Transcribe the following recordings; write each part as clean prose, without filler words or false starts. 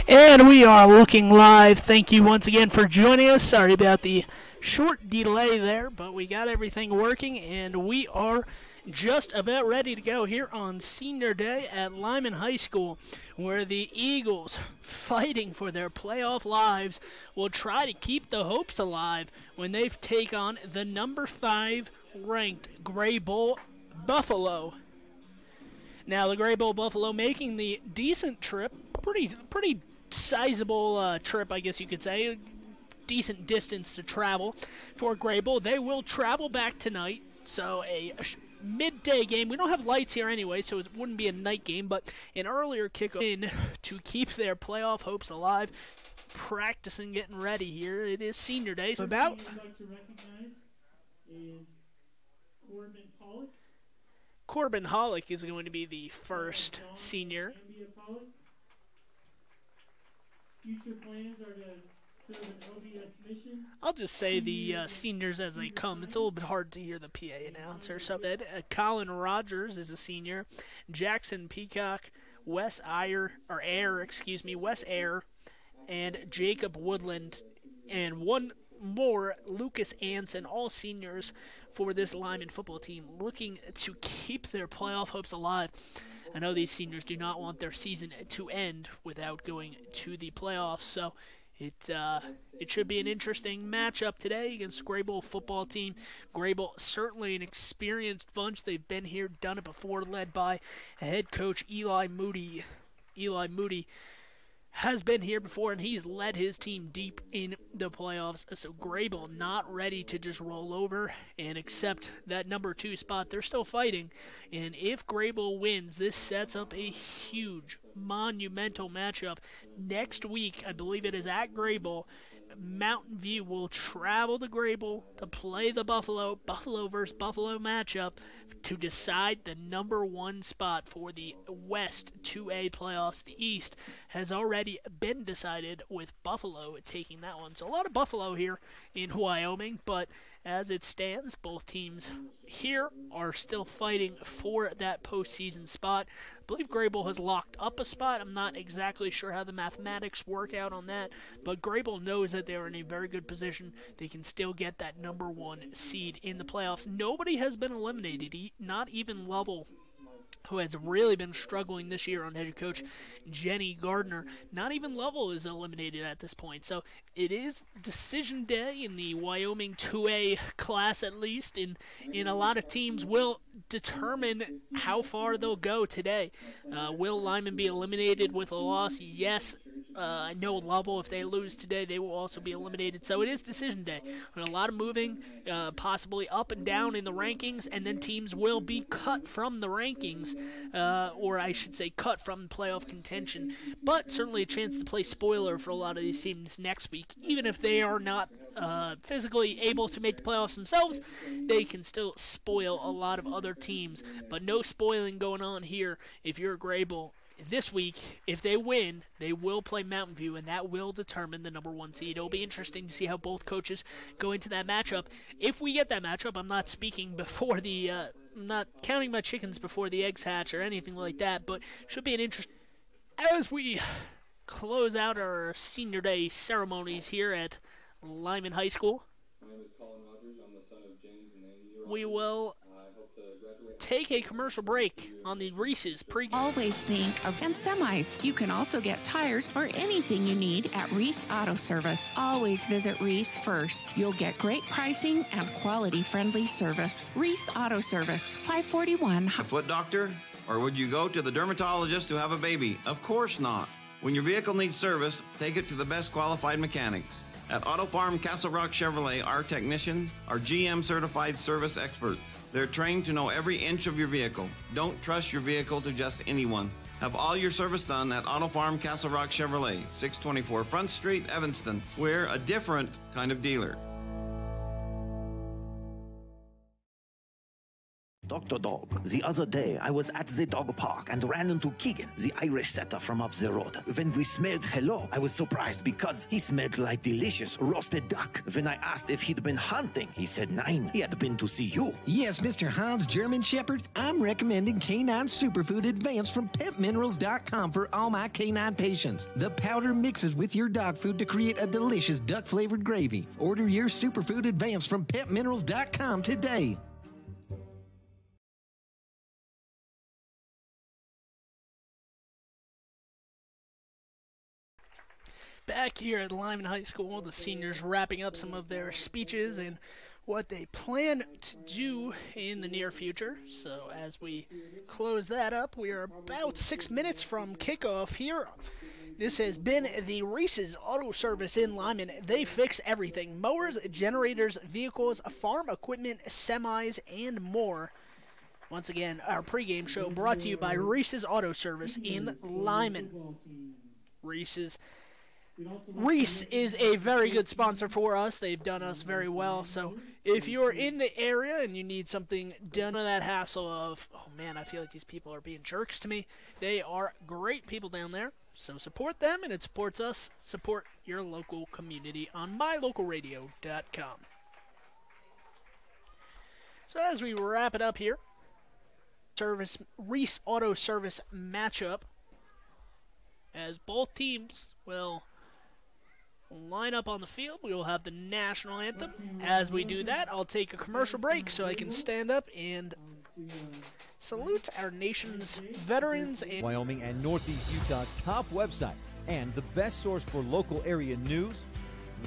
And we are looking live. Thank you once again for joining us. Sorry about the short delay there, but we got everything working, and we are just about ready to go here on Senior Day at Lyman High School, where the Eagles, fighting for their playoff lives, will try to keep the hopes alive when they take on the number 5 ranked Greybull Buffalo. Now, the Greybull Buffalo making the decent trip, pretty sizable trip, I guess you could say. Decent distance to travel for Greybull. They will travel back tonight, so a midday game. We don't have lights here anyway, so it wouldn't be a night game, but an earlier kickoff in to keep their playoff hopes alive. Practicing, getting ready here. It is Senior Day. So about I'd like to recognize is Corbin Pollock. Corbin Hollick is going to be the first senior. Future plans are to serve an LBS mission. I'll just say the seniors as they come. It's a little bit hard to hear the PA announcer. So Colin Rogers is a senior. Jackson Peacock, Wes Ayer, and Jacob Woodland, and one more, Lucas Anson, all seniors for this Lyman football team, looking to keep their playoff hopes alive. I know these seniors do not want their season to end without going to the playoffs, so it should be an interesting matchup today against Greybull football team. Greybull, certainly an experienced bunch. They've been here, done it before, led by head coach Eli Moody. Eli Moody has been here before, and he's led his team deep in the playoffs. So Greybull not ready to just roll over and accept that number 2 spot. They're still fighting, and if Greybull wins, this sets up a huge, monumental matchup. Next week, I believe it is at Greybull, Mountain View will travel to Greybull to play the Buffalo versus Buffalo matchup to decide the number 1 spot for the West 2A playoffs. The East has already been decided with Buffalo taking that one. So a lot of Buffalo here in Wyoming, but as it stands, both teams here are still fighting for that postseason spot. I believe Greybull has locked up a spot. I'm not exactly sure how the mathematics work out on that, but Greybull knows that they're in a very good position. They can still get that number 1 seed in the playoffs. Nobody has been eliminated, not even Lovell, who has really been struggling this year on head coach Jenny Gardner. Not even Lovell is eliminated at this point. So it is decision day in the Wyoming 2A class, at least. In a lot of teams will determine how far they'll go today. Will Lyman be eliminated with a loss? Yes. I know Lovell, if they lose today, they will also be eliminated. So it is decision day. And a lot of moving, possibly up and down in the rankings, and then teams will be cut from the rankings, or I should say cut from playoff contention. But certainly a chance to play spoiler for a lot of these teams next week. Even if they are not physically able to make the playoffs themselves, they can still spoil a lot of other teams. But no spoiling going on here if you're a Greybull. This week, if they win, they will play Mountain View, and that will determine the number 1 seed. It'll be interesting to see how both coaches go into that matchup. If we get that matchup, I'm not speaking before the, I'm not counting my chickens before the eggs hatch or anything like that, but should be an interesting. As we close out our Senior Day ceremonies here at Lyman High School, My name is Colin Rogers. I'm the son of James and Andy. we will I hope to graduate. take a commercial break on the Reese's pre. Always think of and semis. You can also get tires for anything you need at Reese Auto Service. Always visit Reese first. You'll get great pricing and quality-friendly service. Reese Auto Service, 541. A foot doctor? Or would you go to the dermatologist to have a baby? Of course not. When your vehicle needs service, take it to the best qualified mechanics. At Auto Farm Castle Rock Chevrolet, our technicians are GM certified service experts. They're trained to know every inch of your vehicle. Don't trust your vehicle to just anyone. Have all your service done at Auto Farm Castle Rock Chevrolet, 624 Front Street, Evanston. We're a different kind of dealer. Dr. Dog, the other day I was at the dog park and ran into Keegan, the Irish setter from up the road. When we smelled hello, I was surprised because he smelled like delicious roasted duck. When I asked if he'd been hunting, he said nein, he had been to see you. Yes, Mr. Hans German Shepherd, I'm recommending Canine Superfood Advance from PetMinerals.com for all my canine patients. The powder mixes with your dog food to create a delicious duck-flavored gravy. Order your Superfood Advance from PetMinerals.com today. Back here at Lyman High School, the seniors wrapping up some of their speeches and what they plan to do in the near future. So as we close that up, we are about 6 minutes from kickoff here. This has been the Reese's Auto Service in Lyman. They fix everything: mowers, generators, vehicles, farm equipment, semis, and more. Once again, our pregame show brought to you by Reese's Auto Service in Lyman. Reese is a very good sponsor for us. They've done us very well. So if you're in the area and you need something done with that hassle of, oh man, I feel like these people are being jerks to me, they are great people down there. So support them, and it supports us. Support your local community on mylocalradio.com. So as we wrap it up here, Reese Auto Service matchup, as both teams will line up on the field. We will have the national anthem. As we do that, I'll take a commercial break so I can stand up and salute our nation's veterans. Wyoming and Northeast Utah's top website and the best source for local area news,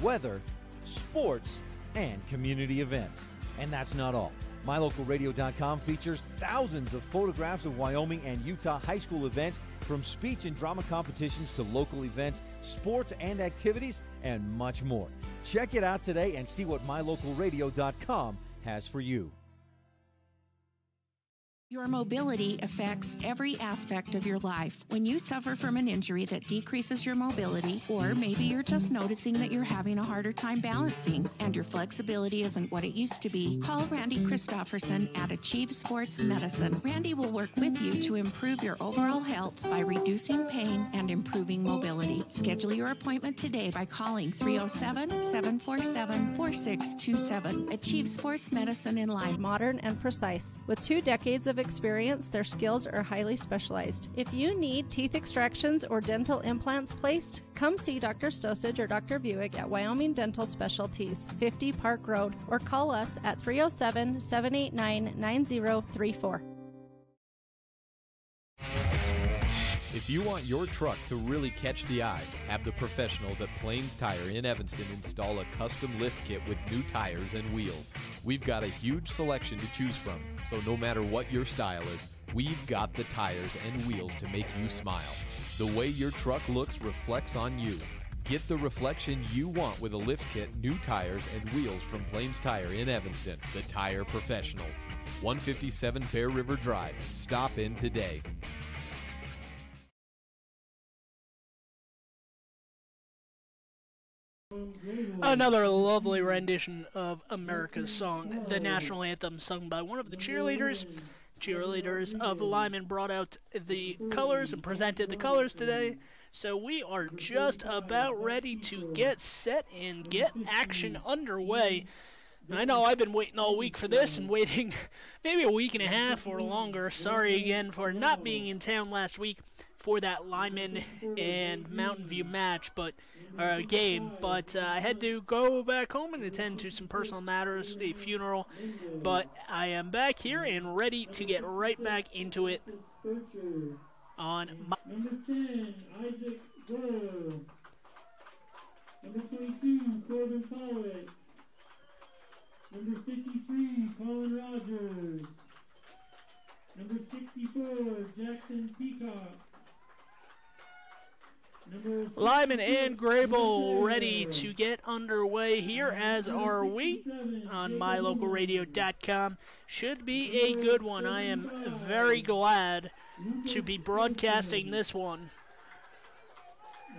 weather, sports, and community events. And that's not all. MyLocalRadio.com features thousands of photographs of Wyoming and Utah high school events, from speech and drama competitions to local events, sports and activities, and much more. Check it out today and see what MyLocalRadio.com has for you. Your mobility affects every aspect of your life. When you suffer from an injury that decreases your mobility, or maybe you're just noticing that you're having a harder time balancing and your flexibility isn't what it used to be, call Randy Christofferson at Achieve Sports Medicine. Randy will work with you to improve your overall health by reducing pain and improving mobility. Schedule your appointment today by calling 307-747-4627. Achieve Sports Medicine in Lyman. Modern and precise. With 2 decades of experience, their skills are highly specialized. If you need teeth extractions or dental implants placed, come see Dr. Stosage or Dr. Buick at Wyoming Dental Specialties, 50 Park Road, or call us at 307-789-9034. If you want your truck to really catch the eye, have the professionals at Plains Tire in Evanston install a custom lift kit with new tires and wheels. We've got a huge selection to choose from, so no matter what your style is, we've got the tires and wheels to make you smile. The way your truck looks reflects on you. Get the reflection you want with a lift kit, new tires, and wheels from Plains Tire in Evanston, the tire professionals. 157 Bear River Drive. Stop in today. Another lovely rendition of America's song, the national anthem, sung by one of the cheerleaders. Cheerleaders of Lyman brought out the colors and presented the colors today. So we are just about ready to get set and get action underway. I know I've been waiting all week for this, and waiting maybe a week and a half or longer. Sorry again for not being in town last week for that Lyman and Mountain View match, game. But I had to go back home and attend to some personal matters, a funeral. But I am back here and ready to get right back into it on my... Number 10, Isaac Grove. Number 22, Corbin Pollitt. Number 53, Colin Rogers. Number 64, Jackson Peacock. Lyman and Greybull ready to get underway here, as are we on mylocalradio.com. Should be a good one. I am very glad to be broadcasting this one.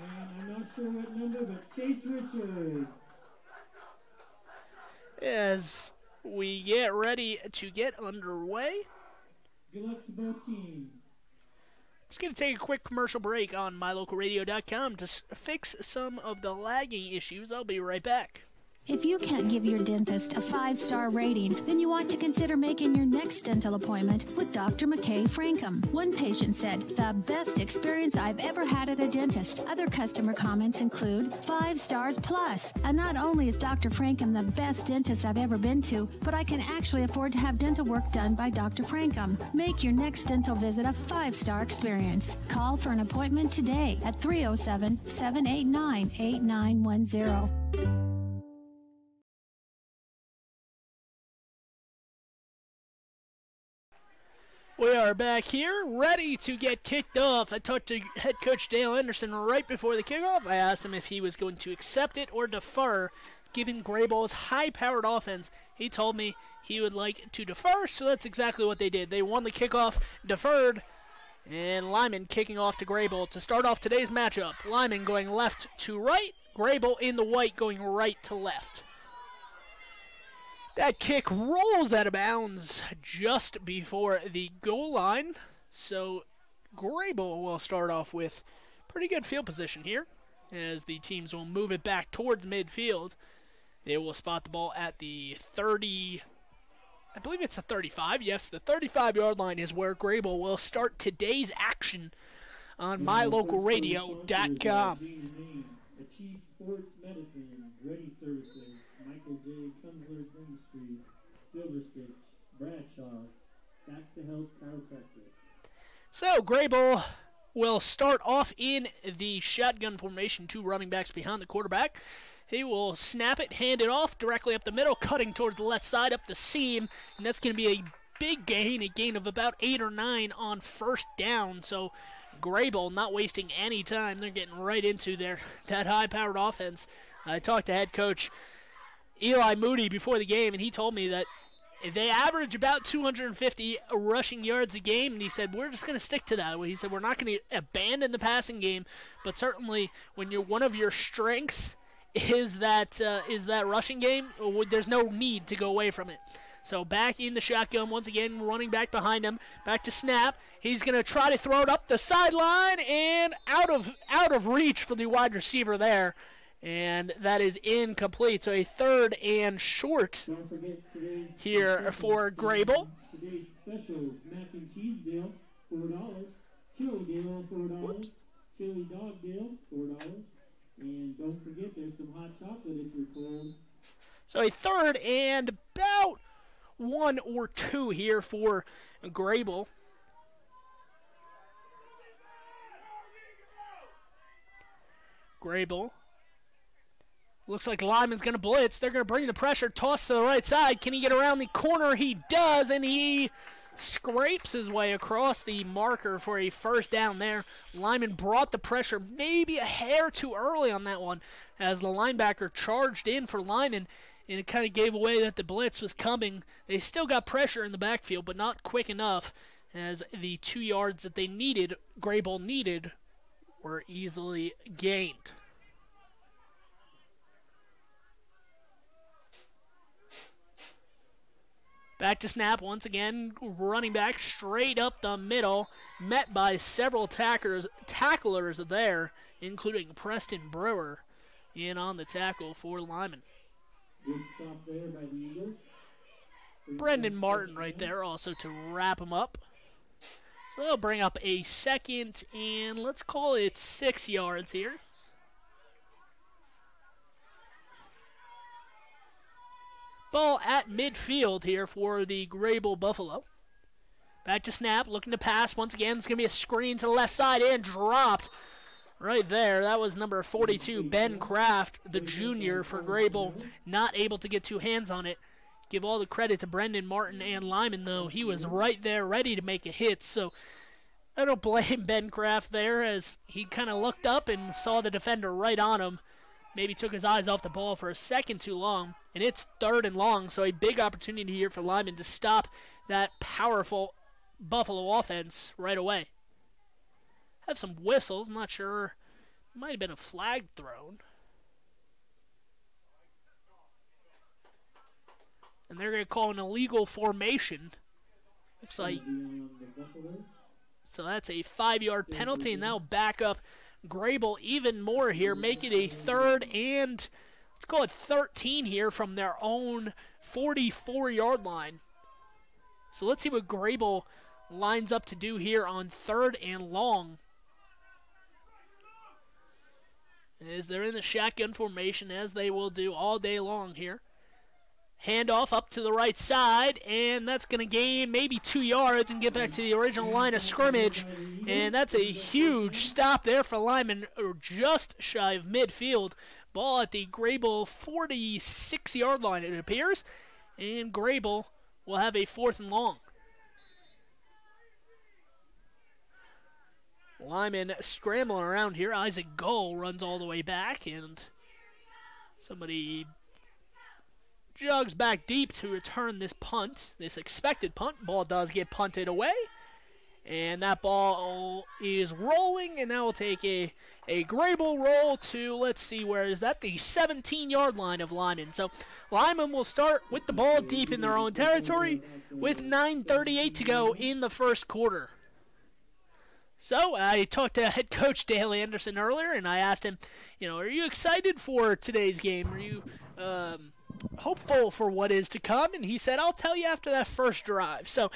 I'm not sure what number, but Chase Richards. As we get ready to get underway. Good luck to both teams. Just going to take a quick commercial break on mylocalradio.com to fix some of the lagging issues. I'll be right back. If you can't give your dentist a 5-star rating, then you ought to consider making your next dental appointment with Dr. McKay Frankham. One patient said, "The best experience I've ever had at a dentist." Other customer comments include 5 stars plus. And not only is Dr. Frankham the best dentist I've ever been to, but I can actually afford to have dental work done by Dr. Frankham. Make your next dental visit a 5-star experience. Call for an appointment today at 307-789-8910. We are back here, ready to get kicked off. I talked to head coach Dale Anderson right before the kickoff. I asked him if he was going to accept it or defer, given Greybull's high-powered offense. He told me he would like to defer, so that's exactly what they did. They won the kickoff, deferred, and Lyman kicking off to Greybull to start off today's matchup. Lyman going left to right, Greybull in the white going right to left. That kick rolls out of bounds just before the goal line. So Greybull will start off with pretty good field position here, as the teams will move it back towards midfield. They will spot the ball at the 30, I believe it's the 35. Yes, the 35-yard line is where Greybull will start today's action on mylocalradio.com. Achieve Sports Medicine, Ready Services, Michael J. Kunzler, Green Street, Silver Stitch, Bradshaw's, Back to Health Chiropractic. So Greybull will start off in the shotgun formation, 2 running backs behind the quarterback. He will snap it, hand it off directly up the middle, cutting towards the left side up the seam, and that's going to be a big gain, a gain of about 8 or 9 on first down. So Greybull not wasting any time. They're getting right into that high-powered offense. I talked to head coach Eli Moody before the game, and he told me that they average about 250 rushing yards a game, and he said, we're just going to stick to that. He said, we're not going to abandon the passing game, but certainly when one of your strengths is that rushing game, there's no need to go away from it. So back in the shotgun once again, running back behind him, back to snap. He's going to try to throw it up the sideline and out of reach for the wide receiver there. And that is incomplete. So a 3rd and short here for Greybull. Today's specials, mac and cheese deal, $4. Chili deal, $4. Chili dog deal, $4. And don't forget, there's some hot chocolate if you're cold. So a 3rd and about 1 or 2 here for Greybull. Greybull. Looks like Lyman's going to blitz. They're going to bring the pressure, toss to the right side. Can he get around the corner? He does, and he scrapes his way across the marker for a first down there. Lyman brought the pressure maybe a hair too early on that one as the linebacker charged in for Lyman, and it kind of gave away that the blitz was coming. They still got pressure in the backfield, but not quick enough, as the 2 yards that they needed, Greybull needed, were easily gained. Back to snap once again, running back straight up the middle, met by several tacklers there, including Preston Brewer, in on the tackle for Lyman. Good stop there by the Eagles. Brendan Martin right there also to wrap him up. So they'll bring up a 2nd and let's call it 6 yards here. Ball at midfield here for the Greybull Buffalo. Back to snap, looking to pass once again. It's going to be a screen to the left side and dropped right there. That was number 42, Ben Kraft, the junior for Greybull, not able to get 2 hands on it. Give all the credit to Brendan Martin and Lyman, though. He was right there ready to make a hit, so I don't blame Ben Kraft there, as he kind of looked up and saw the defender right on him. Maybe took his eyes off the ball for a second too long, and it's 3rd and long, so a big opportunity here for Lyman to stop that powerful Buffalo offense right away. Have some whistles, not sure. Might have been a flag thrown. And they're going to call an illegal formation. Looks like. So that's a 5-yard penalty, and now back up Greybull even more here, make it a 3rd and, let's call it 13 here from their own 44-yard line. So let's see what Greybull lines up to do here on 3rd and long. As they're in the shotgun formation, as they will do all day long here. Handoff up to the right side, and that's going to gain maybe 2 yards and get back to the original line of scrimmage. And that's a huge stop there for Lyman, or just shy of midfield. Ball at the Greybull 46-yard line, it appears. And Greybull will have a 4th and long. Lyman scrambling around here. Isaac Gull runs all the way back, and somebody jogs back deep to return this punt, this expected punt. Ball does get punted away, and that ball is rolling, and now we'll take a Greybull roll to, let's see, where is that? The 17-yard line of Lyman. So Lyman will start with the ball deep in their own territory with 9:38 to go in the first quarter. So I talked to head coach Dale Anderson earlier, and I asked him, are you excited for today's game? Are you hopeful for what is to come? And he said, I'll tell you after that first drive. So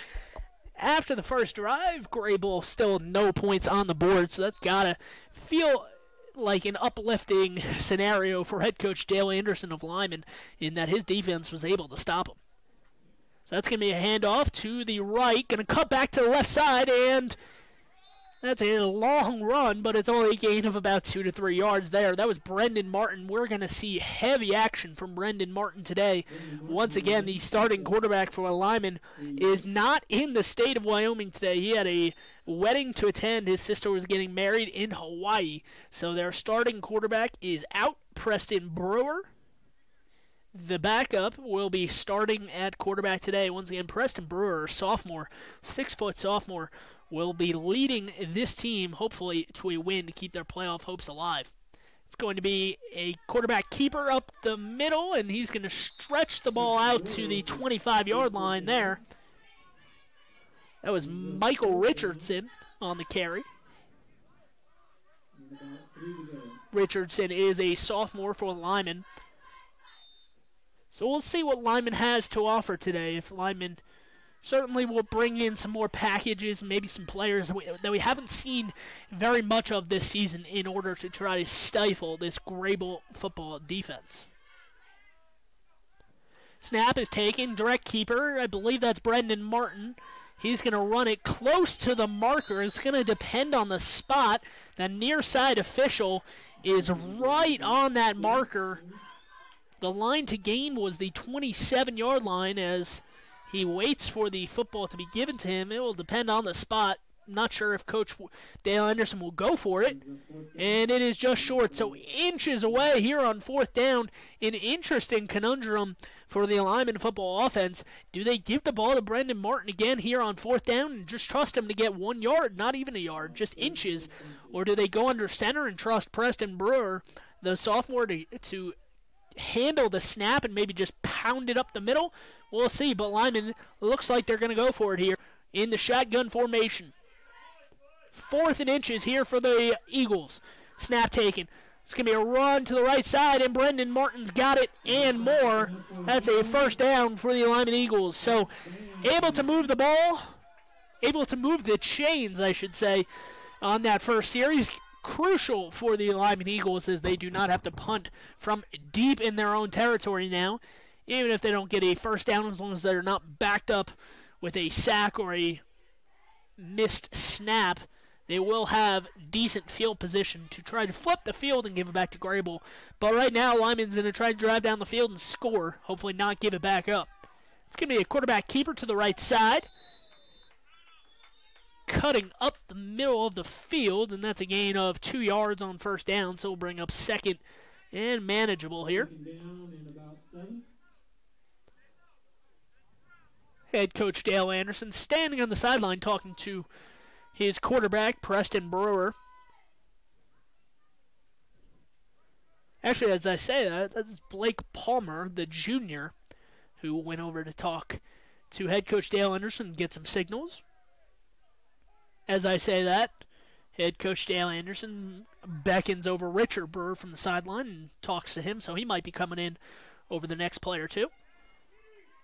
after the first drive, Greybull still no points on the board, so that's got to feel like an uplifting scenario for head coach Dale Anderson of Lyman, in that his defense was able to stop him. So that's going to be a handoff to the right, going to cut back to the left side, and that's a long run, but it's only a gain of about 2 to 3 yards there. That was Brendan Martin. We're going to see heavy action from Brendan Martin today. Once again, the starting quarterback for Lyman is not in the state of Wyoming today. He had a wedding to attend. His sister was getting married in Hawaii. So their starting quarterback is out, Preston Brewer. The backup will be starting at quarterback today. Once again, Preston Brewer, sophomore, 6-foot sophomore, will be leading this team, hopefully, to a win to keep their playoff hopes alive. It's going to be a quarterback keeper up the middle, and he's going to stretch the ball out to the 25-yard line there. That was Michael Richardson on the carry. Richardson is a sophomore for Lyman. So we'll see what Lyman has to offer today. If Lyman certainly will bring in some more packages, maybe some players that we haven't seen very much of this season in order to try to stifle this Greybull football defense. Snap is taken, direct keeper. I believe that's Brendan Martin. He's going to run it close to the marker. It's going to depend on the spot. The near side official is right on that marker. The line to gain was the 27-yard line as he waits for the football to be given to him. It will depend on the spot. Not sure if Coach Dale Anderson will go for it. And it is just short. So inches away here on 4th down. An interesting conundrum for the Lyman football offense. Do they give the ball to Brendan Martin again here on 4th down and just trust him to get 1 yard, not even a yard, just inches? Or do they go under center and trust Preston Brewer, the sophomore, to handle the snap and maybe just pound it up the middle? We'll see, but Lyman looks like they're going to go for it here in the shotgun formation. 4th and inches here for the Eagles. Snap taken. It's going to be a run to the right side, and Brendan Martin's got it and more. That's a first down for the Lyman Eagles. So able to move the ball, able to move the chains, I should say, on that first series. Crucial for the Lyman Eagles as they do not have to punt from deep in their own territory now. Even if they don't get a first down, as long as they're not backed up with a sack or a missed snap, they will have decent field position to try to flip the field and give it back to Greybull. But right now, Lyman's going to try to drive down the field and score, hopefully not give it back up. It's going to be a quarterback keeper to the right side, cutting up the middle of the field, and that's a gain of 2 yards on first down, so we'll bring up 2nd and manageable here. Head coach Dale Anderson standing on the sideline talking to his quarterback, Preston Brewer. Actually, as I say that, that's Blake Palmer, the junior, who went over to talk to head coach Dale Anderson and get some signals. As I say that, head coach Dale Anderson beckons over Richard Burr from the sideline and talks to him, so he might be coming in over the next play or two.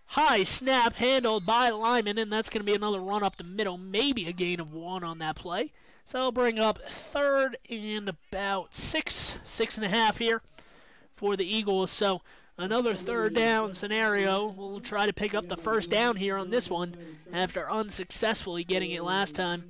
High snap handled by Lyman, and that's going to be another run up the middle, maybe a gain of 1 on that play. So it'll bring up 3rd and about 6.5 here for the Eagles. So another 3rd down scenario. We'll try to pick up the 1st down here on this one after unsuccessfully getting it last time.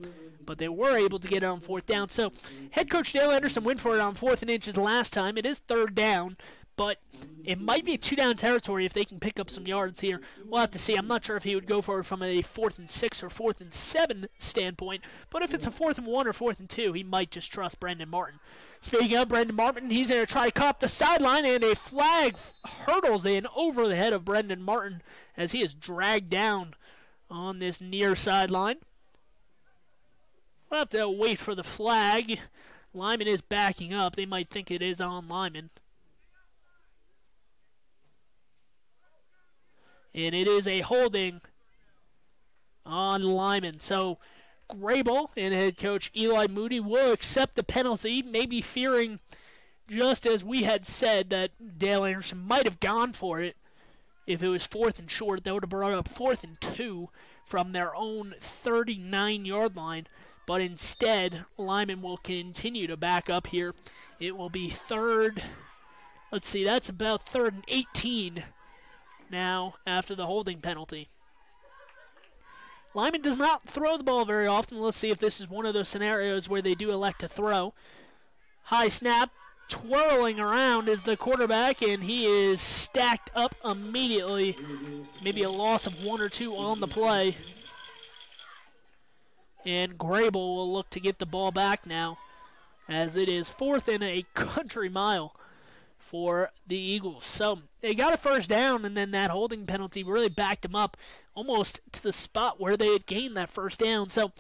But they were able to get it on 4th down. So head coach Dale Anderson went for it on 4th and inches last time. It is 3rd down. But it might be 2-down territory if they can pick up some yards here. We'll have to see. I'm not sure if he would go for it from a 4th and 6 or 4th and 7 standpoint. But if it's a 4th and 1 or 4th and 2, he might just trust Brendan Martin. Speaking of Brendan Martin, he's going to try to cut up the sideline, and a flag hurdles in over the head of Brendan Martin as he is dragged down on this near sideline. We'll have to wait for the flag. Lyman is backing up. They might think it is on Lyman. And it is a holding on Lyman. So Greybull and head coach Eli Moody will accept the penalty, maybe fearing, just as we had said, that Dale Anderson might have gone for it. If it was 4th and short, that would have brought up 4th and 2 from their own 39-yard line. But instead, Lyman will continue to back up here. It will be 3rd. Let's see, that's about 3rd and 18 now after the holding penalty. Lyman does not throw the ball very often. Let's see if this is one of those scenarios where they do elect to throw. High snap, twirling around is the quarterback, and he is stacked up immediately. Maybe a loss of 1 or 2 on the play. And Greybull will look to get the ball back now, as it is 4th and a country mile for the Eagles. So they got a 1st down, and then that holding penalty really backed them up almost to the spot where they had gained that 1st down. So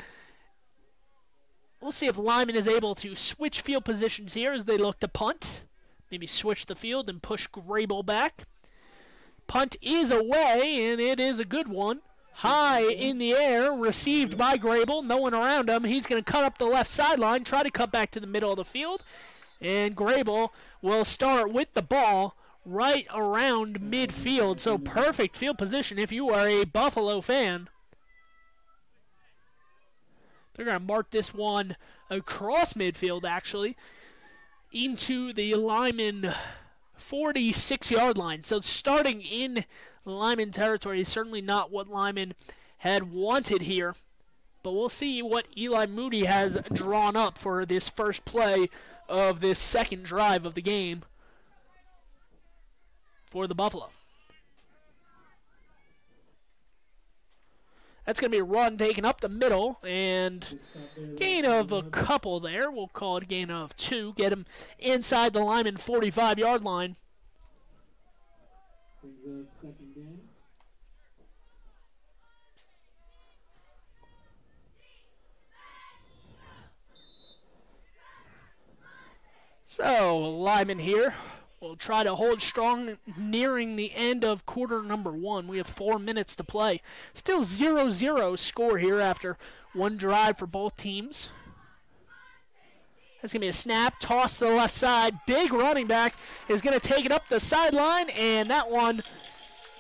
we'll see if Lyman is able to switch field positions here as they look to punt. Maybe switch the field and push Greybull back. Punt is away, and it is a good one. High in the air, received by Greybull. No one around him. He's going to cut up the left sideline, try to cut back to the middle of the field. And Greybull will start with the ball right around midfield. So perfect field position if you are a Buffalo fan. They're going to mark this one across midfield, actually, into the Lyman 46-yard line. So starting in Lyman territory is certainly not what Lyman had wanted here. But we'll see what Eli Moody has drawn up for this first play of this second drive of the game for the Buffalo. That's going to be a run taken up the middle, and gain of a couple there. We'll call it a gain of 2. Get him inside the Lyman 45-yard line. So Lyman here will try to hold strong, nearing the end of quarter number 1. We have 4 minutes to play. Still 0-0 score here after one drive for both teams. That's going to be a snap, toss to the left side. Big running back is going to take it up the sideline, and that one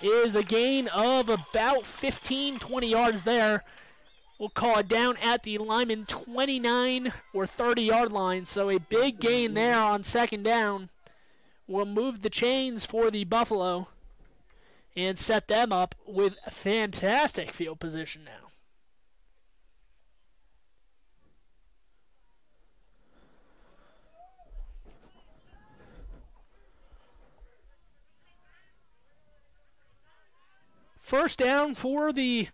is a gain of about 15, 20 yards there. We'll call it down at the Lyman 29 or 30-yard line. So a big gain there on 2nd down. Will move the chains for the Buffalo and set them up with a fantastic field position now. First down for the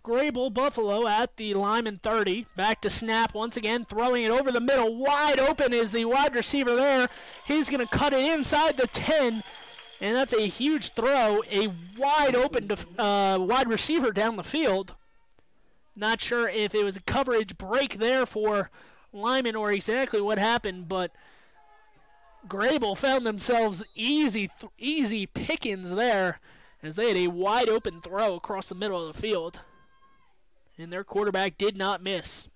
Greybull Buffalo at the Lyman 30. Back to snap once again, throwing it over the middle. Wide open is the wide receiver there. He's going to cut it inside the 10, and that's a huge throw. A wide open wide receiver down the field. Not sure if it was a coverage break there for Lyman or exactly what happened, but Greybull found themselves easy pickings there as they had a wide open throw across the middle of the field, and their quarterback did not miss.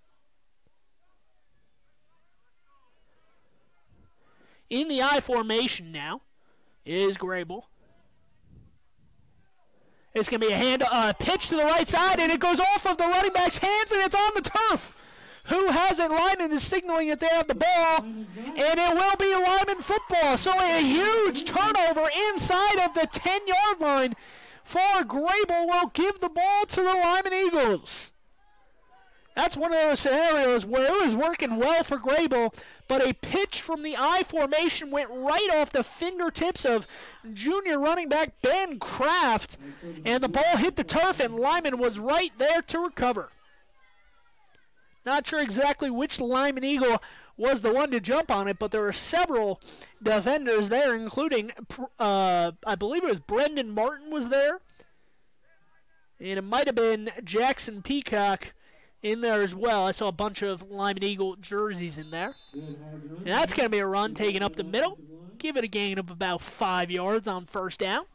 In the I formation now is Greybull. It's going to be a pitch to the right side, and it goes off of the running back's hands, and it's on the turf. Who has it? Lyman is signaling that they have the ball, and it will be Lyman football. So a huge turnover inside of the 10-yard line for Greybull will give the ball to the Lyman Eagles. That's one of those scenarios where it was working well for Greybull, but a pitch from the I formation went right off the fingertips of junior running back Ben Kraft, and the ball hit the turf, and Lyman was right there to recover. Not sure exactly which Lyman Eagle was the one to jump on it, but there were several defenders there, including, I believe it was Brendan Martin was there, and it might have been Jackson Peacock in there as well. I saw a bunch of Lyman Eagle jerseys in there. And that's going to be a run taken up the middle. Give it a gain of about 5 yards on first down.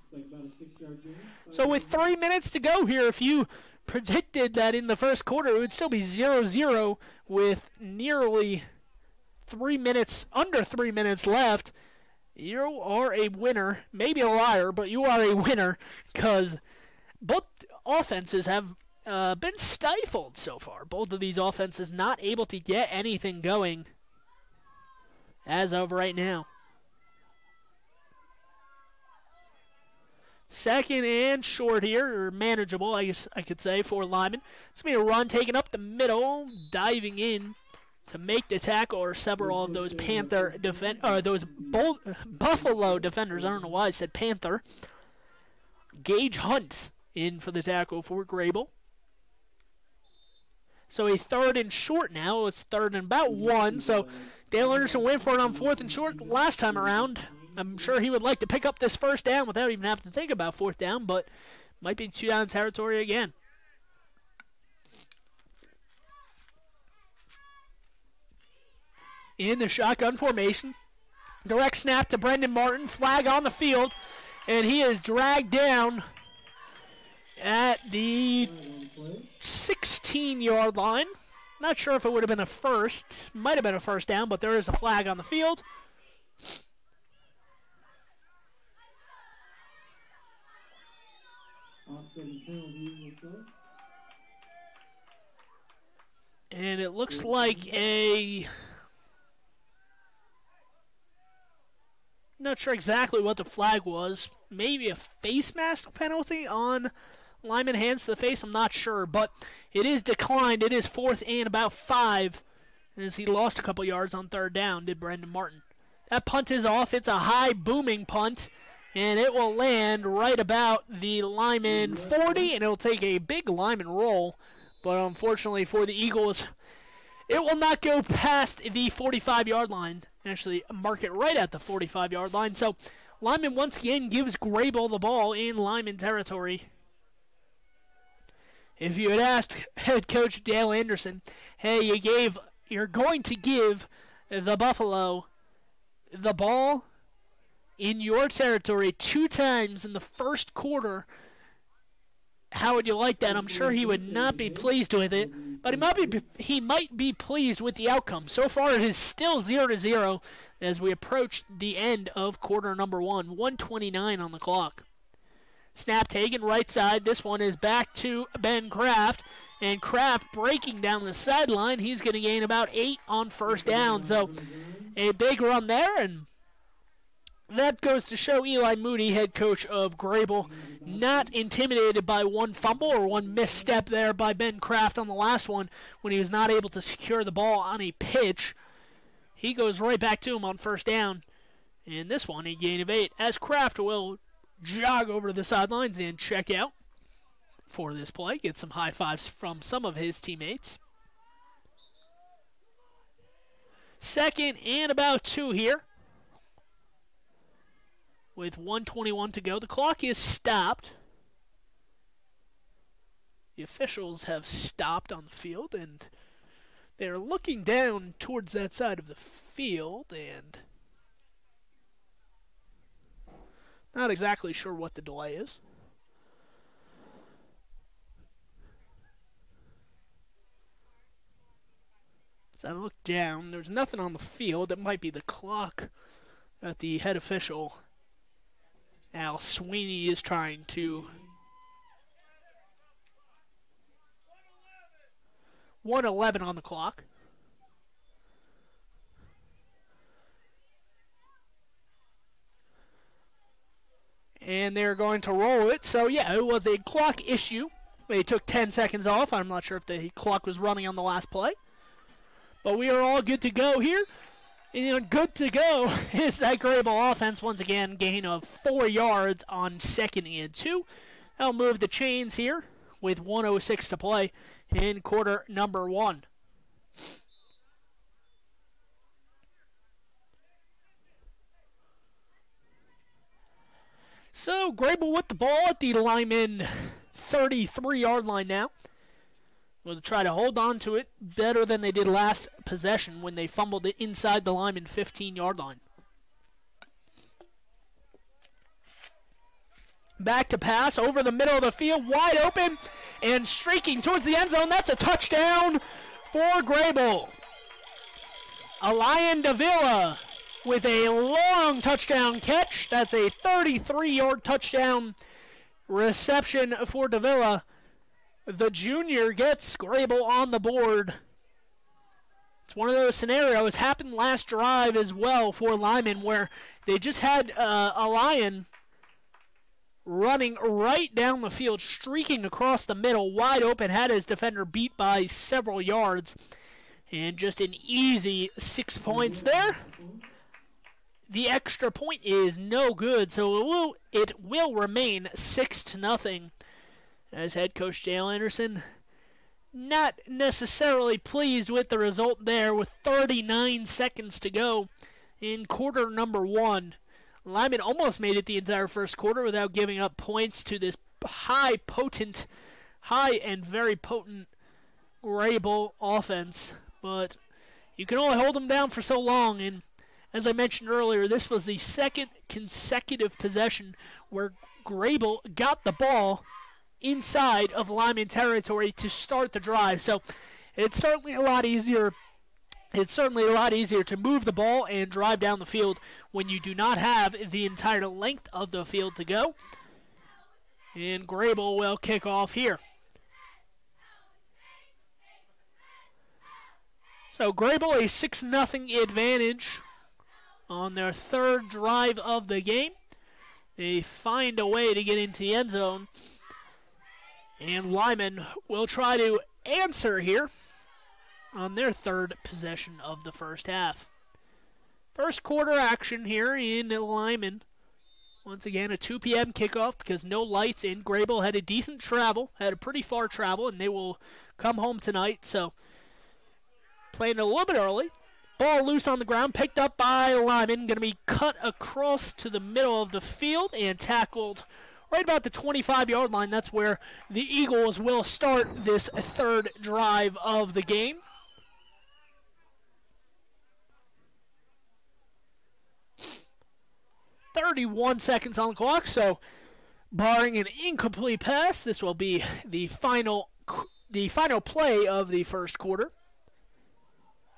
So with 3 minutes to go here, if you predicted that in the first quarter it would still be 0-0 with nearly 3 minutes, under 3 minutes left, you are a winner. Maybe a liar, but you are a winner, because both offenses have been stifled so far. Both of these offenses not able to get anything going as of right now. Second and short here, or manageable, I guess I could say, for Lyman. It's going to be a run taken up the middle, diving in to make the tackle, or several of those Buffalo defenders. I don't know why I said Panther. Gage Hunt in for the tackle for Greybull. So a third and short now. It's third and about 1. So Dale Anderson went for it on fourth and short last time around. I'm sure he would like to pick up this first down without even having to think about fourth down, but might be 2-down territory again. In the shotgun formation. Direct snap to Brendan Martin. Flag on the field. And he is dragged down at the 16-yard line. Not sure if it would have been a first. Might have been a first down, but there is a flag on the field. And it looks like not sure exactly what the flag was. Maybe a face mask penalty on Lyman, hands to the face. I'm not sure, but it is declined. It is fourth and about 5, as he lost a couple yards on third down, did Brendan Martin. That punt is off. It's a high booming punt, and it will land right about the Lyman 40, and it'll take a big Lyman roll. But unfortunately for the Eagles, it will not go past the 45-yard line. Actually, mark it right at the 45-yard line. So Lyman once again gives Greybull the ball in Lyman territory. If you had asked head coach Dale Anderson, hey, you're going to give the Buffalo the ball in your territory 2 times in the first quarter, how would you like that? I'm sure he would not be pleased with it, but he might be pleased with the outcome. So far, it is still 0-0 as we approach the end of quarter number 1. 1:29 on the clock. Snap taken right side. This one is back to Ben Kraft, and Kraft breaking down the sideline. He's going to gain about 8 on first down. So a big run there, and that goes to show Eli Moody, head coach of Greybull, not intimidated by one fumble or one misstep there by Ben Kraft on the last one when he was not able to secure the ball on a pitch. He goes right back to him on first down. And this one, a gain of 8, as Kraft will jog over to the sidelines and check out for this play. Get some high fives from some of his teammates. Second and about 2 here, with 1:21 to go. The clock is stopped. The officials have stopped on the field, and they're looking down towards that side of the field, and not exactly sure what the delay is. As I look down, there's nothing on the field. It might be the clock that the head official, Al Sweeney, is trying to... 1:11 on the clock. And they're going to roll it. So, yeah, it was a clock issue. They took 10 seconds off. I'm not sure if the clock was running on the last play. But we are all good to go here. And good to go is that Greybull offense. Once again, gain of 4 yards on 2nd and 2. They'll move the chains here with 1:06 to play in quarter number 1. So, Greybull with the ball at the Lyman 33-yard line now. We'll try to hold on to it better than they did last possession when they fumbled it inside the Lyman 15-yard line. Back to pass over the middle of the field, wide open and streaking towards the end zone. That's a touchdown for Greybull. Alain Davila with a long touchdown catch. That's a 33-yard touchdown reception for Davila. The junior gets Greybull on the board. It's one of those scenarios. Happened last drive as well for Lyman, where they just had a Lion running right down the field, streaking across the middle, wide open, had his defender beat by several yards, and just an easy 6 points there. The extra point is no good, so it will remain 6-0. As head coach Dale Anderson not necessarily pleased with the result there with 39 seconds to go in quarter number 1. Lyman almost made it the entire first quarter without giving up points to this high and very potent Greybull offense. But you can only hold them down for so long, and as I mentioned earlier, this was the second consecutive possession where Greybull got the ball inside of Lyman territory to start the drive. So it's certainly a lot easier. It's certainly a lot easier to move the ball and drive down the field when you do not have the entire length of the field to go. And Greybull will kick off here. So Greybull a 6-0 advantage on their third drive of the game. They find a way to get into the end zone. And Lyman will try to answer here on their third possession of the first half. First quarter action here in Lyman. Once again, a 2 p.m. kickoff because no lights in. Greybull had a decent travel, had a pretty far travel, and they will come home tonight. So, playing a little bit early. Ball loose on the ground, picked up by Lyman. Going to be cut across to the middle of the field and tackled right about the 25-yard line. That's where the Eagles will start this third drive of the game. .31 seconds on the clock, so barring an incomplete pass, this will be the final play of the first quarter.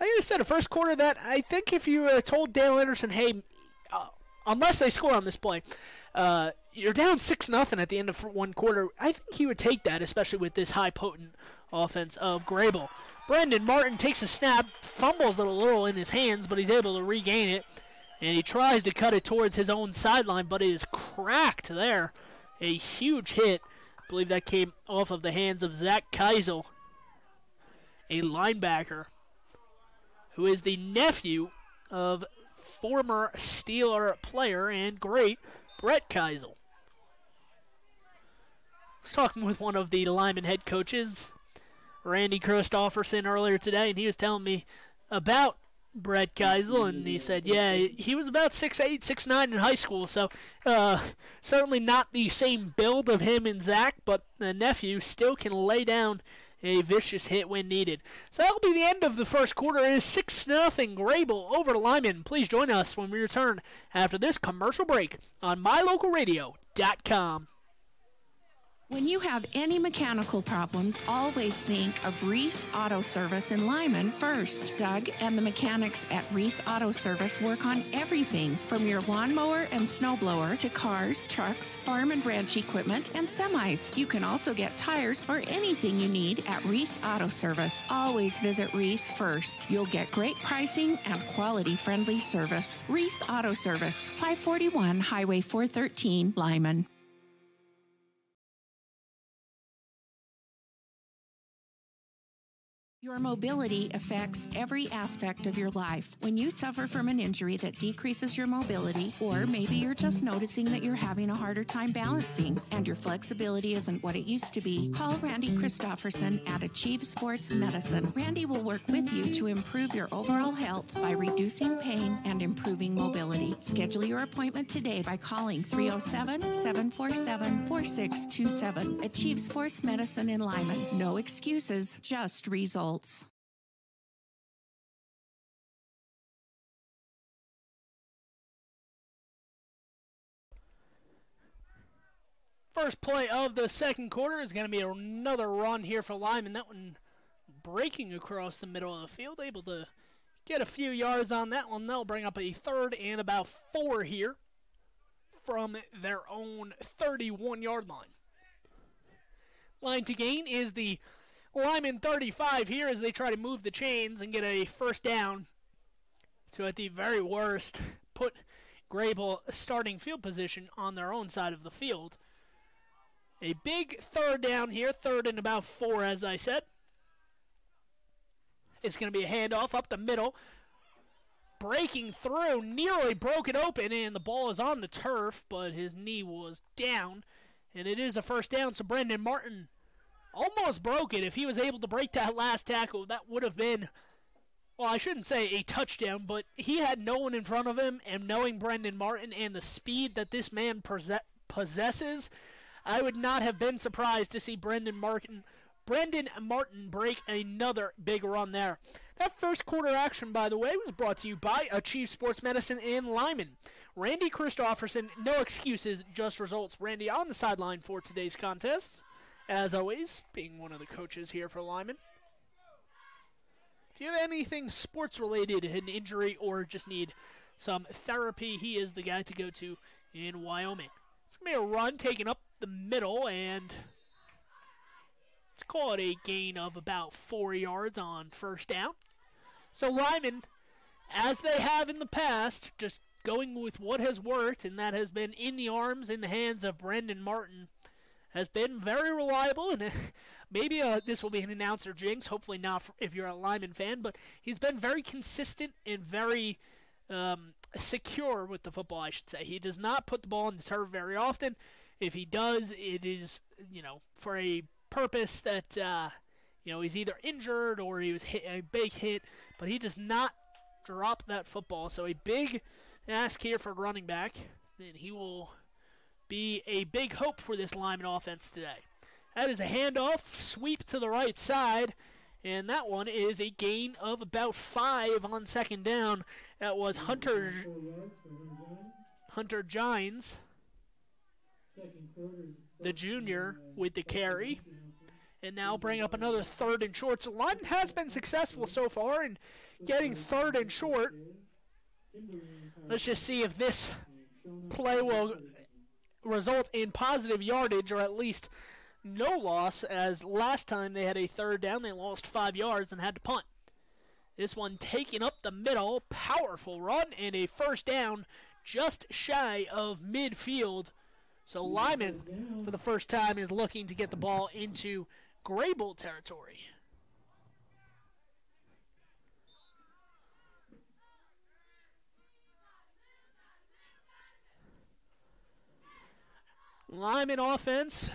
I think I said a first quarter that I think if you told Dale Anderson, hey, unless they score on this play, you're down 6-0 at the end of one quarter, I think he would take that, especially with this high potent offense of Greybull. Brandon Martin takes a snap, fumbles it a little in his hands, but he's able to regain it. And he tries to cut it towards his own sideline, but it is cracked there. A huge hit. I believe that came off of the hands of Zach Keisel, a linebacker, who is the nephew of former Steeler player and great Brett Keisel. I was talking with one of the Lyman head coaches, Randy Christofferson, earlier today, and he was telling me about Brett Keisel, and he said, yeah, he was about 6'8", 6'9" in high school, so certainly not the same build of him and Zach, but the nephew still can lay down a vicious hit when needed. So that'll be the end of the first quarter. It is 6-0 Greybull over to Lyman. Please join us when we return after this commercial break on mylocalradio.com. When you have any mechanical problems, always think of Reese Auto Service in Lyman first. Doug and the mechanics at Reese Auto Service work on everything from your lawnmower and snowblower to cars, trucks, farm and ranch equipment, and semis. You can also get tires for anything you need at Reese Auto Service. Always visit Reese first. You'll get great pricing and quality-friendly service. Reese Auto Service, 541 Highway 413, Lyman. Your mobility affects every aspect of your life. When you suffer from an injury that decreases your mobility, or maybe you're just noticing that you're having a harder time balancing and your flexibility isn't what it used to be, call Randy Christofferson at Achieve Sports Medicine. Randy will work with you to improve your overall health by reducing pain and improving mobility. Schedule your appointment today by calling 307-747-4627. Achieve Sports Medicine in Lyman. No excuses, just results. First play of the second quarter is going to be another run here for Lyman. That one breaking across the middle of the field, able to get a few yards on that one. They'll bring up a third and about 4 here from their own 31-yard line. Line to gain is the Lyman 35 here as they try to move the chains and get a first down to, at the very worst, put Greybull starting field position on their own side of the field. A big third down here, third and about 4, as I said. It's going to be a handoff up the middle. Breaking through, nearly broke it open, and the ball is on the turf, but his knee was down. And it is a first down, so Brendan Martin almost broke it. If he was able to break that last tackle, that would have been, well, I shouldn't say a touchdown, but he had no one in front of him, and knowing Brendan Martin and the speed that this man possesses, I would not have been surprised to see Brendan Martin break another big run there. That first quarter action, by the way, was brought to you by Achieve Sports Medicine in Lyman. Randy Christofferson, no excuses, just results. Randy on the sideline for today's contest, as always, being one of the coaches here for Lyman. If you have anything sports-related, an injury, or just need some therapy, he is the guy to go to in Wyoming. It's going to be a run taken up the middle, and let's call it a gain of about 4 yards on first down. So Lyman, as they have in the past, just going with what has worked, and that has been in the arms, in the hands of Brendan Martin, has been very reliable, and maybe this will be an announcer jinx, hopefully not if you're a Lyman fan, but he's been very consistent and very secure with the football, I should say. He does not put the ball in the turf very often. If he does, it is, for a purpose that, he's either injured or he was hit a big hit, but he does not drop that football. So a big ask here for running back, and he will be a big hope for this Lyman offense today. That is a handoff, sweep to the right side, and that one is a gain of about 5 on second down. That was Hunter Gines, the junior, with the carry. And now bring up another third and short. So Lyman has been successful so far in getting third and short. Let's just see if this play will result in positive yardage, or at least no loss, as last time they had a third down, they lost 5 yards and had to punt. This one taking up the middle, powerful run, and a first down just shy of midfield. So Lyman, for the first time, is looking to get the ball into Greybull territory. Lyman offense,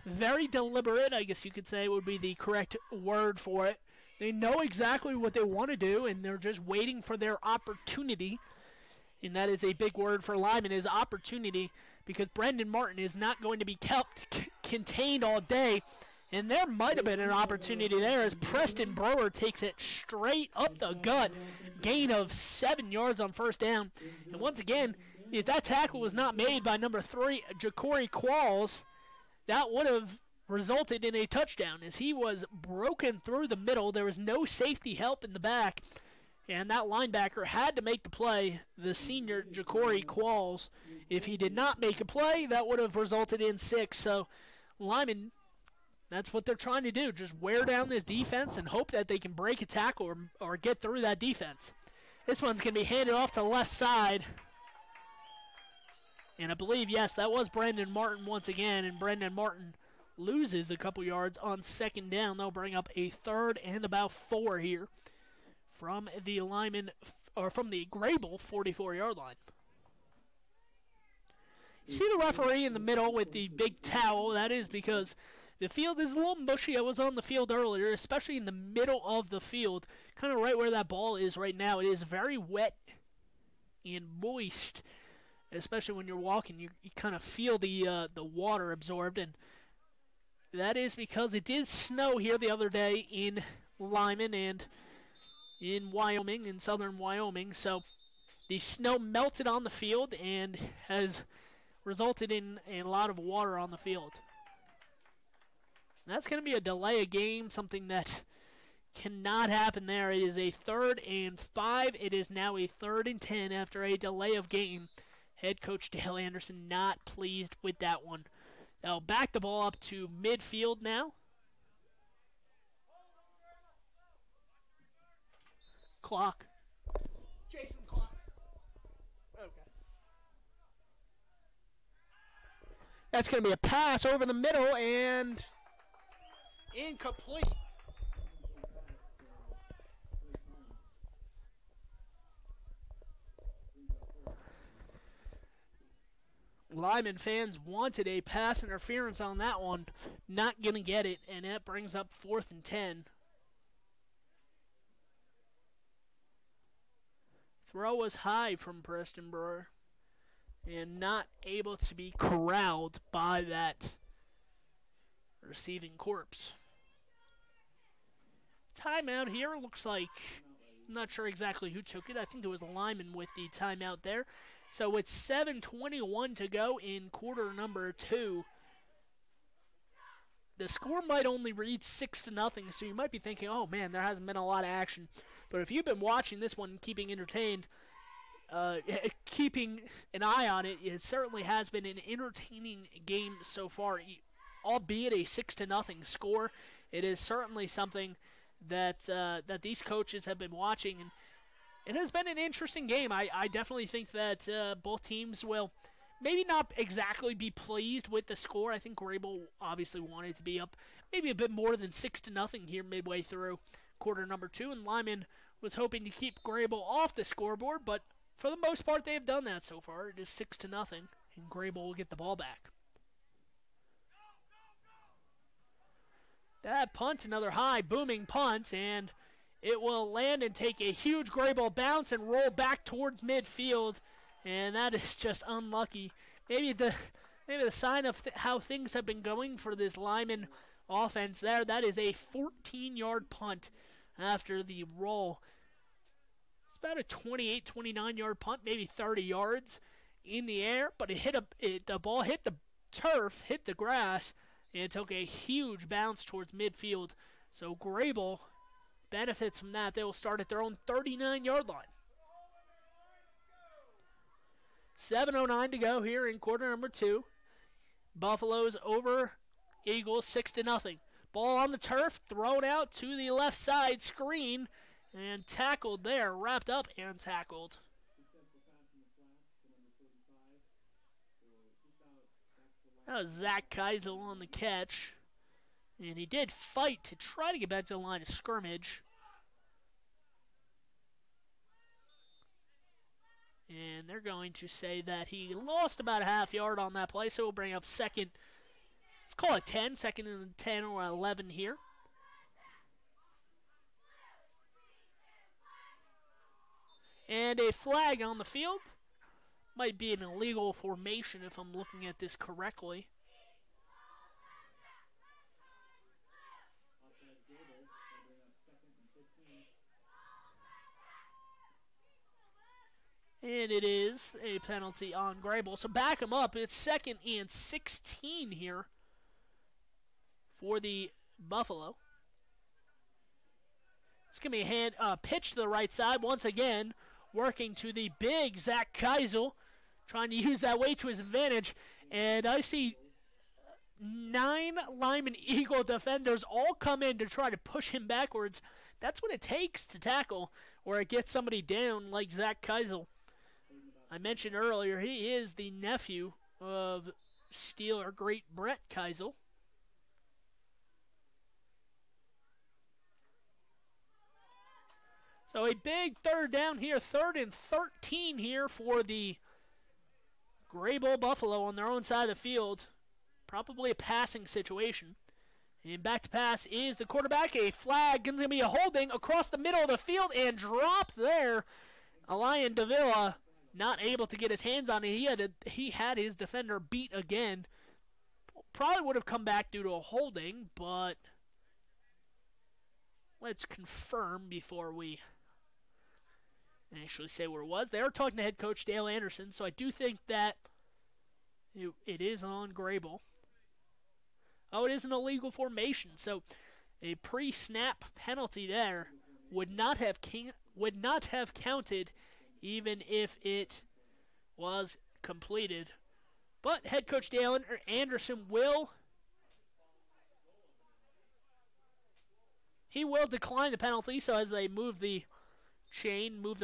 very deliberate, I guess you could say would be the correct word for it. They know exactly what they want to do, and they're just waiting for their opportunity. And that is a big word for Lyman, is opportunity, because Brendan Martin is not going to be kept contained all day. And there might have been an opportunity there as Preston Brewer takes it straight up the gut. Gain of 7 yards on first down. And once again, if that tackle was not made by number 3, Ja'Cory Qualls, that would have resulted in a touchdown as he was broken through the middle. There was no safety help in the back, and that linebacker had to make the play, the senior Ja'Cory Qualls. If he did not make a play, that would have resulted in 6. So Lyman, that's what they're trying to do, just wear down this defense and hope that they can break a tackle or get through that defense. This one's going to be handed off to the left side. And I believe, yes, that was Brendan Martin once again, and Brendan Martin loses a couple yards on second down. They'll bring up a 3rd and about 4 here from the Lyman, or from the Greybull 44-yard line. You see the referee in the middle with the big towel. That is because the field is a little mushy. I was on the field earlier, especially in the middle of the field, kind of right where that ball is right now. It is very wet and moist, especially when you're walking. You kind of feel the water absorbed, and that is because it did snow here the other day in Lyman and in Wyoming, in southern Wyoming. So the snow melted on the field and has resulted in a lot of water on the field. That's going to be a delay of game, something that cannot happen there. It is a 3rd and 5. It is now a 3rd and 10 after a delay of game. Head coach Dale Anderson not pleased with that one. They'll back the ball up to midfield now. Clock. Jason, clock. Okay. That's going to be a pass over the middle and incomplete. Lyman fans wanted a pass interference on that one. Not going to get it, and that brings up 4th and 10. Throw was high from Preston Brewer and not able to be corralled by that receiving corpse. Timeout here. Looks like, I'm not sure exactly who took it. I think it was Lyman with the timeout there. So with 7:21 to go in quarter number 2, the score might only read 6-0. So you might be thinking, oh man, there hasn't been a lot of action. But if you've been watching this one, keeping entertained, keeping an eye on it, it certainly has been an entertaining game so far. Albeit a 6-0 score, it is certainly something that that these coaches have been watching, and it has been an interesting game. I definitely think that both teams will maybe not exactly be pleased with the score. I think Greybull obviously wanted to be up maybe a bit more than 6-0 here midway through quarter number 2, and Lyman was hoping to keep Greybull off the scoreboard, but for the most part they have done that so far. It is 6-0, and Greybull will get the ball back. That punt, another high booming punt, and it will land and take a huge Greybull bounce and roll back towards midfield, and that is just unlucky. Maybe the sign of how things have been going for this Lyman offense there. That is a 14-yard punt after the roll. It's about a 28, 29-yard punt, maybe 30 yards in the air, but the ball hit the turf, hit the grass, and it took a huge bounce towards midfield. So Greybull benefits from that. They will start at their own 39-yard line. 7:09 to go here in quarter number 2. Buffaloes over Eagles 6-0. Ball on the turf, thrown out to the left side screen, and tackled there, wrapped up and tackled. That was Zach Keisel on the catch. And he did fight to try to get back to the line of scrimmage. And they're going to say that he lost about a half yard on that play, so we'll bring up second. Let's call it 10, second and 10 or 11 here. And a flag on the field. Might be an illegal formation if I'm looking at this correctly. And it is a penalty on Greybull. So back him up. It's 2nd and 16 here for the Buffalo. It's going to be a pitch to the right side once again, working to the big Zach Keisel, trying to use that weight to his advantage. And I see 9 Lyman Eagle defenders all come in to try to push him backwards. That's what it takes to tackle or get somebody down like Zach Keisel. I mentioned earlier he is the nephew of Steeler great Brett Keisel. So a big third down here, 3rd and 13 here for the Greybull Buffalo on their own side of the field. Probably a passing situation. And back to pass is the quarterback. A flag, going to be a holding across the middle of the field and dropped there. Elian Davila not able to get his hands on it. He had his defender beat again. Probably would have come back due to a holding, but let's confirm before we actually say what it was. They were talking to head coach Dale Anderson, so I do think that it is on Greybull. Oh, it is an illegal formation, so a pre-snap penalty there would not have counted even if it was completed. But head coach Dale Anderson will decline the penalty. So as they move the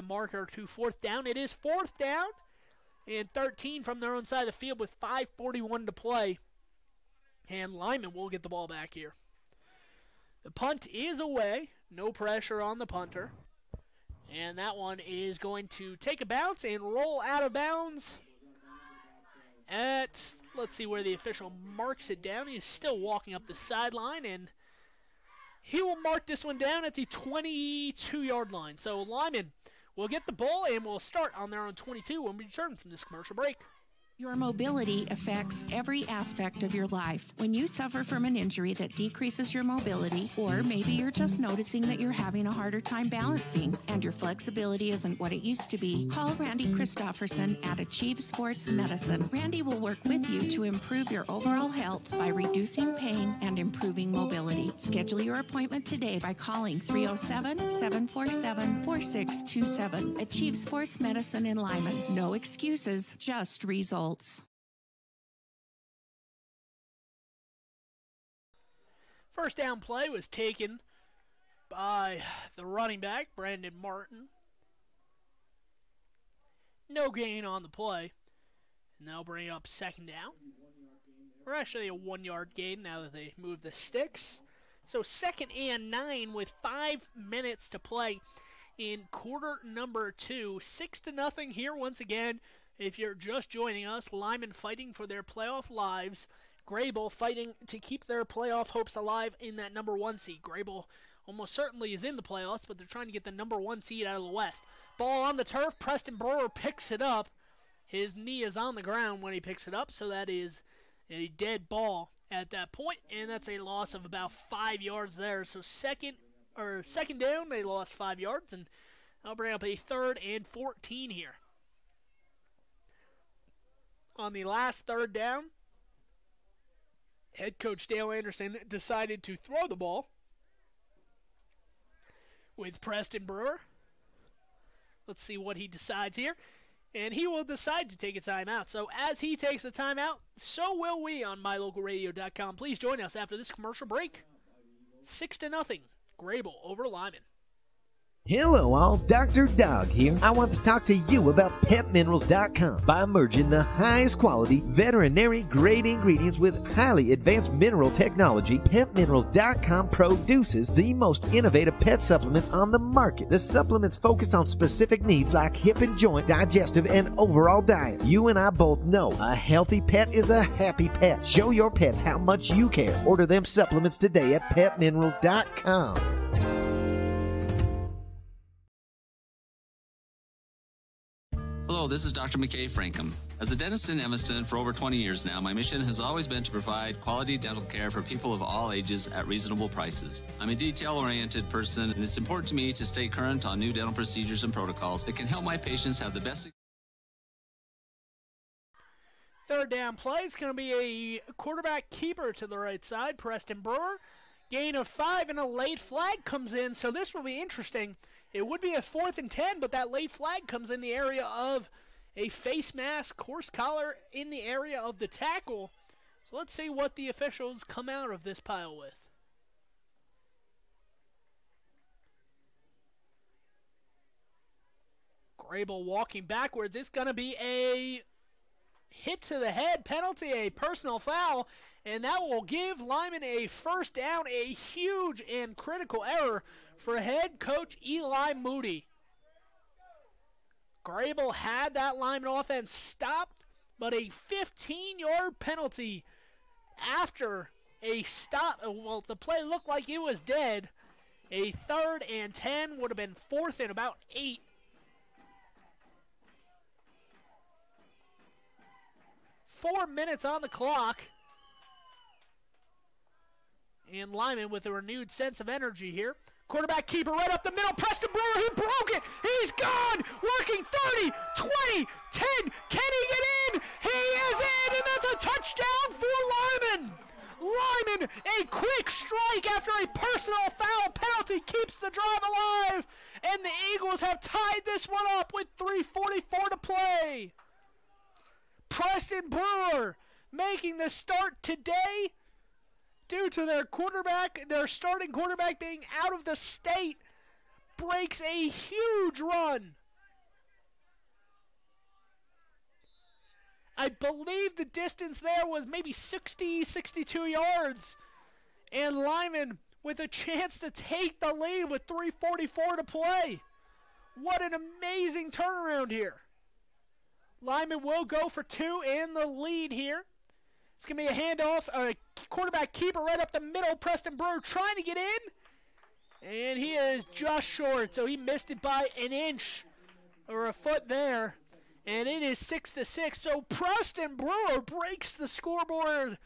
marker to 4th down, it is 4th down and 13 from their own side of the field with 5:41 to play. And Lyman will get the ball back here. The punt is away. No pressure on the punter. And that one is going to take a bounce and roll out of bounds at, let's see where the official marks it down. He's still walking up the sideline, and he will mark this one down at the 22-yard line. So Lyman will get the ball, and will start on their own 22 when we return from this commercial break. Your mobility affects every aspect of your life. When you suffer from an injury that decreases your mobility, or maybe you're just noticing that you're having a harder time balancing and your flexibility isn't what it used to be, call Randy Christofferson at Achieve Sports Medicine. Randy will work with you to improve your overall health by reducing pain and improving mobility. Schedule your appointment today by calling 307-747-4627. Achieve Sports Medicine in Lyman. No excuses, just results. First down play was taken by the running back, Brandon Martin. No gain on the play. And they'll bring up 2nd down. Or actually a 1-yard gain now that they move the sticks. So 2nd and 9 with 5 minutes to play in quarter number 2. 6-0 here once again. If you're just joining us, Lyman fighting for their playoff lives. Greybull fighting to keep their playoff hopes alive in that number 1 seed. Greybull almost certainly is in the playoffs, but they're trying to get the number 1 seed out of the West. Ball on the turf. Preston Brewer picks it up. His knee is on the ground when he picks it up, so that is a dead ball at that point, and that's a loss of about 5 yards there. So second down, they lost 5 yards, and I'll bring up a 3rd and 14 here. On the last 3rd down, head coach Dale Anderson decided to throw the ball with Preston Brewer. Let's see what he decides here. And he will decide to take a timeout. So as he takes a timeout, so will we on MyLocalRadio.com. Please join us after this commercial break. 6-0, Greybull over Lyman. Hello all, Dr. Dog here. I want to talk to you about PetMinerals.com. By merging the highest quality veterinary grade ingredients with highly advanced mineral technology, PetMinerals.com produces the most innovative pet supplements on the market. The supplements focus on specific needs like hip and joint, digestive, and overall diet. You and I both know a healthy pet is a happy pet. Show your pets how much you care. Order them supplements today at PetMinerals.com. Hello, this is Dr. McKay Frankham. As a dentist in Evanston for over 20 years now, my mission has always been to provide quality dental care for people of all ages at reasonable prices. I'm a detail-oriented person, and it's important to me to stay current on new dental procedures and protocols that can help my patients have the best. Third down play. It's going to be a quarterback keeper to the right side, Preston Brewer. Gain of 5 and a late flag comes in, so this will be interesting. It would be a 4th and 10, but that late flag comes in the area of a face mask, horse collar in the area of the tackle. So let's see what the officials come out of this pile with. Greybull walking backwards. It's going to be a hit to the head penalty, a personal foul, and that will give Lyman a first down, a huge and critical error for head coach Eli Moody. Greybull had that Lyman offense stopped, but a 15-yard penalty after a stop. Well, the play looked like it was dead. A 3rd and 10 would have been 4th and about 8. Four minutes on the clock. And Lyman with a renewed sense of energy here. Quarterback keeper right up the middle. Preston Brewer, he broke it. He's gone. Working 30, 20, 10. Can he get in? He is in, and that's a touchdown for Lyman. Lyman, a quick strike after a personal foul penalty keeps the drive alive. And the Eagles have tied this one up with 3:44 to play. Preston Brewer making the start today due to their starting quarterback being out of the state, breaks a huge run. I believe the distance there was maybe 60, 62 yards. And Lyman with a chance to take the lead with 3:44 to play. What an amazing turnaround here. Lyman will go for 2 in the lead here. It's going to be a handoff, a quarterback keeper right up the middle. Preston Brewer trying to get in. And he is just short, so he missed it by an inch or a foot there. And it is 6-6. So Preston Brewer breaks the scoreboard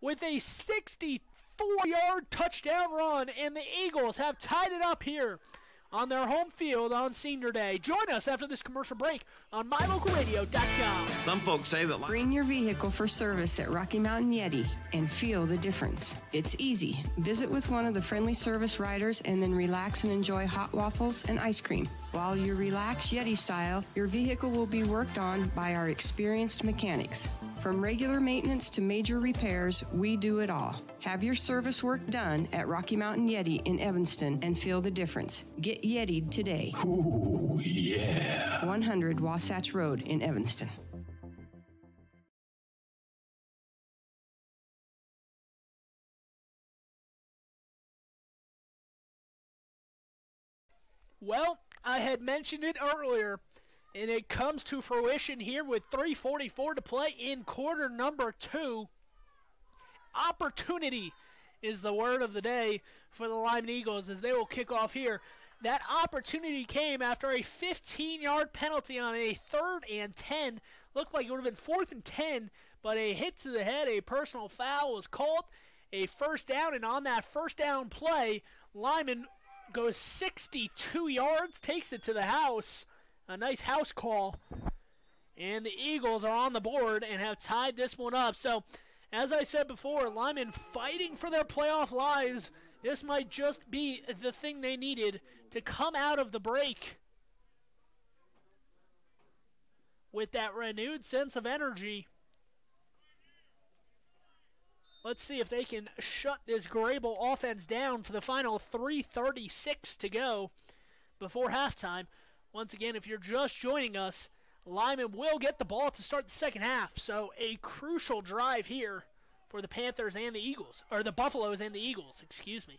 with a 64-yard touchdown run. And the Eagles have tied it up here on their home field on Senior Day. Join us after this commercial break on MyLocalRadio.com. Some folks say that... Bring your vehicle for service at Rocky Mountain Yeti and feel the difference. It's easy. Visit with one of the friendly service riders and then relax and enjoy hot waffles and ice cream. While you relax Yeti style, your vehicle will be worked on by our experienced mechanics. From regular maintenance to major repairs, we do it all. Have your service work done at Rocky Mountain Yeti in Evanston and feel the difference. Get Yeti'd today. Ooh, yeah. 100 Wasatch Road in Evanston. Well, I had mentioned it earlier, and it comes to fruition here with 3:44 to play in quarter number 2. Opportunity is the word of the day for the Lyman Eagles as they will kick off here. That opportunity came after a 15-yard penalty on a 3rd and 10. Looked like it would have been 4th and 10, but a hit to the head, a personal foul was called. A first down, and on that first down play, Lyman goes 62 yards, takes it to the house. A nice house call. And the Eagles are on the board and have tied this one up. So, as I said before, Lyman fighting for their playoff lives. This might just be the thing they needed to come out of the break with that renewed sense of energy. Let's see if they can shut this Greybull offense down for the final 3:36 to go before halftime. Once again, if you're just joining us, Lyman will get the ball to start the second half. So a crucial drive here for the Panthers and the Eagles, or the Buffaloes and the Eagles, excuse me.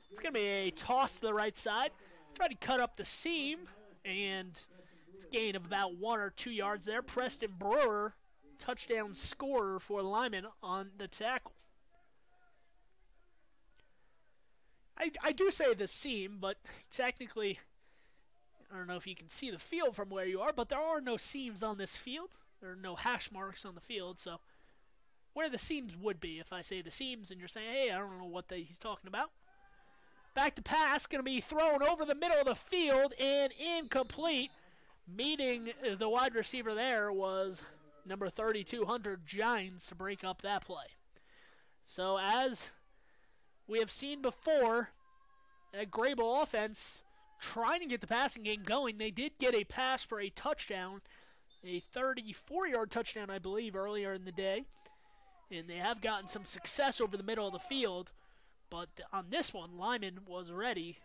It's going to be a toss to the right side. Try to cut up the seam, and it's a gain of about 1 or 2 yards there. Preston Brewer, touchdown scorer for Lyman on the tackle. I do say the seam, but technically, I don't know if you can see the field from where you are, but there are no seams on this field. There are no hash marks on the field, so where the seams would be, if I say the seams and you're saying, hey, I don't know what he's talking about. Back to pass, going to be thrown over the middle of the field and incomplete. Meeting the wide receiver there was number 32, Hunter Gines, to break up that play. So as we have seen before, a Greybull offense trying to get the passing game going. They did get a pass for a touchdown, a 34-yard touchdown, I believe, earlier in the day. And they have gotten some success over the middle of the field. But on this one, Lyman was ready.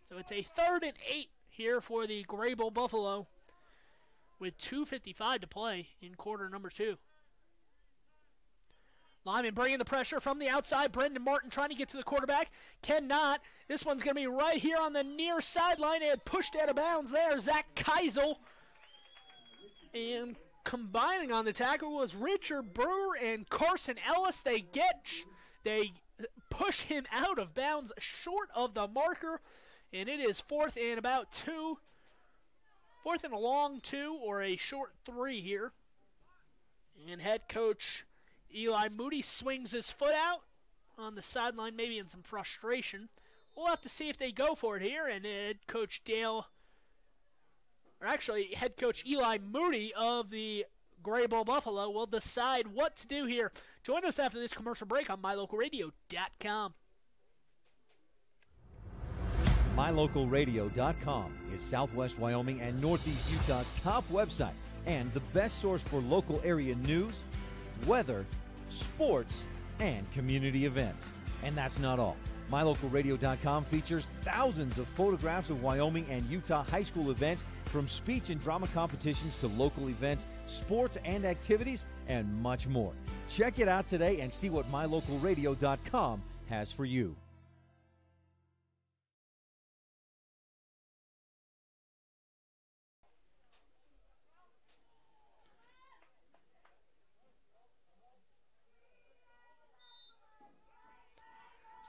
So it's a 3rd and 8 here for the Greybull Buffalo with 2:55 to play in quarter number 2. Lyman bringing the pressure from the outside. Brendan Martin trying to get to the quarterback. Cannot. This one's going to be right here on the near sideline. It pushed out of bounds there. Zach Keisel. And combining on the tackle was Richard Brewer and Carson Ellis. They push him out of bounds short of the marker. And it is 4th and about 2. 4th and a long 2 or a short 3 here. And head coach Eli Moody swings his foot out on the sideline, maybe in some frustration. We'll have to see if they go for it here. And head coach head coach Eli Moody of the Greybull Buffalo will decide what to do here. Join us after this commercial break on MyLocalRadio.com. MyLocalRadio.com is Southwest Wyoming and Northeast Utah's top website and the best source for local area news, weather, sports, and community events. And that's not all. MyLocalRadio.com features thousands of photographs of Wyoming and Utah high school events, from speech and drama competitions to local events, sports and activities, and much more. Check it out today and see what MyLocalRadio.com has for you.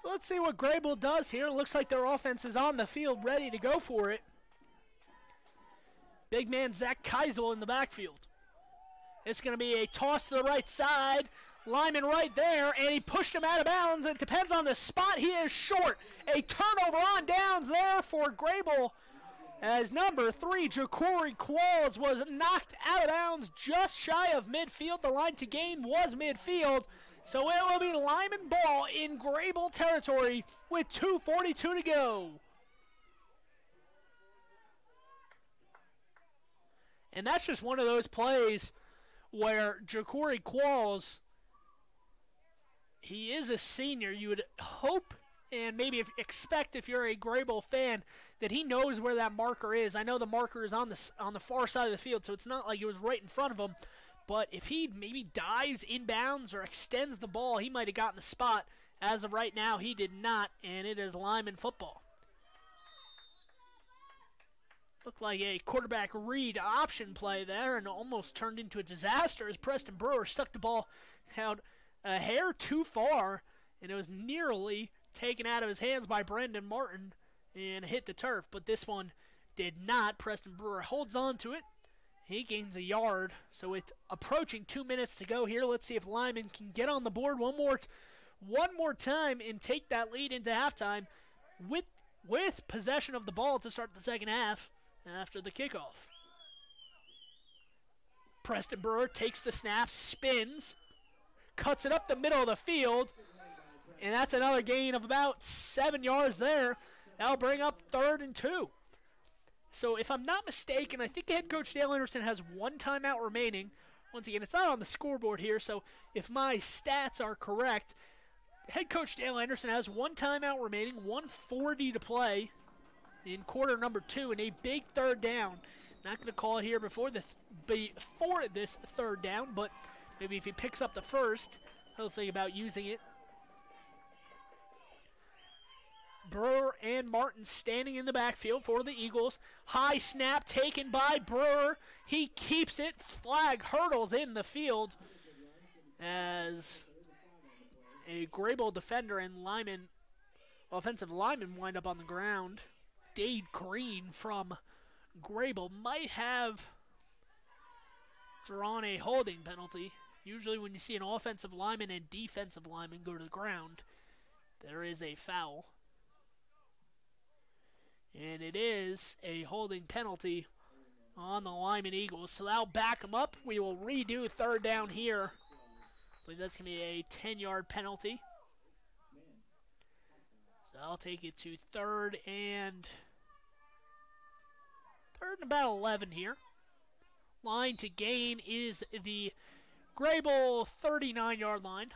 So let's see what Greybull does here. Looks like their offense is on the field, ready to go for it. Big man Zach Keisel in the backfield. It's going to be a toss to the right side. Lyman right there, and he pushed him out of bounds. It depends on the spot. He is short. A turnover on downs there for Greybull, as number 3, Ja'Cory Qualls, was knocked out of bounds just shy of midfield. The line to gain was midfield. So it will be Lyman ball in Greybull territory with 2:42 to go. And that's just one of those plays where Ja'Cory Qualls, he is a senior. You would hope and maybe expect, if you're a Greybull fan, that he knows where that marker is. I know the marker is on the far side of the field, so it's not like it was right in front of him. But if he maybe dives inbounds or extends the ball, he might have gotten the spot. As of right now, he did not, and it is Lyman football. Looked like a quarterback read option play there, and almost turned into a disaster as Preston Brewer stuck the ball out a hair too far, and it was nearly taken out of his hands by Brendan Martin and hit the turf. But this one did not. Preston Brewer holds on to it. He gains a yard, so it's approaching 2 minutes to go here. Let's see if Lyman can get on the board one more time and take that lead into halftime with possession of the ball to start the second half after the kickoff. Preston Brewer takes the snap, spins, cuts it up the middle of the field, and that's another gain of about 7 yards there. That'll bring up 3rd and 2. So if I'm not mistaken, I think head coach Dale Anderson has 1 timeout remaining. Once again, it's not on the scoreboard here, so if my stats are correct, head coach Dale Anderson has 1 timeout remaining, 1:40 to play in quarter number 2, and a big 3rd down. Not going to call it here before this 3rd down, but maybe if he picks up the first, he'll think about using it. Brewer and Martin standing in the backfield for the Eagles. High snap taken by Brewer. He keeps it. Flag hurdles in the field as a Greybull defender and offensive lineman wind up on the ground. Dade Green from Greybull might have drawn a holding penalty. Usually when you see an offensive lineman and defensive lineman go to the ground, there is a foul. And it is a holding penalty on the Lyman Eagles. So that'll back them up. We will redo third down here. I believe that's going to be a 10-yard penalty. So I'll take it to third and about 11 here. Line to gain is the Greybull 39-yard line.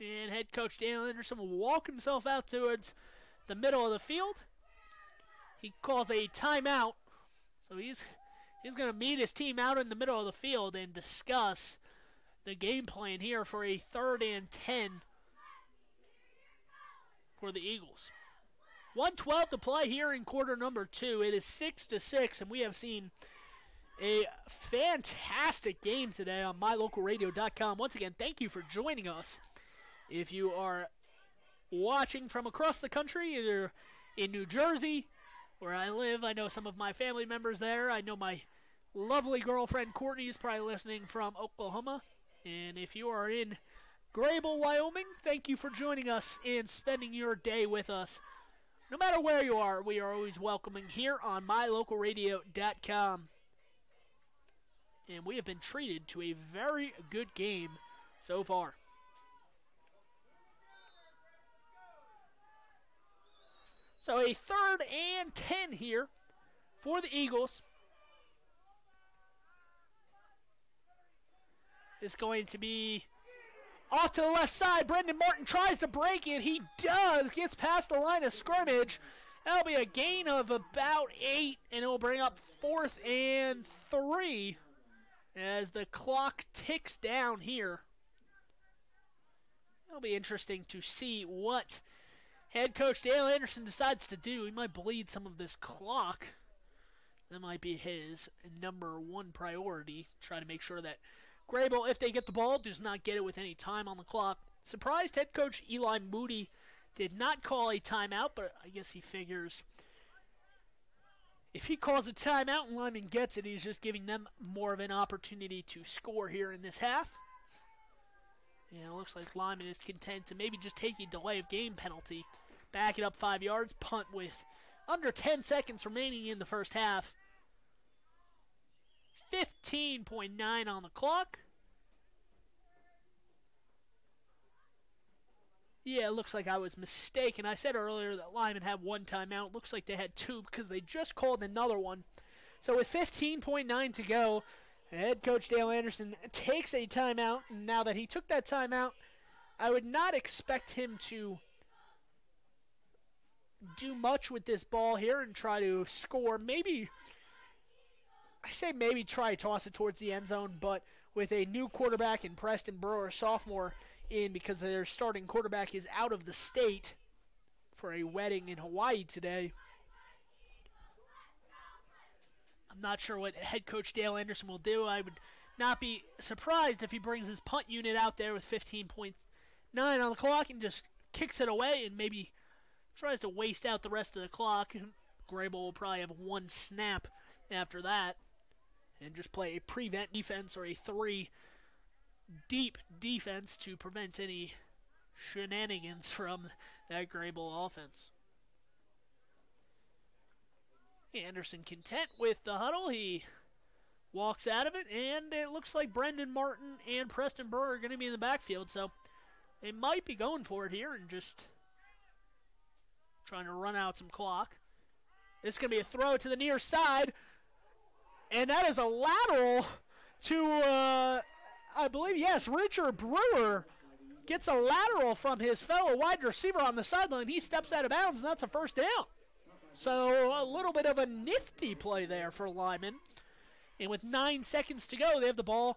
And head coach Daniel Anderson will walk himself out towards the middle of the field. He calls a timeout. So he's going to meet his team out in the middle of the field and discuss the game plan here for a 3rd and 10 for the Eagles. 1:12 to play here in quarter number 2. It is 6-6, and we have seen a fantastic game today on mylocalradio.com. Once again, thank you for joining us. If you are watching from across the country, either in New Jersey, where I live, I know some of my family members there. I know my lovely girlfriend Courtney is probably listening from Oklahoma. And if you are in Greybull, Wyoming, thank you for joining us and spending your day with us. No matter where you are, we are always welcoming here on mylocalradio.com. And we have been treated to a very good game so far. So a 3rd and 10 here for the Eagles. It's going to be off to the left side. Brendan Martin tries to break it. He does. Gets past the line of scrimmage. That'll be a gain of about 8, and it will bring up 4th and 3 as the clock ticks down here. It'll be interesting to see what head coach Dale Anderson decides to do. He might bleed some of this clock. That might be his number 1 priority. Try to make sure that Greybull, if they get the ball, does not get it with any time on the clock. Surprised head coach Eli Moody did not call a timeout, but I guess he figures if he calls a timeout and Lyman gets it, he's just giving them more of an opportunity to score here in this half. And it looks like Lyman is content to maybe just take a delay of game penalty. Back it up 5 yards, punt with under 10 seconds remaining in the first half. 15.9 on the clock. Yeah, it looks like I was mistaken. I said earlier that Lyman had 1 timeout. Looks like they had 2 because they just called another one. So with 15.9 to go, head coach Dale Anderson takes a timeout. And now that he took that timeout, I would not expect him to do much with this ball here and try to score. Maybe, I say maybe try to toss it towards the end zone, but with a new quarterback in Preston Brewer, sophomore, in because their starting quarterback is out of the state for a wedding in Hawaii today. I'm not sure what head coach Dale Anderson will do. I would not be surprised if he brings his punt unit out there with 15.9 on the clock and just kicks it away and maybe tries to waste out the rest of the clock. Greybull will probably have 1 snap after that and just play a prevent defense or a 3 deep defense to prevent any shenanigans from that Greybull offense. Anderson content with the huddle. He walks out of it, and it looks like Brendan Martin and Preston Burr are going to be in the backfield, so they might be going for it here and just trying to run out some clock. This is going to be a throw to the near side, and that is a lateral to, I believe, yes, Richard Brewer gets a lateral from his fellow wide receiver on the sideline. He steps out of bounds, and that's a first down. So a little bit of a nifty play there for Lyman. And with 9 seconds to go, they have the ball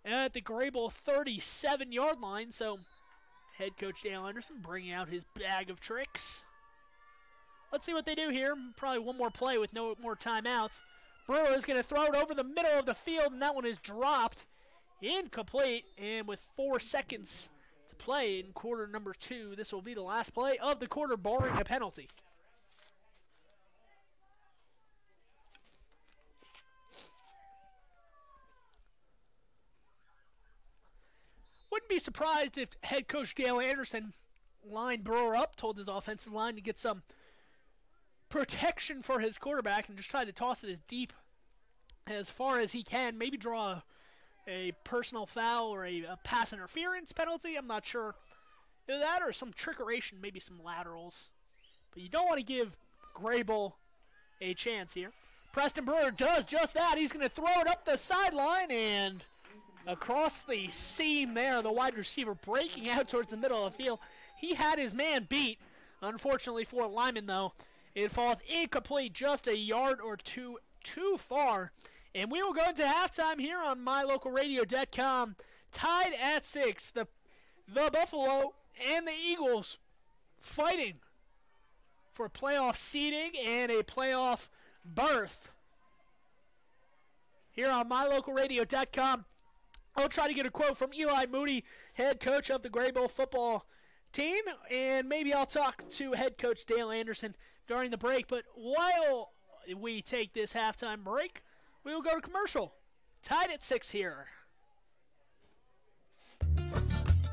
at the Greybull 37-yard line. So head coach Dale Anderson bringing out his bag of tricks. Let's see what they do here. Probably one more play with no more timeouts. Brewer is going to throw it over the middle of the field, and that one is dropped. Incomplete, and with 4 seconds to play in quarter number 2, this will be the last play of the quarter, barring a penalty. Wouldn't be surprised if head coach Dale Anderson lined Brewer up, told his offensive line to get some protection for his quarterback and just tried to toss it as deep as far as he can. Maybe draw a personal foul or a pass interference penalty. I'm not sure. Either that or some trickeration, maybe some laterals. But you don't want to give Greybull a chance here. Preston Brewer does just that. He's going to throw it up the sideline and across the seam there. The wide receiver breaking out towards the middle of the field. He had his man beat. Unfortunately for Lyman, though, it falls incomplete, just a yard or two too far. And we will go into halftime here on MyLocalRadio.com. Tied at 6. The Buffalo and the Eagles fighting for playoff seeding and a playoff berth. Here on MyLocalRadio.com, I'll try to get a quote from Eli Moody, head coach of the Greybull football team, and maybe I'll talk to head coach Dale Anderson during the break. But while we take this halftime break, we will go to commercial. Tied at 6 here.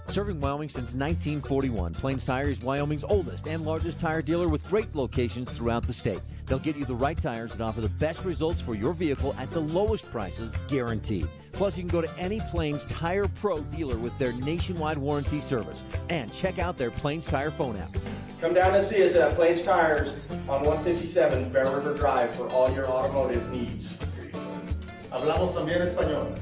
Serving Wyoming since 1941, Plains Tire is Wyoming's oldest and largest tire dealer with great locations throughout the state. They'll get you the right tires that offer the best results for your vehicle at the lowest prices, guaranteed. Plus, you can go to any Plains Tire Pro dealer with their nationwide warranty service. And check out their Plains Tire phone app. Come down and see us at Plains Tires on 157 Bear River Drive for all your automotive needs. Hablamos también español.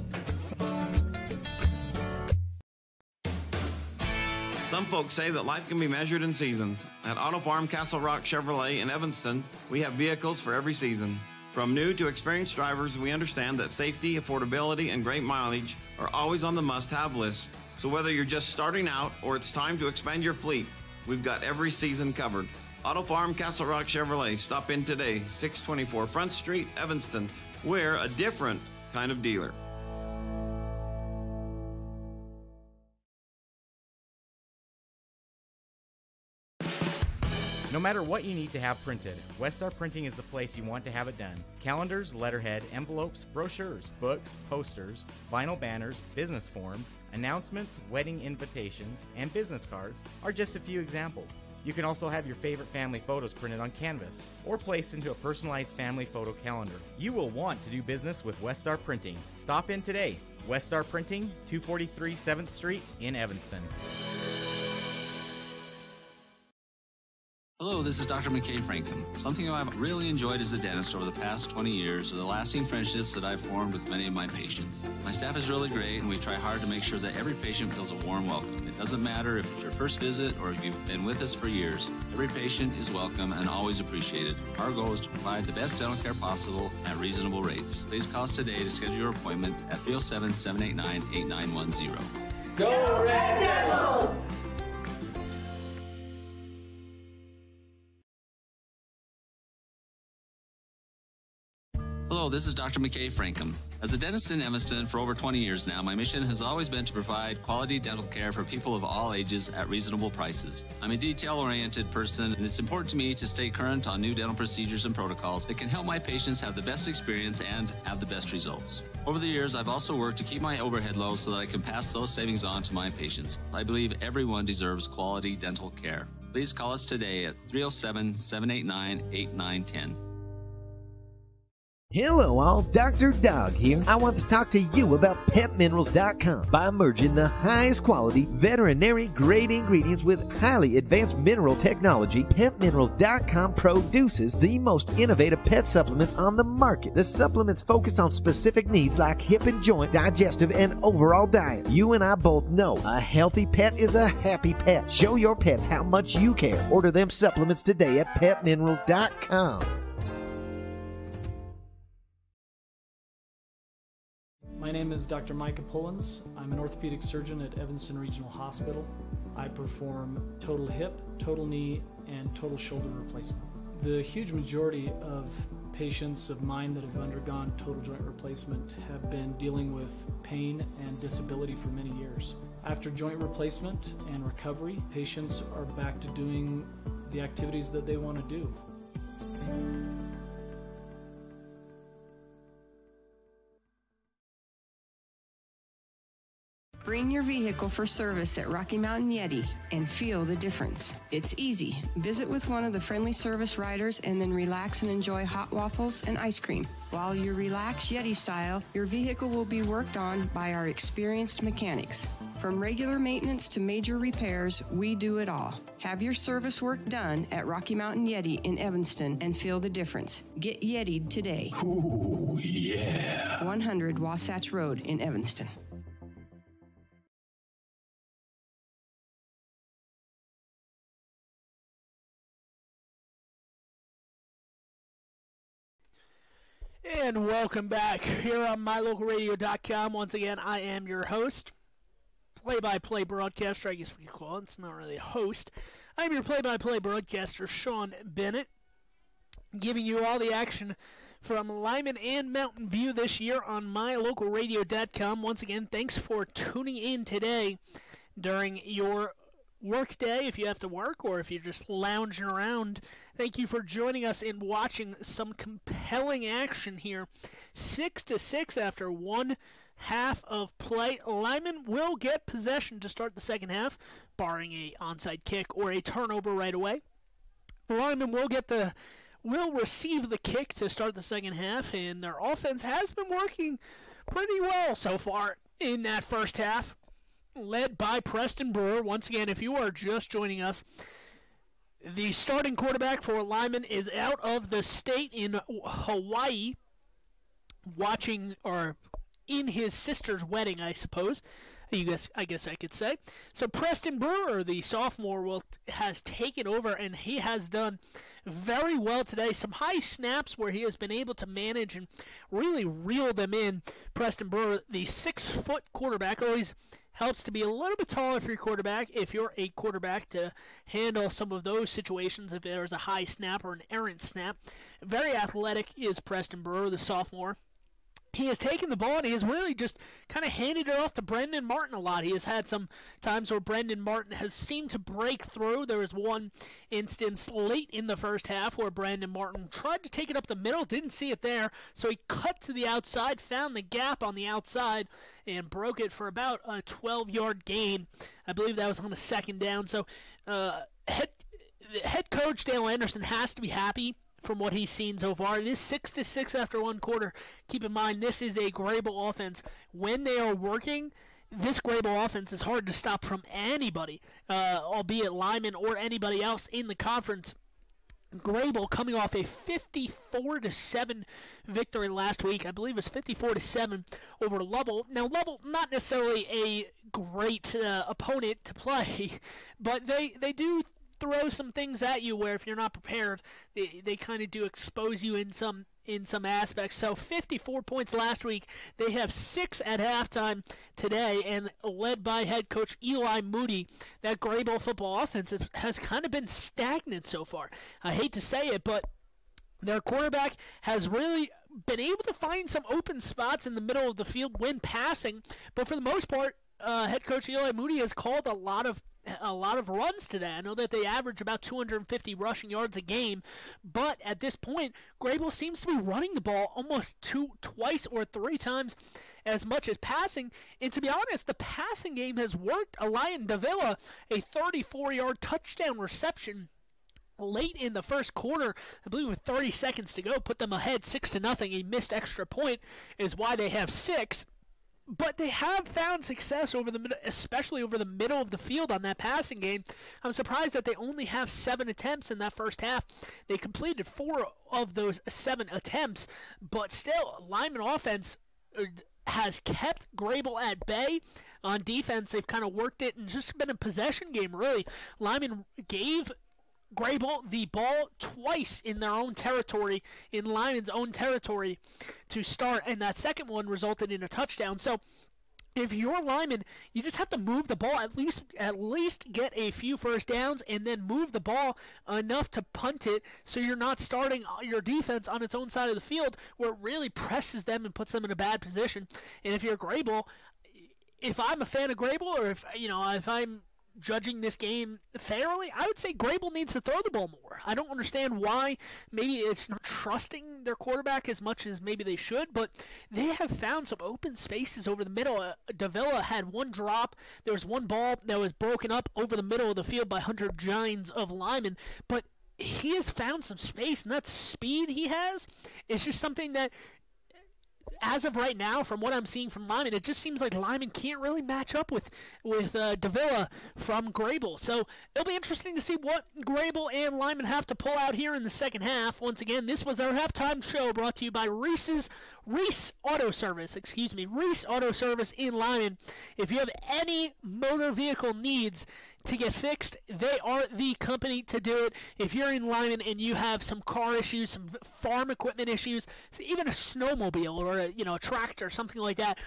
Some folks say that life can be measured in seasons. At Auto Farm Castle Rock Chevrolet in Evanston, we have vehicles for every season. From new to experienced drivers, we understand that safety, affordability, and great mileage are always on the must-have list. So whether you're just starting out or it's time to expand your fleet, we've got every season covered. Auto Farm Castle Rock Chevrolet. Stop in today, 624 Front Street, Evanston. We're a different kind of dealer. No matter what you need to have printed, Westar Printing is the place you want to have it done. Calendars, letterhead, envelopes, brochures, books, posters, vinyl banners, business forms, announcements, wedding invitations, and business cards are just a few examples. You can also have your favorite family photos printed on canvas or placed into a personalized family photo calendar. You will want to do business with Westar Printing. Stop in today. Westar Printing, 243 7th Street in Evanston. Hello, this is Dr. McKay Franklin. Something I've really enjoyed as a dentist over the past 20 years are the lasting friendships that I've formed with many of my patients. My staff is really great, and we try hard to make sure that every patient feels a warm welcome. It doesn't matter if it's your first visit or if you've been with us for years. Every patient is welcome and always appreciated. Our goal is to provide the best dental care possible at reasonable rates. Please call us today to schedule your appointment at 307-789-8910. Go Red Devils! Hello, this is Dr. McKay Frankham. As a dentist in Evanston for over 20 years now, my mission has always been to provide quality dental care for people of all ages at reasonable prices. I'm a detail-oriented person, and it's important to me to stay current on new dental procedures and protocols that can help my patients have the best experience and have the best results. Over the years, I've also worked to keep my overhead low so that I can pass those savings on to my patients. I believe everyone deserves quality dental care. Please call us today at 307-789-8910. Hello all, Dr. Dog here. I want to talk to you about PetMinerals.com. By merging the highest quality veterinary grade ingredients with highly advanced mineral technology, PetMinerals.com produces the most innovative pet supplements on the market. The supplements focus on specific needs like hip and joint, digestive, and overall diet. You and I both know a healthy pet is a happy pet. Show your pets how much you care. Order them supplements today at PetMinerals.com. My name is Dr. Micah Pullins. I'm an orthopedic surgeon at Evanston Regional Hospital. I perform total hip, total knee, and total shoulder replacement. The huge majority of patients of mine that have undergone total joint replacement have been dealing with pain and disability for many years. After joint replacement and recovery, patients are back to doing the activities that they want to do. Bring your vehicle for service at Rocky Mountain Yeti and feel the difference. It's easy. Visit with one of the friendly service riders and then relax and enjoy hot waffles and ice cream. While you relax Yeti style, your vehicle will be worked on by our experienced mechanics. From regular maintenance to major repairs, we do it all. Have your service work done at Rocky Mountain Yeti in Evanston and feel the difference. Get Yeti'd today. Ooh, yeah. 100 Wasatch Road in Evanston. And welcome back here on MyLocalRadio.com. Once again, I am your host, play-by-play broadcaster. I guess we could call it. It's not really a host. I'm your play-by-play broadcaster, Sean Bennett, giving you all the action from Lyman and Mountain View this year on MyLocalRadio.com. Once again, thanks for tuning in today during your work day, if you have to work, or if you're just lounging around. Thank you for joining us in watching some compelling action here. 6-6 after one half of play. Lyman will get possession to start the second half, barring a onside kick or a turnover right away. Lyman will receive the kick to start the second half, and their offense has been working pretty well so far in that first half, led by Preston Brewer. Once again, if you are just joining us, the starting quarterback for Lyman is out of the state in Hawaii, watching, or in his sister's wedding, I suppose. I guess I could say. So Preston Brewer, the sophomore, has taken over, and he has done very well today. Some high snaps where he has been able to manage and really reel them in. Preston Brewer, the 6-foot quarterback, always helps to be a little bit taller for your quarterback if you're a quarterback to handle some of those situations if there's a high snap or an errant snap. Very athletic is Preston Brewer, the sophomore. He has taken the ball and he has really just kind of handed it off to Brendan Martin a lot. He has had some times where Brendan Martin has seemed to break through. There was one instance late in the first half where Brendan Martin tried to take it up the middle, didn't see it there, so he cut to the outside, found the gap on the outside, and broke it for about a 12-yard gain. I believe that was on a second down. So head coach Dale Anderson has to be happy from what he's seen so far. It is 6-6 after one quarter. Keep in mind, this is a Greybull offense. When they are working, this Greybull offense is hard to stop from anybody, albeit Lyman or anybody else in the conference. Greybull coming off a 54-7 victory last week. I believe it was 54-7 over Lovell. Now, Lovell, not necessarily a great opponent to play, but they do throw some things at you where if you're not prepared, they kind of do expose you in some aspects. So 54 points last week. They have 6 at halftime today, and led by head coach Eli Moody, that Greybull football offense has kind of been stagnant so far. I hate to say it, but their quarterback has really been able to find some open spots in the middle of the field when passing, but for the most part, head coach Eli Moody has called a lot of runs today. I know that they average about 250 rushing yards a game, but at this point, Greybull seems to be running the ball almost twice or 3 times as much as passing. And to be honest, the passing game has worked. Elian Davila, a 34-yard touchdown reception late in the first quarter, I believe with 30 seconds to go, put them ahead 6-0. A missed extra point is why they have 6. But they have found success especially over the middle of the field on that passing game. I'm surprised that they only have 7 attempts in that first half. They completed 4 of those 7 attempts, but still, Lyman offense has kept Greybull at bay. On defense, they've kind of worked it and just been a possession game, really. Lyman gave Greybull the ball twice in their own territory, in Lyman's own territory, to start, and that second one resulted in a touchdown. So if you're Lyman, you just have to move the ball, at least get a few first downs, and then move the ball enough to punt it so you're not starting your defense on its own side of the field where it really presses them and puts them in a bad position. And if you're Greybull, if I'm a fan of Greybull, or if I'm judging this game fairly, I would say Greybull needs to throw the ball more. I don't understand why. Maybe it's not trusting their quarterback as much as maybe they should, but they have found some open spaces over the middle. Davila had one drop. There was one ball that was broken up over the middle of the field by Hunter Gines of Lyman, but he has found some space, and that speed he has is just something that, as of right now, from what I'm seeing from Lyman, it just seems like Lyman can't really match up with Davila from Greybull. So it'll be interesting to see what Greybull and Lyman have to pull out here in the second half. Once again, this was our halftime show brought to you by Reese Auto Service in Lyman. If you have any motor vehicle needs to get fixed, they are the company to do it. If you're in Lyman and you have some car issues, some farm equipment issues, even a snowmobile or a tractor, something like that,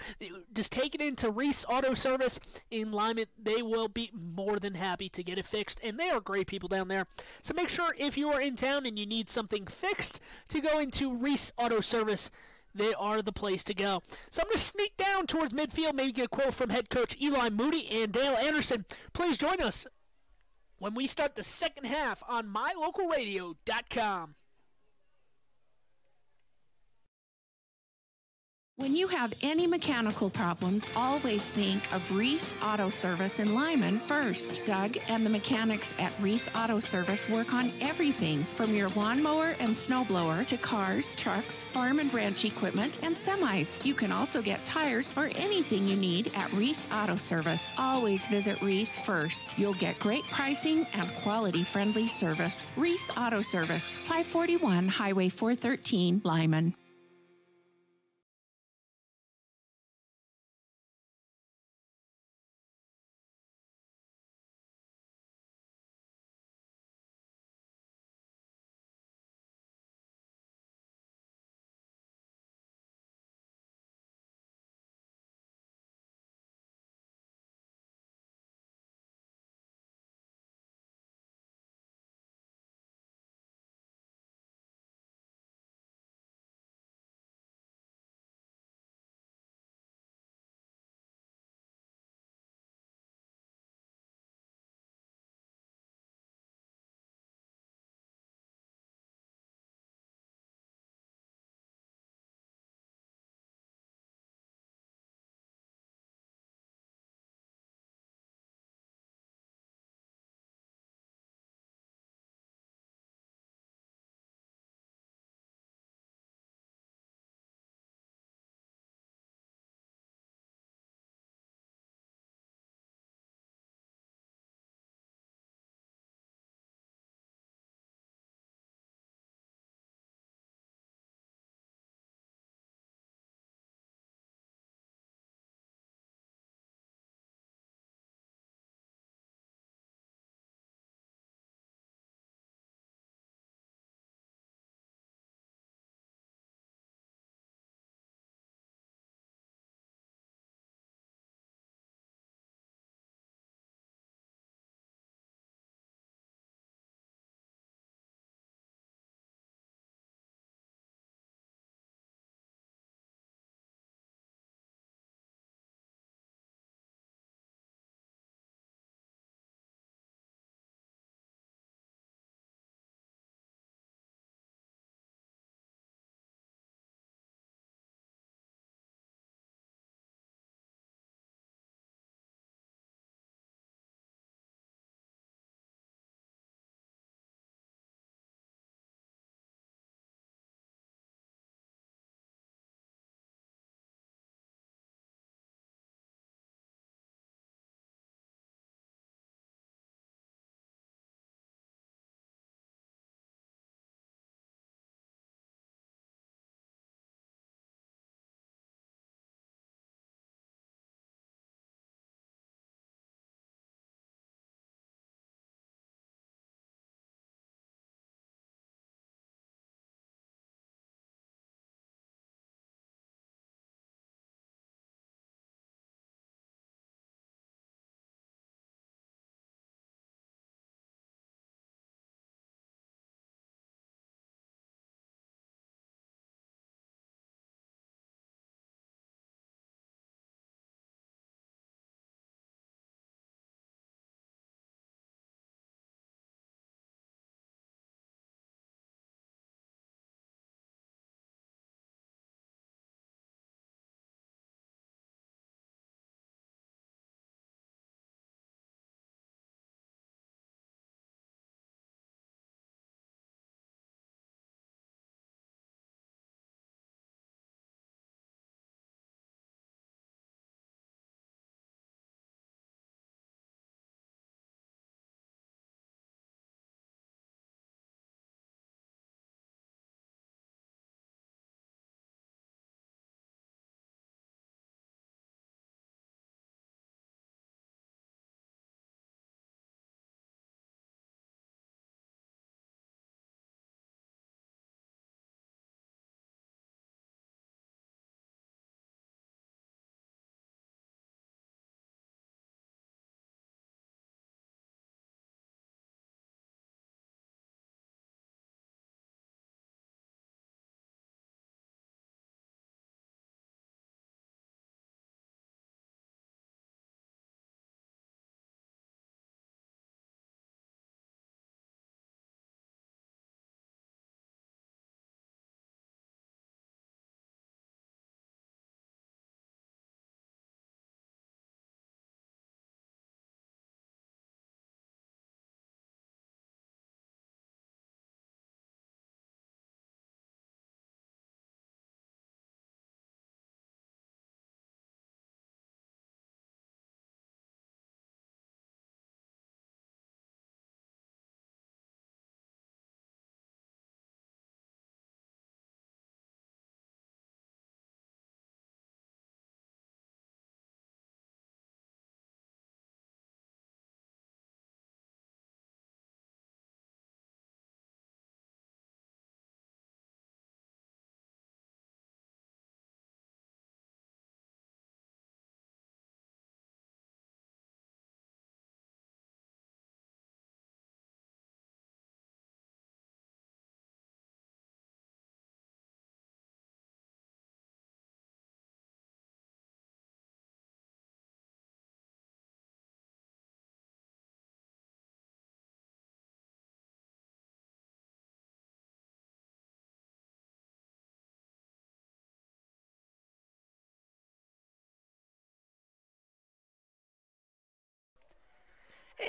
just take it into Reese Auto Service in Lyman. They will be more than happy to get it fixed, and they are great people down there. So make sure if you are in town and you need something fixed to go into Reese Auto Service. They are the place to go. So I'm going to sneak down towards midfield, maybe get a quote from head coach Eli Moody and Dale Anderson. Please join us when we start the second half on mylocalradio.com. When you have any mechanical problems, always think of Reese Auto Service in Lyman first. Doug and the mechanics at Reese Auto Service work on everything from your lawnmower and snowblower to cars, trucks, farm and ranch equipment, and semis. You can also get tires for anything you need at Reese Auto Service. Always visit Reese first. You'll get great pricing and quality-friendly service. Reese Auto Service, 541 Highway 413, Lyman.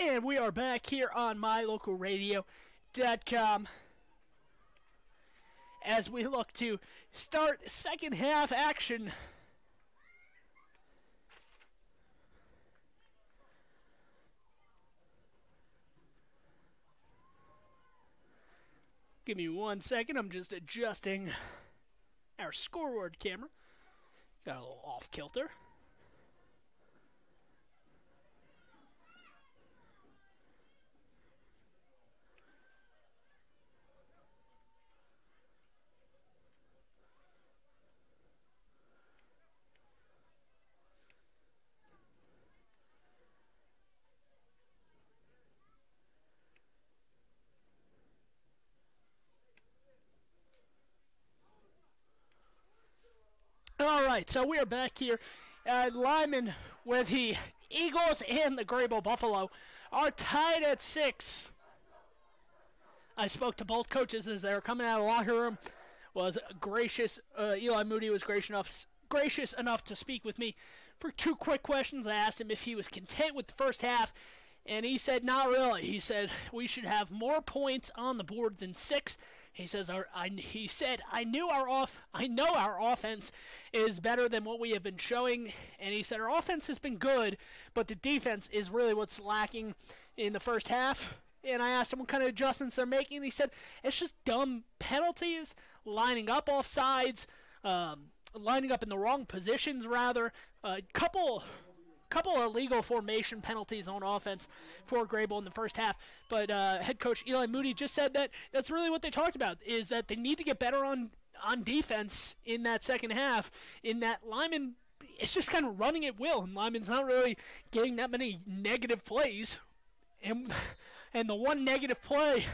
And we are back here on mylocalradio.com as we look to start second half action. Give me 1 second, I'm just adjusting our scoreboard camera. Got a little off kilter. All right, so we are back here at Lyman where the Eagles and the Greybull Buffalo are tied at 6. I spoke to both coaches as they were coming out of the locker room. Was gracious. Eli Moody was gracious enough to speak with me for 2 quick questions. I asked him if he was content with the first half, and he said not really. He said we should have more points on the board than 6. He says I know our offense is better than what we have been showing, and he said our offense has been good, but the defense is really what's lacking in the first half. And I asked him what kind of adjustments they're making, and he said it's just dumb penalties, lining up off sides, lining up in the wrong positions rather, couple illegal formation penalties on offense for Greybull in the first half. But head coach Eli Moody just said that that's really what they talked about, is that they need to get better on defense in that second half, in that Lyman is just kind of running at will, and Lyman's not really getting that many negative plays. And the one negative play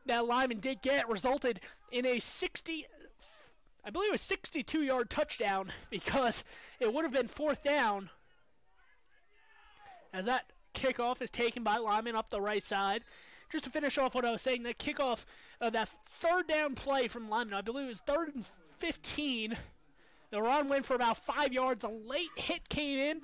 that Lyman did get resulted in a 62-yard touchdown, because it would have been 4th down, as that kickoff is taken by Lyman up the right side. Just to finish off what I was saying, that kickoff, that 3rd down play from Lyman, I believe it was 3rd and 15. The run went for about 5 yards. A late hit came in.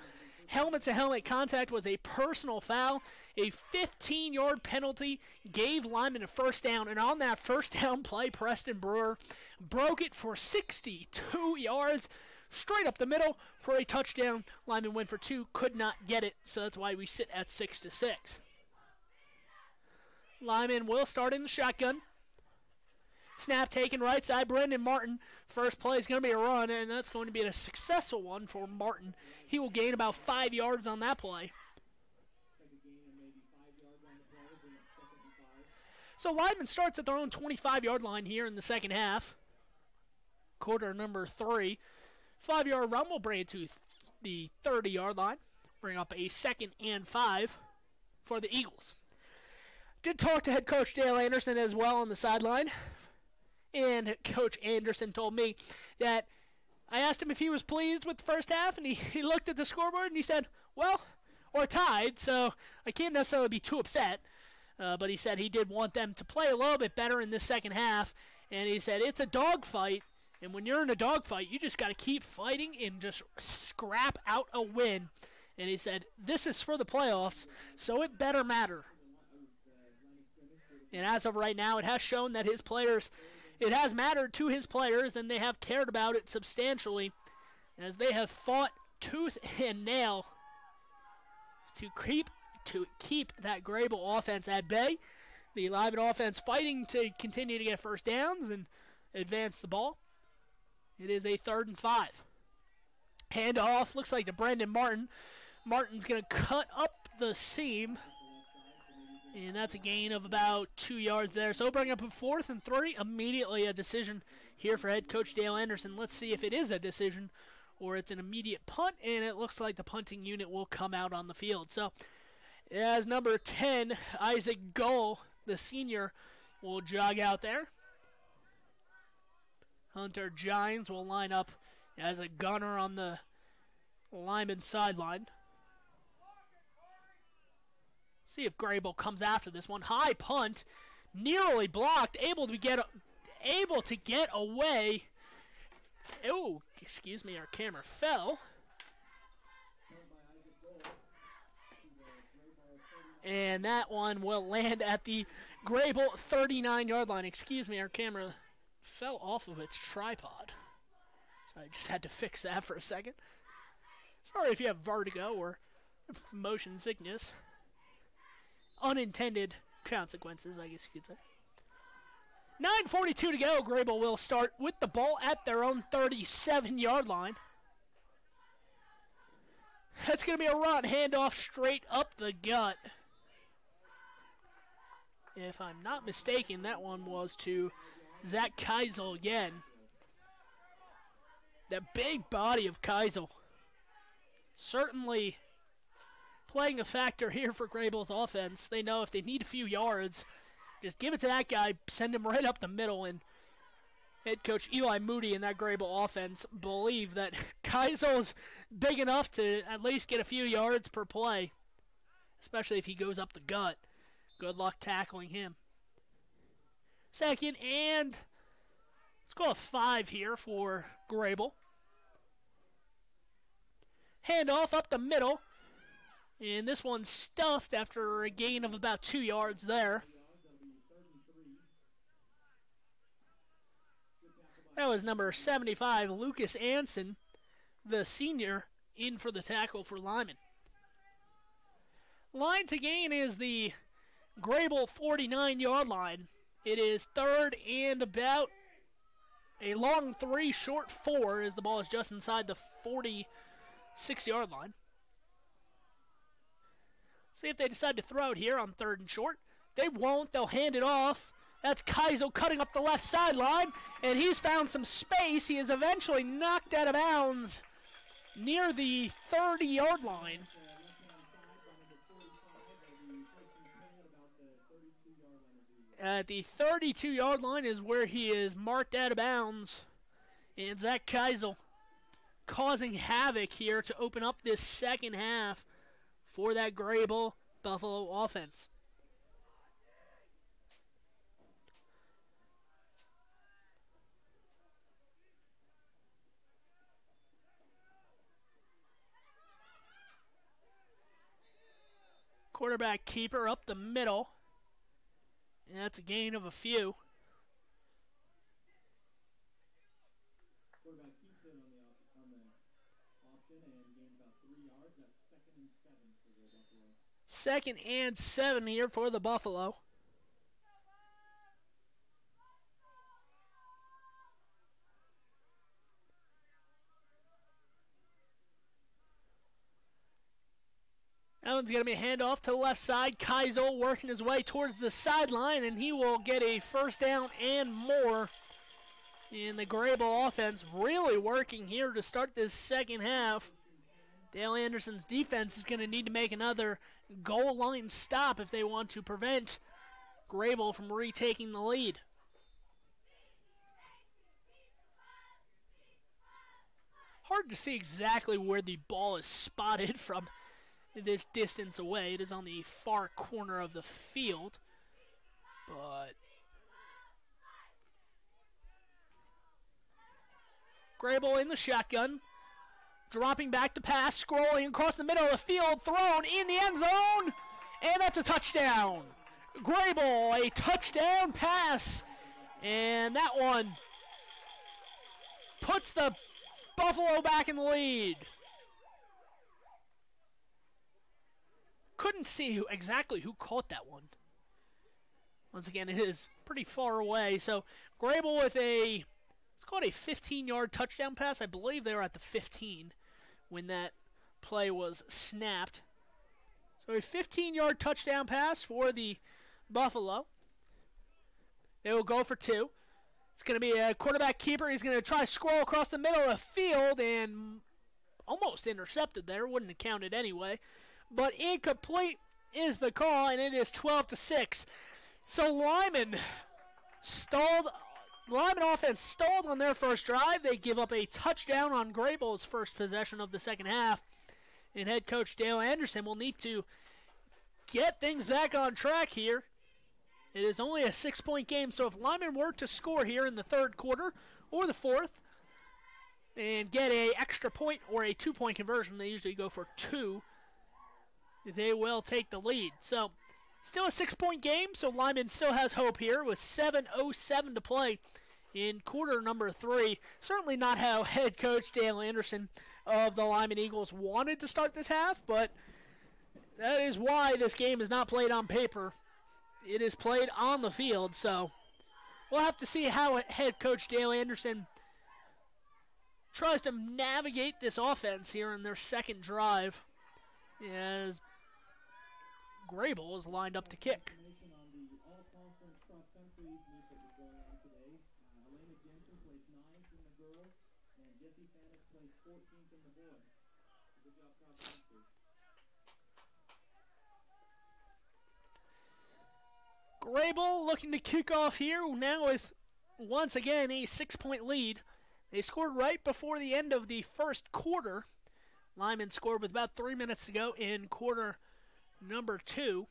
Helmet-to-helmet contact was a personal foul. A 15-yard penalty gave Lyman a 1st down, and on that 1st down play, Preston Brewer broke it for 62 yards. Straight up the middle for a touchdown. Lyman went for 2, could not get it, so that's why we sit at 6-6. Lyman will start in the shotgun. Snap taken right side, Brendan Martin. First play is going to be a run, and that's going to be a successful one for Martin. He will gain about 5 yards on that play. So Lyman starts at their own 25-yard line here in the second half. Quarter number 3. 5-yard run will bring it to the 30-yard line. Bring up a 2nd and 5 for the Eagles. Did talk to head coach Dale Anderson as well on the sideline. And Coach Anderson told me that I asked him if he was pleased with the first half, and he looked at the scoreboard and he said, well, we're tied, so I can't necessarily be too upset. But he said he did want them to play a little bit better in this second half. And he said it's a dogfight. And when you're in a dogfight, you just got to keep fighting and just scrap out a win. And he said, this is for the playoffs, so it better matter. And as of right now, it has shown that it has mattered to his players, and they have cared about it substantially, as they have fought tooth and nail to keep that Greybull offense at bay. The Lyman offense fighting to continue to get 1st downs and advance the ball. It is a 3rd and 5. Handoff looks like to Brendan Martin. Martin's going to cut up the seam, and that's a gain of about 2 yards there. So bring up a 4th and 3. Immediately a decision here for head coach Dale Anderson. Let's see if it is a decision or it's an immediate punt, and it looks like the punting unit will come out on the field. So as number 10, Isaac Gull, the senior, will jog out there. Hunter Gines will line up as a gunner on the Lyman sideline. See if Greybull comes after this one. High punt, nearly blocked, able to get away. Oh, excuse me, our camera fell. And that one will land at the Greybull 39-yard line. Excuse me, our camera fell off of its tripod. So I just had to fix that for a second. Sorry if you have vertigo or motion sickness. Unintended consequences, I guess you could say. 9:42 to go. Greybull will start with the ball at their own 37-yard line. That's going to be a run. Handoff straight up the gut. If I'm not mistaken, that one was to Zach Keisel again. The big body of Keisel certainly playing a factor here for Greybull's offense. They know if they need a few yards, just give it to that guy, send him right up the middle, and head coach Eli Moody and that Greybull offense believe that Keisel's big enough to at least get a few yards per play, especially if he goes up the gut. Good luck tackling him. Second and, let's go a 5 here for Greybull. Handoff up the middle. And this one's stuffed after a gain of about 2 yards there. That was number 75, Lucas Anson, the senior, in for the tackle for Lyman. Line to gain is the Greybull 49-yard line. It is third and about a long 3, short 4, as the ball is just inside the 46-yard line. See if they decide to throw it here on third and short. They won't. They'll hand it off. That's Keisel cutting up the left sideline, and he's found some space. He is eventually knocked out of bounds near the 30-yard line. At the 32-yard line is where he is marked out of bounds. And Zach Keisel causing havoc here to open up this second half for that Greybull Buffalo offense. Quarterback keeper up the middle. And that's a gain of a few. Quarterback keeps it on the option and gains about 3 yards. That's second and 7 for the Buffalo. Second and 7 here for the Buffalo. That one's going to be a handoff to the left side. Keisel working his way towards the sideline, and he will get a first down and more. And the Greybull offense really working here to start this second half. Dale Anderson's defense is going to need to make another goal line stop if they want to prevent Greybull from retaking the lead. Hard to see exactly where the ball is spotted from this distance away. It is on the far corner of the field, but Greybull in the shotgun, dropping back to pass, scrolling across the middle of the field, thrown in the end zone, and that's a touchdown. Greybull, a touchdown pass, and that one puts the Buffalo back in the lead. Couldn't see exactly who caught that one. Once again, it is pretty far away. So Greybull with a, let's call it a 15-yard touchdown pass. I believe they were at the 15 when that play was snapped. So a 15-yard touchdown pass for the Buffalo. They will go for 2. It's going to be a quarterback keeper. He's going to try to scroll across the middle of the field and almost intercepted there. Wouldn't have counted anyway. But incomplete is the call, and it is 12-6. So Lyman offense stalled on their first drive. They give up a touchdown on Greybull's first possession of the second half. And head coach Dale Anderson will need to get things back on track here. It is only a 6-point game, so if Lyman were to score here in the third quarter or the fourth and get an extra point or a 2-point conversion, they usually go for 2. they will take the lead. So, still a 6-point game, so Lyman still has hope here with 7:07 to play in quarter number 3. Certainly not how head coach Dale Anderson of the Lyman Eagles wanted to start this half, but that is why this game is not played on paper. It is played on the field, so we'll have to see how head coach Dale Anderson tries to navigate this offense here in their second drive as Greybull is lined up to kick. Greybull looking to kick off here now with, once again, a 6-point lead. They scored right before the end of the first quarter. Lyman scored with about 3 minutes to go in quarter number 2.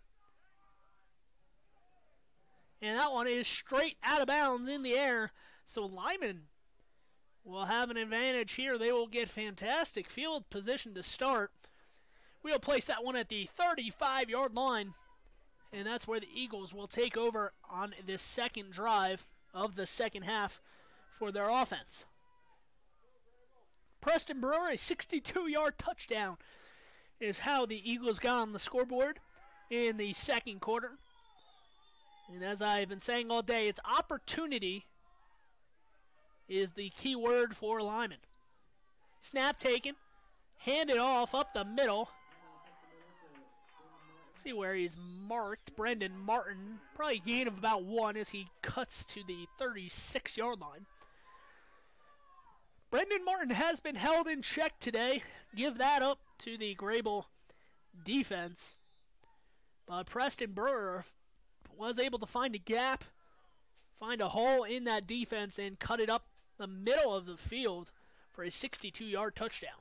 And that one is straight out of bounds in the air. So Lyman will have an advantage here. They will get fantastic field position to start. We'll place that one at the 35-yard line. And that's where the Eagles will take over on this second drive of the second half for their offense. Preston Brewer, a 62-yard touchdown is how the Eagles got on the scoreboard in the second quarter. And as I've been saying all day, it's opportunity is the key word for Lyman. Snap taken, handed off up the middle. See where he's marked. Brendan Martin, probably a gain of about 1 as he cuts to the 36-yard line. Brendan Martin has been held in check today. Give that up to the Greybull defense. But Preston Brewer was able to find a gap, find a hole in that defense, and cut it up the middle of the field for a 62-yard touchdown.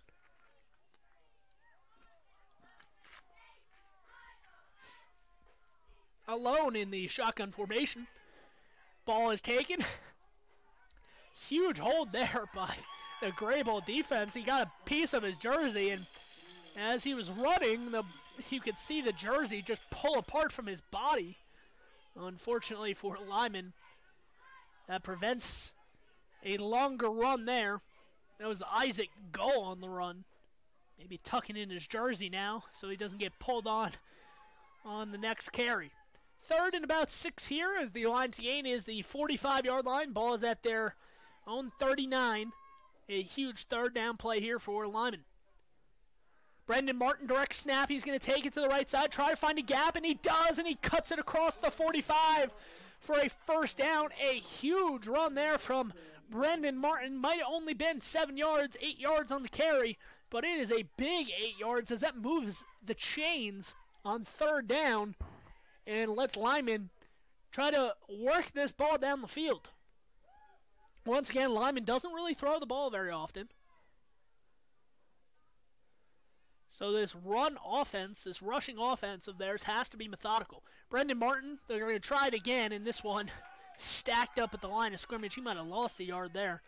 Alone in the shotgun formation. Ball is taken. Huge hold there by the Greybull defense. He got a piece of his jersey, and as he was running, you could see the jersey just pull apart from his body. Unfortunately for Lyman, that prevents a longer run there. That was Isaac Gull on the run. Maybe tucking in his jersey now so he doesn't get pulled on the next carry. 3rd and about 6 here as the line to gain is the 45-yard line. Ball is at their own 39. A huge third down play here for Lyman. Brendan Martin, direct snap. He's going to take it to the right side, try to find a gap, and he does, and he cuts it across the 45 for a first down. A huge run there from Brendan Martin. Might have only been 7 yards, 8 yards on the carry, but it is a big 8 yards as that moves the chains on 3rd down and lets Lyman try to work this ball down the field. Once again, Lyman doesn't really throw the ball very often. So this run offense, this rushing offense of theirs has to be methodical. Brendan Martin, they're going to try it again, and this one stacked up at the line of scrimmage. He might have lost a yard there.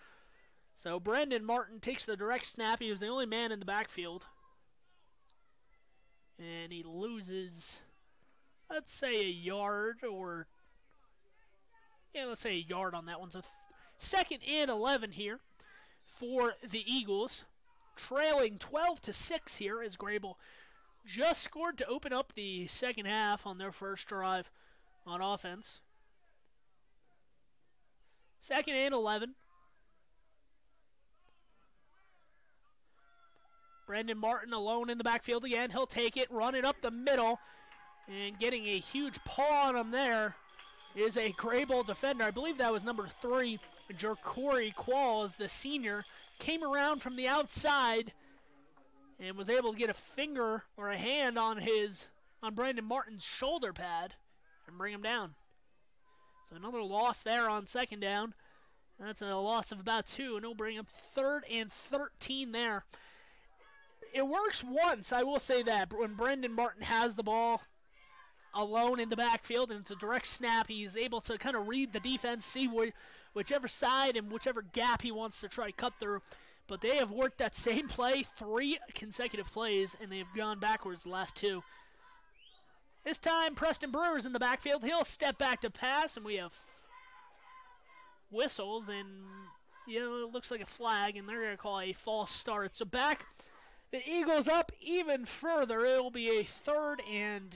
So Brendan Martin takes the direct snap. He was the only man in the backfield. And he loses, let's say, a yard, or let's say a yard on that one. So 2nd and 11 here for the Eagles, trailing 12-6 here as Greybull just scored to open up the second half on their first drive on offense. 2nd and 11. Brendan Martin alone in the backfield again. He'll take it, run it up the middle, and getting a huge paw on him there is a Greybull defender. I believe that was number 3, Jercory Qualls, the senior, came around from the outside and was able to get a finger or a hand on Brendan Martin's shoulder pad and bring him down. So another loss there on 2nd down. That's a loss of about 2, and it'll bring up 3rd and 13 there. It works once, I will say that, but when Brendan Martin has the ball alone in the backfield and it's a direct snap, he's able to kind of read the defense, see whichever side and whichever gap he wants to try to cut through. But they have worked that same play 3 consecutive plays, and they have gone backwards the last 2. This time, Preston Brewer's in the backfield. He'll step back to pass, and we have whistles, and it looks like a flag, and they're going to call a false start. So back the Eagles up even further. It will be a 3rd and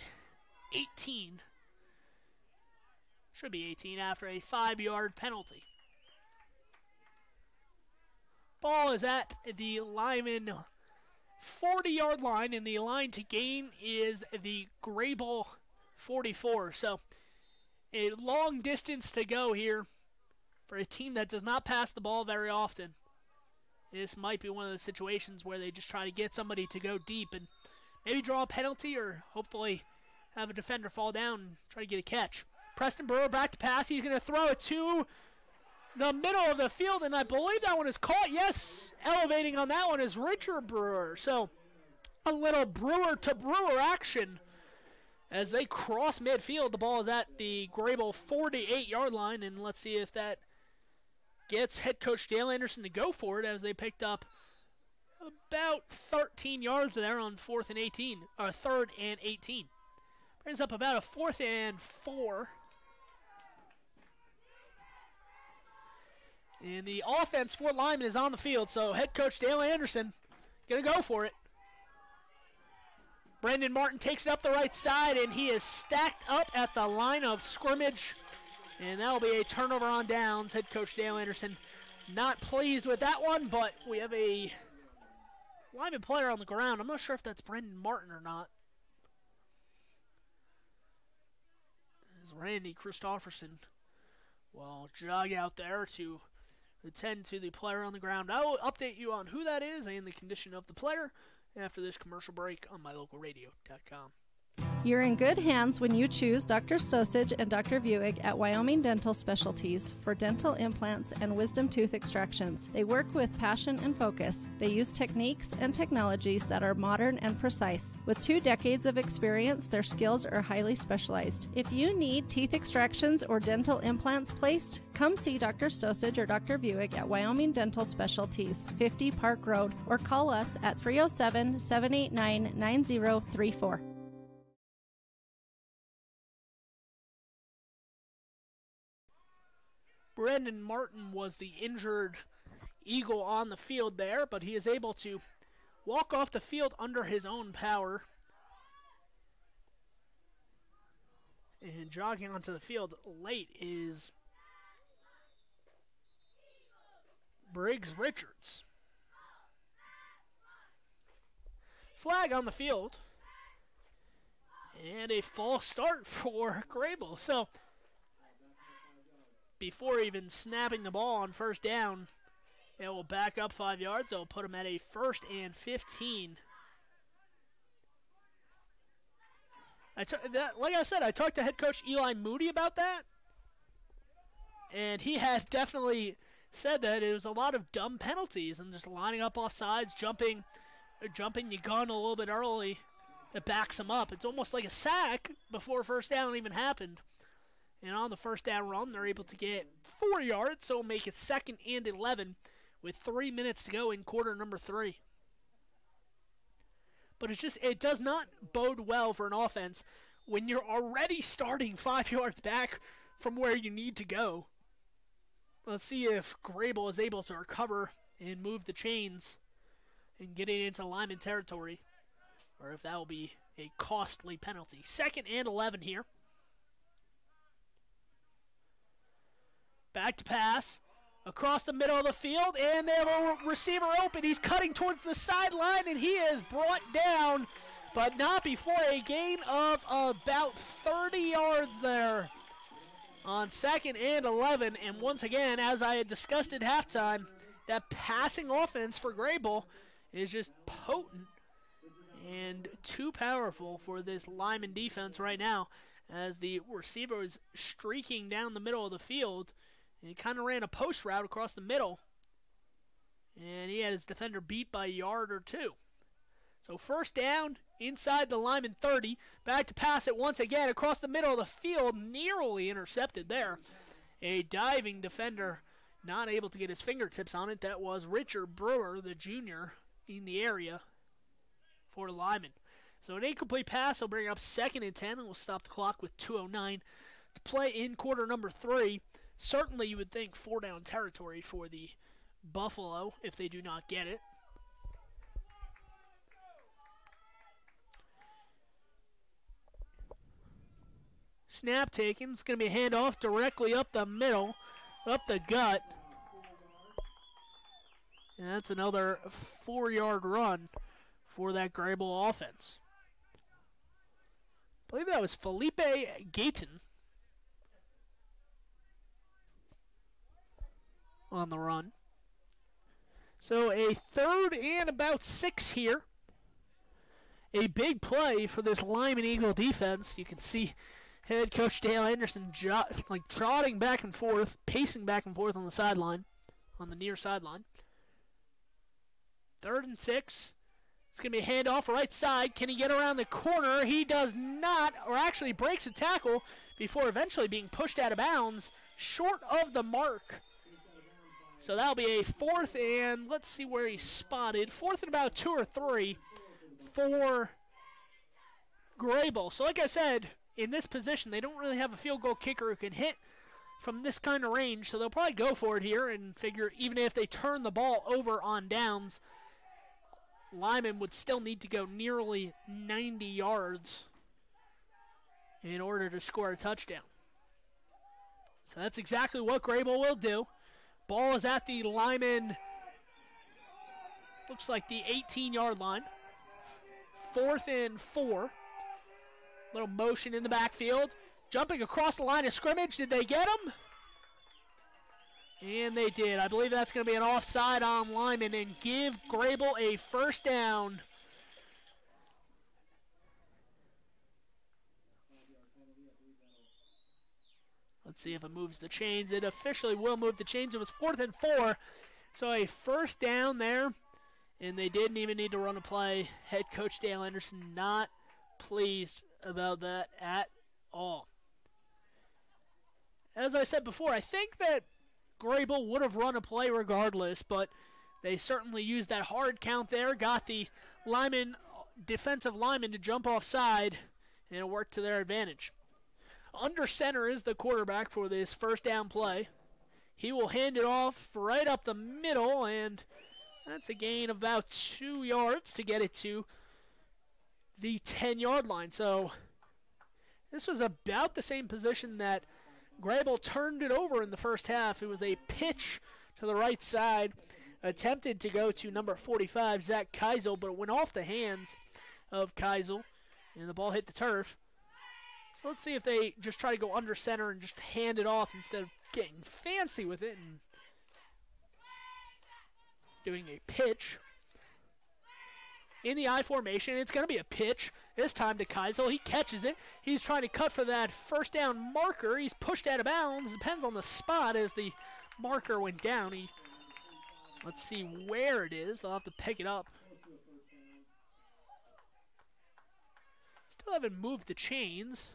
18. Should be 18 after a 5-yard penalty. Ball is at the Lyman 40-yard line, and the line to gain is the Greybull 44. So a long distance to go here for a team that does not pass the ball very often. This might be one of those situations where they just try to get somebody to go deep and maybe draw a penalty or hopefully have a defender fall down and try to get a catch. Preston Brewer back to pass. He's going to throw it to the middle of the field, and I believe that one is caught. Yes, elevating on that one is Richard Brewer. So a little Brewer to Brewer action as they cross midfield. The ball is at the Greybull 48-yard line, and let's see if that gets head coach Dale Anderson to go for it, as they picked up about 13 yards there on 3rd and 18. Brings up about a 4th and 4. And the offense for Lyman is on the field, so head coach Dale Anderson going to go for it. Brendan Martin takes it up the right side, and he is stacked up at the line of scrimmage. And that will be a turnover on downs. Head coach Dale Anderson not pleased with that one, but we have a Lyman player on the ground. I'm not sure if that's Brendan Martin or not. As Randy Christofferson will jog out there to attend to the player on the ground. I will update you on who that is and the condition of the player after this commercial break on mylocalradio.com. You're in good hands when you choose Dr. Stosage and Dr. Buick at Wyoming Dental Specialties for dental implants and wisdom tooth extractions. They work with passion and focus. They use techniques and technologies that are modern and precise. With 2 decades of experience, their skills are highly specialized. If you need teeth extractions or dental implants placed, come see Dr. Stosage or Dr. Buick at Wyoming Dental Specialties, 50 Park Road, or call us at 307-789-9034. Brendan Martin was the injured Eagle on the field there, but he is able to walk off the field under his own power. And jogging onto the field late is Briggs Richards. Flag on the field. And a false start for Greybull. So before even snapping the ball on 1st down, it will back up 5 yards. It will put him at a 1st and 15. Like I said, I talked to head coach Eli Moody about that, and he had definitely said that it was a lot of dumb penalties and just lining up off sides, jumping your gun a little bit early that backs him up. It's almost like a sack before 1st down even happened. And on the 1st down run, they're able to get 4 yards, so make it 2nd and 11 with 3 minutes to go in quarter number 3. But it does not bode well for an offense when you're already starting 5 yards back from where you need to go. Let's see if Greybull is able to recover and move the chains and get it into Lyman territory, or if that will be a costly penalty. 2nd and 11 here. Back to pass, across the middle of the field, and they have a receiver open. He's cutting towards the sideline, and he is brought down, but not before a gain of about 30 yards there on 2nd and 11. And once again, as I had discussed at halftime, that passing offense for Greybull is just potent and too powerful for this Lyman defense right now, as the receiver is streaking down the middle of the field. And he kind of ran a post route across the middle, and he had his defender beat by a yard or 2. So 1st down inside the Lyman 30. Back to pass it once again across the middle of the field, nearly intercepted there. A diving defender not able to get his fingertips on it. That was Richard Brewer, the junior, in the area for Lyman. So an incomplete pass will bring up 2nd and 10, and we'll stop the clock with 2:09 to play in quarter number 3. Certainly you would think 4-down territory for the Buffalo if they do not get it. Snap taken. It's going to be a handoff directly up the middle, up the gut. And that's another 4-yard run for that Greybull offense. I believe that was Felipe Gayton on the run. So a 3rd and about 6 here. A big play for this Lyman Eagle defense. You can see head coach Dale Anderson trotting back and forth, pacing back and forth on the sideline, on the near sideline. 3rd and 6. It's going to be a handoff right side. Can he get around the corner? He does not, or actually breaks a tackle before eventually being pushed out of bounds, short of the mark. So that'll be a 4th and, let's see where he's spotted, 4th and about 2 or 3 for Greybull. So like I said, in this position, they don't really have a field goal kicker who can hit from this kind of range, so they'll probably go for it here and figure even if they turn the ball over on downs, Lyman would still need to go nearly 90 yards in order to score a touchdown. So that's exactly what Greybull will do. Ball is at the Lyman, looks like the 18-yard line. 4th and 4. Little motion in the backfield. Jumping across the line of scrimmage. Did they get him? And they did. I believe that's going to be an offside on Lyman and give Greybull a 1st down. Let's see if it moves the chains. It officially will move the chains. It was 4th and 4. So a 1st down there. And they didn't even need to run a play. Head coach Dale Anderson not pleased about that at all. As I said before, I think that Greybull would have run a play regardless, but they certainly used that hard count there, got the Lyman, defensive lineman to jump offside, and it worked to their advantage. Under center is the quarterback for this 1st down play. He will hand it off right up the middle, and that's a gain of about 2 yards to get it to the 10-yard line. So this was about the same position that Greybull turned it over in the first half. It was a pitch to the right side, attempted to go to number 45, Zach Keisel, but it went off the hands of Keisel, and the ball hit the turf. So let's see if they just try to go under center and just hand it off instead of getting fancy with it and doing a pitch. In the I formation, it's going to be a pitch. This time to Keisel. He catches it. He's trying to cut for that 1st down marker. He's pushed out of bounds. Depends on the spot as the marker went down. Let's see where it is. They'll have to pick it up. Still haven't moved the chains.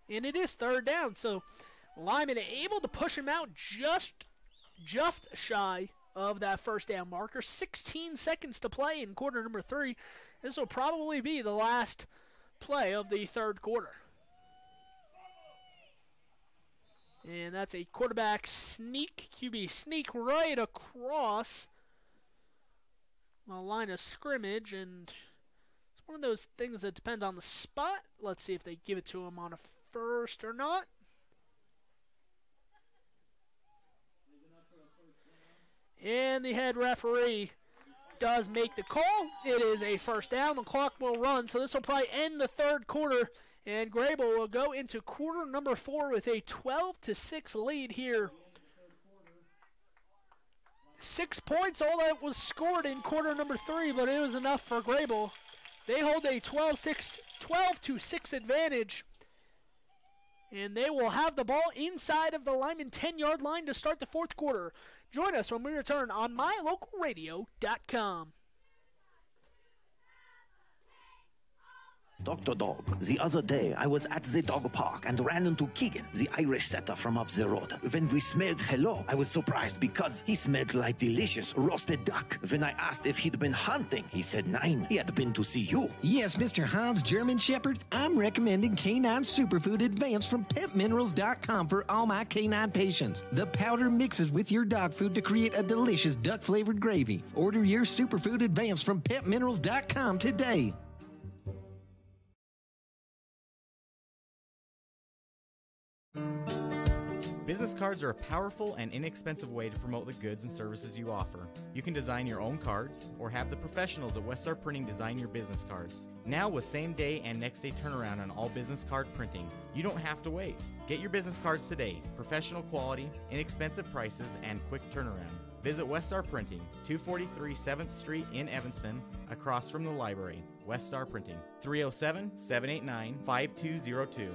And it is 3rd down. So Lyman able to push him out just shy of that 1st down marker. 16 seconds to play in quarter number 3. This will probably be the last play of the 3rd quarter. And that's a quarterback sneak, QB sneak right across the line of scrimmage. And it's one of those things that depend on the spot. Let's see if they give it to him on a 1st or not. And the head referee does make the call. It is a 1st down. The clock will run, so this will probably end the 3rd quarter. And Greybull will go into quarter number 4 with a 12-6 lead here. 6 points, all that was scored in quarter number 3, but it was enough for Greybull. They hold a 12-6 advantage. And they will have the ball inside of the Lyman 10-yard line to start the 4th quarter. Join us when we return on mylocalradio.com. Dr. Dog, the other day I was at the dog park and ran into Keegan, the Irish setter from up the road. When we smelled hello, I was surprised because he smelled like delicious roasted duck. When I asked if he'd been hunting, he said nein, he had been to see you. Yes, Mr. Hans German Shepherd, I'm recommending Canine Superfood Advance from PetMinerals.com for all my canine patients. The powder mixes with your dog food to create a delicious duck-flavored gravy. Order your Superfood Advance from PetMinerals.com today. Business cards are a powerful and inexpensive way to promote the goods and services you offer. You can design your own cards or have the professionals at Weststar Printing design your business cards. Now with same-day and next-day turnaround on all business card printing, you don't have to wait. Get your business cards today. Professional quality, inexpensive prices, and quick turnaround. Visit Weststar Printing, 243 7th Street in Evanston, across from the library. Weststar Printing, 307-789-5202.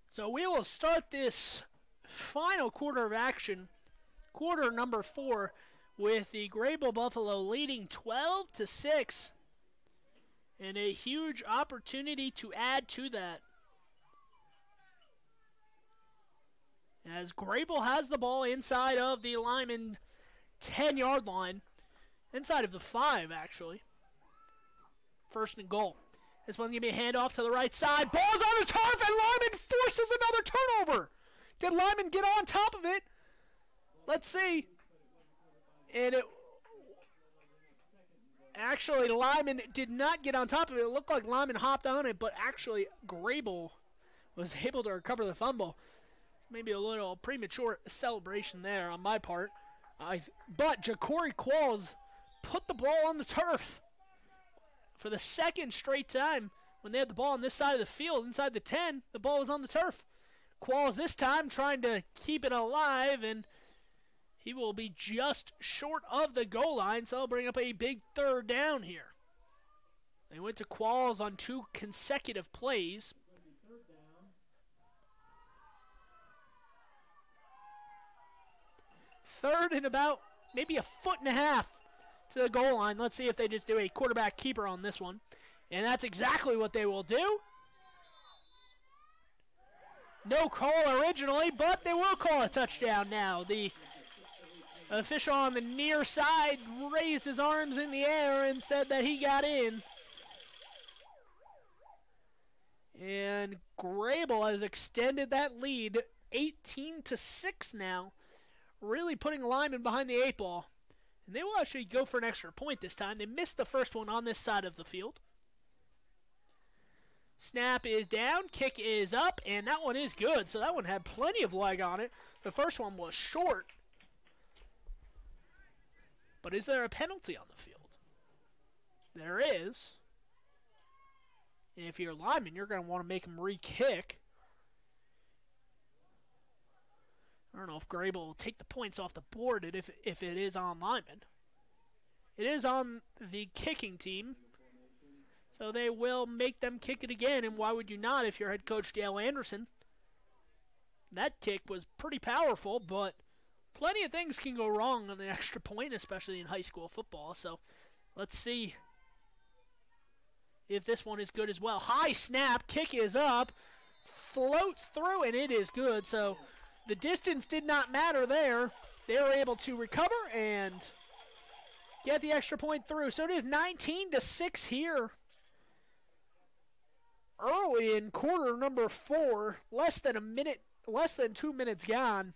So we will start this final quarter of action, quarter number 4, with the Greybull Buffalo leading 12-6, and a huge opportunity to add to that. As Greybull has the ball inside of the Lyman 10-yard line, inside of the 5 actually. First and goal. This one's going to be a handoff to the right side. Ball's on the turf, and Lyman forces another turnover. Did Lyman get on top of it? Let's see. And it... Actually, Lyman did not get on top of it. It looked like Lyman hopped on it, but actually Greybull was able to recover the fumble. Maybe a little premature celebration there on my part. But Ja'Cory Qualls put the ball on the turf. For the second straight time, when they had the ball on this side of the field, inside the 10, the ball was on the turf. Qualls this time trying to keep it alive, and he will be just short of the goal line, so they'll bring up a big third down here. They went to Qualls on 2 consecutive plays. Third and about maybe a foot and a half to the goal line. Let's see if they just do a quarterback keeper on this one. And that's exactly what they will do. No call originally, but they will call a touchdown now. The official on the near side raised his arms in the air and said that he got in. And Greybull has extended that lead 18-6 now, really putting Lyman behind the 8 ball. And they will actually go for an extra point this time. They missed the first one on this side of the field. Snap is down, kick is up, and that one is good. So that one had plenty of leg on it. The first one was short. But is there a penalty on the field? There is. And if you're Lyman, you're going to want to make him re-kick. I don't know if Greybull will take the points off the board if it is on Lyman. It is on the kicking team, so they will make them kick it again, and why would you not if you're head coach Dale Anderson? That kick was pretty powerful, but plenty of things can go wrong on an extra point, especially in high school football, so let's see if this one is good as well. High snap, kick is up, floats through, and it is good, so the distance did not matter there. They were able to recover and get the extra point through. So it is 19-6 here. Early in quarter number 4, less than 2 minutes gone.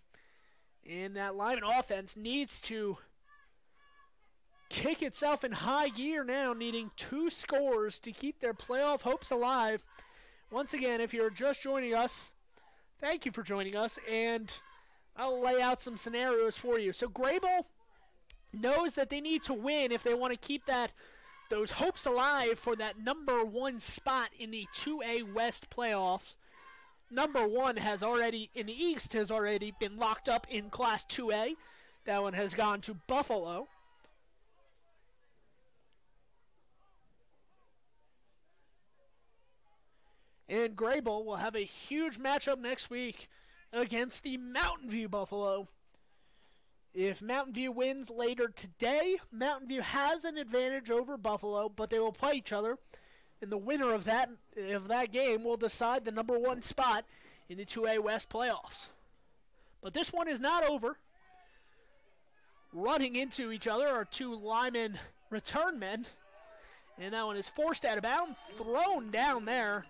And that Lyman offense needs to kick itself in high gear now, needing 2 scores to keep their playoff hopes alive. Once again, if you're just joining us, thank you for joining us, and I'll lay out some scenarios for you. So Greybull knows that they need to win if they want to keep those hopes alive for that number 1 spot in the 2A West playoffs. Number 1 has already, in the East, has already been locked up in Class 2A. That one has gone to Buffalo. And Greybull will have a huge matchup next week against the Mountain View Buffalo. If Mountain View wins later today, Mountain View has an advantage over Buffalo, but they will play each other. And the winner of that game will decide the number 1 spot in the 2A West playoffs. But this one is not over. Running into each other are 2 Lyman return men. And that one is forced out of bounds, thrown down there,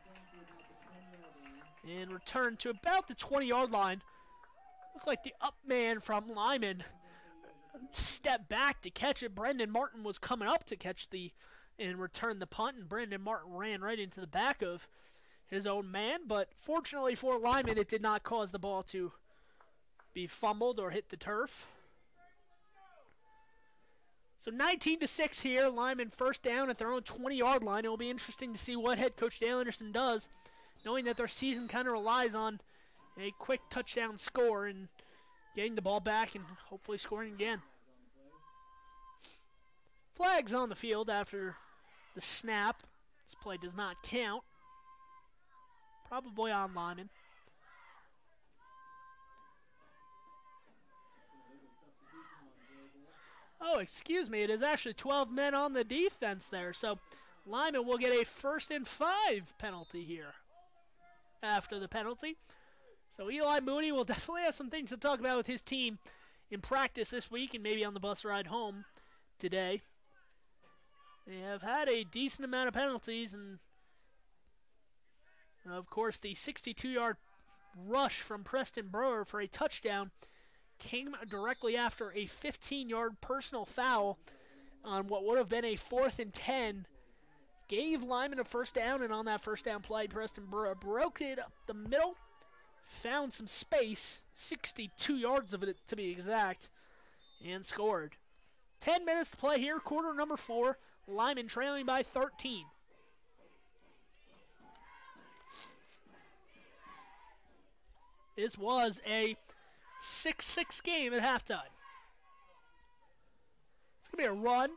and returned to about the 20-yard line. Looked like the up man from Lyman stepped back to catch it. Brendan Martin was coming up to catch and return the punt, and Brendan Martin ran right into the back of his own man. But fortunately for Lyman, it did not cause the ball to be fumbled or hit the turf. So 19-6 here. Lyman first down at their own 20-yard line. It will be interesting to see what head coach Dale Anderson does, knowing that their season kind of relies on a quick touchdown score and getting the ball back and hopefully scoring again. Flags on the field after the snap. This play does not count. Probably on Lyman. Oh, excuse me. It is actually 12 men on the defense there. So Lyman will get a 1st and 5 penalty here after the penalty. So Eli Mooney will definitely have some things to talk about with his team in practice this week and maybe on the bus ride home today. They have had a decent amount of penalties, and of course the 62-yard rush from Preston Brewer for a touchdown came directly after a 15-yard personal foul on what would have been a 4th and 10. Gave Lyman a first down, and on that first down play, Preston Brewer broke it up the middle, found some space, 62 yards of it to be exact, and scored. 10 minutes to play here, quarter number 4. Lyman trailing by 13. This was a 6-6 game at halftime. It's going to be a run,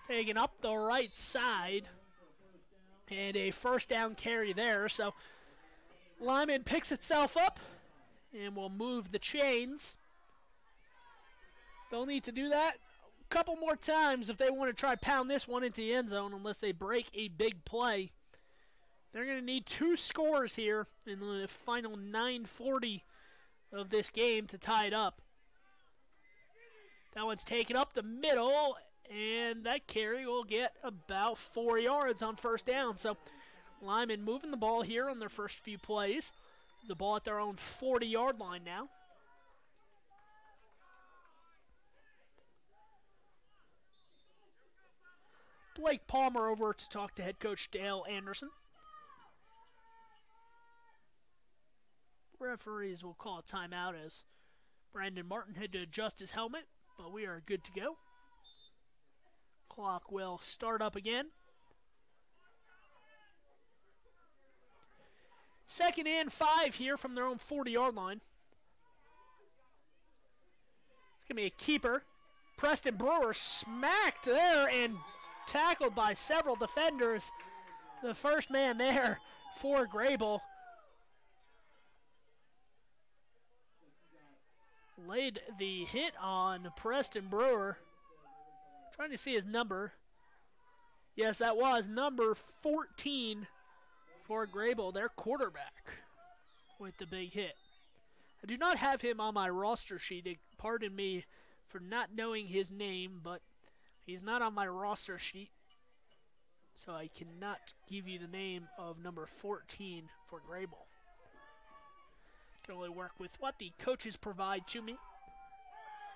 taken up the right side, and a first down carry there. So Lyman picks itself up and will move the chains. They'll need to do that a couple more times if they want to try pound this one into the end zone, unless they break a big play. They're going to need 2 scores here in the final 9:40 of this game to tie it up. That one's taken up the middle, and that carry will get about 4 yards on first down. So Lyman moving the ball here on their first few plays. The ball at their own 40-yard line now. Blake Palmer over to talk to head coach Dale Anderson. Referees will call a timeout as Brandon Martin had to adjust his helmet, but we are good to go. Clock will start up again. 2nd and 5 here from their own 40-yard line. It's going to be a keeper. Preston Brewer smacked there and tackled by several defenders. The first man there for Greybull laid the hit on Preston Brewer. Trying to see his number. Yes, that was number 14 for Greybull, their quarterback, with the big hit. I do not have him on my roster sheet. Pardon me for not knowing his name, but he's not on my roster sheet, so I cannot give you the name of number 14 for Greybull. Can only work with what the coaches provide to me.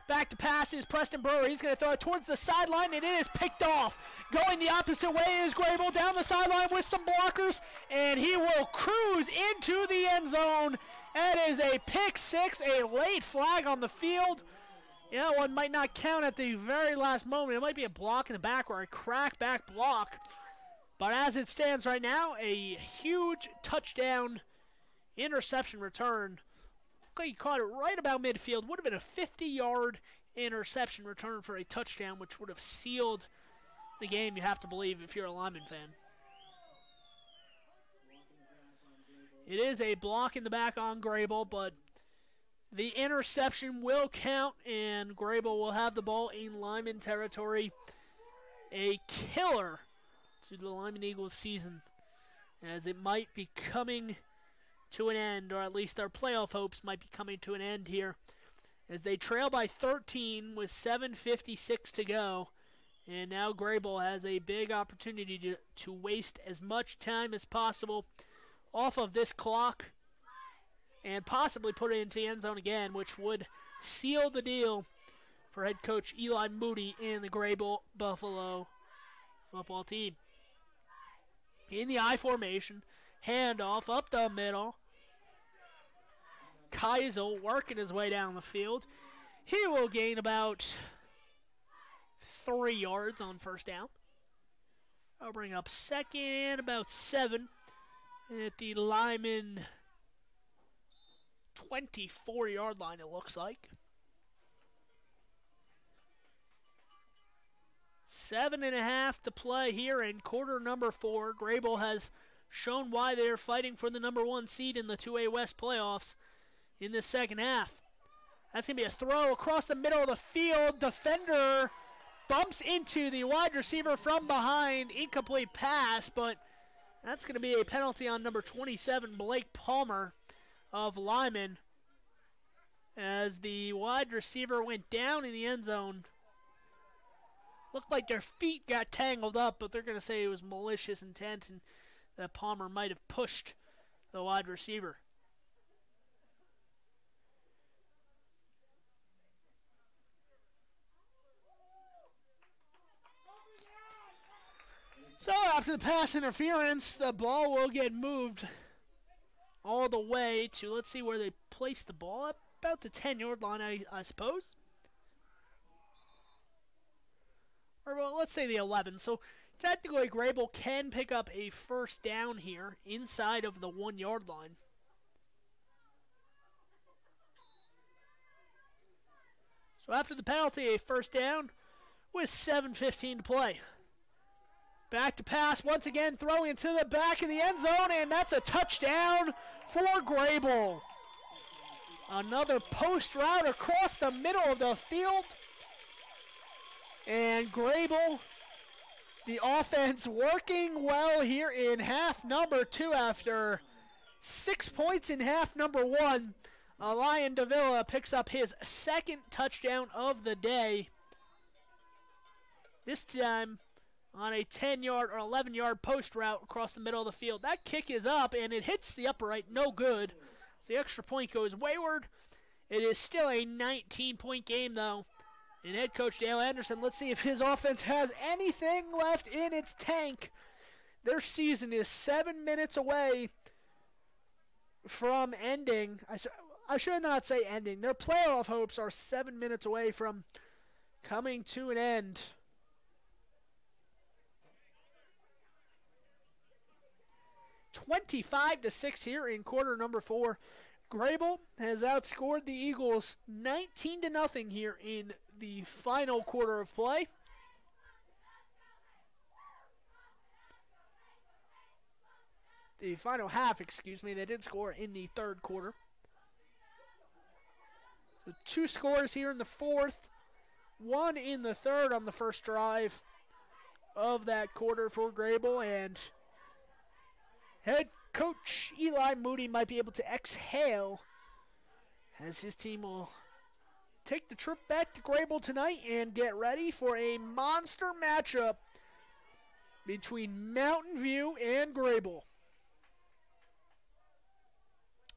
Back to pass is Preston Brewer. He's going to throw it towards the sideline, and it is picked off. Going the opposite way is Greybull down the sideline with some blockers, and he will cruise into the end zone. That is a pick six, a late flag on the field. Yeah, that one might not count at the very last moment. It might be a block in the back or a crack back block. But as it stands right now, a huge touchdown interception return. He caught it right about midfield. Would have been a 50-yard interception return for a touchdown, which would have sealed the game, you have to believe, if you're a Lyman fan. It is a block in the back on Greybull, but the interception will count, and Greybull will have the ball in Lyman territory. A killer to the Lyman Eagles season, as it might be coming to an end, or at least their playoff hopes might be coming to an end here, as they trail by 13 with 7:56 to go. And now Greybull has a big opportunity to waste as much time as possible off of this clock and possibly put it into the end zone again, which would seal the deal for head coach Eli Moody and the Greybull Buffalo football team. In the I formation, handoff up the middle. Keisel working his way down the field. He will gain about 3 yards on first down. I'll bring up second, about 7 at the Lyman 24-yard line, it looks like. 7.5 to play here in quarter number 4. Greybull has shown why they're fighting for the number 1 seed in the 2A West playoffs in the second half. That's going to be a throw across the middle of the field. Defender bumps into the wide receiver from behind. Incomplete pass, but that's going to be a penalty on number 27, Blake Palmer of Lyman, as the wide receiver went down in the end zone. Looked like their feet got tangled up, but they're going to say it was malicious intent and that Palmer might have pushed the wide receiver. So after the pass interference, the ball will get moved all the way to, let's see where they place the ball, about the 10-yard line, I suppose. Or, well, let's say the 11. So technically, Greybull can pick up a first down here inside of the 1-yard line. So after the penalty, a first down with 7:15 to play. Back to pass once again, throwing into the back of the end zone, and that's a touchdown for Greybull. Another post route across the middle of the field. And Greybull, the offense working well here in half number 2 after 6 points in half number 1. Lion Davila picks up his second touchdown of the day. This time on a 10-yard or 11-yard post route across the middle of the field. That kick is up, and it hits the upright, no good. So the extra point goes wayward. It is still a 19-point game, though. And head coach Dale Anderson, let's see if his offense has anything left in its tank. Their season is 7 minutes away from ending. I should not say ending. Their playoff hopes are 7 minutes away from coming to an end. (25-6) here in quarter number 4. Greybull has outscored the Eagles 19-0 here in the final quarter of play. The final half, excuse me. They did score in the third quarter. So 2 scores here in the fourth, 1 in the third on the first drive of that quarter for Greybull, and head coach Eli Moody might be able to exhale as his team will take the trip back to Greybull tonight and get ready for a monster matchup between Mountain View and Greybull.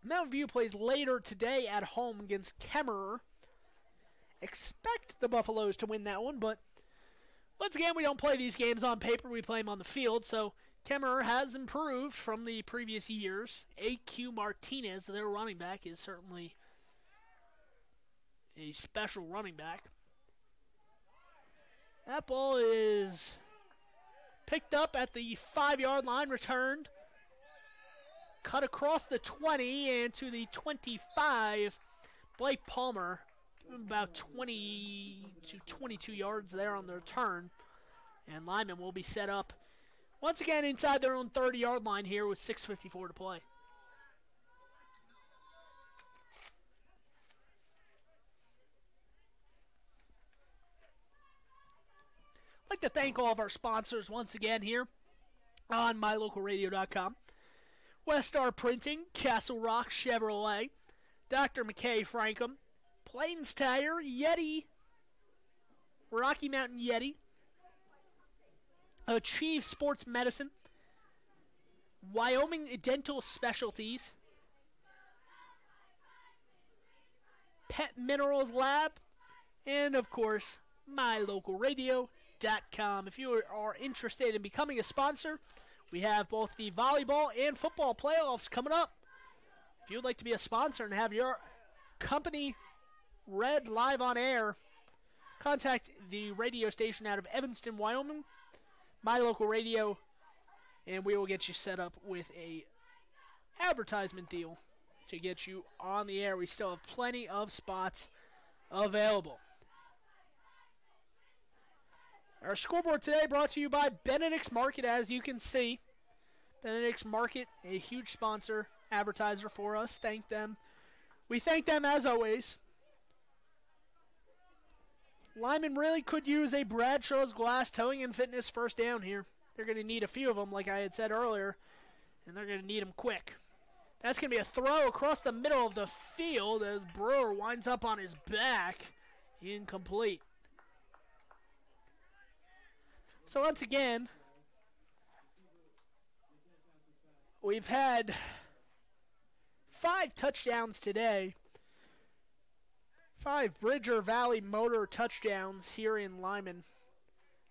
Mountain View plays later today at home against Kemmerer. Expect the Buffaloes to win that one, but once again, we don't play these games on paper, we play them on the field, so Kemmerer has improved from the previous years. A.Q. Martinez, their running back, is certainly a special running back. That ball is picked up at the 5-yard line, returned. Cut across the 20 and to the 25. Blake Palmer, about 20 to 22 yards there on the return. And Lyman will be set up once again inside their own 30-yard line here with 6:54 to play. I'd like to thank all of our sponsors once again here on mylocalradio.com. Westar Printing, Castle Rock Chevrolet, Dr. McKay Frankham, Plains Tire, Yeti, Rocky Mountain Yeti, Achieve Sports Medicine, Wyoming Dental Specialties, Pet Minerals Lab, and of course, mylocalradio.com. If you are interested in becoming a sponsor, we have both the volleyball and football playoffs coming up. If you would like to be a sponsor and have your company read live on air, contact the radio station out of Evanston, Wyoming, My Local Radio, and we will get you set up with a advertisement deal to get you on the air. We still have plenty of spots available. Our scoreboard today brought to you by Benedict's Market, as you can see. Benedict's Market, a huge sponsor, advertiser for us. Thank them. We thank them as always. Lyman really could use a Bradshaw's Glass Towing and Fitness first down here. They're going to need a few of them, like I had said earlier, and they're going to need them quick. That's going to be a throw across the middle of the field as Brewer winds up on his back. Incomplete. So once again, we've had 5 touchdowns today. 5 Bridger Valley Motor touchdowns here in Lyman.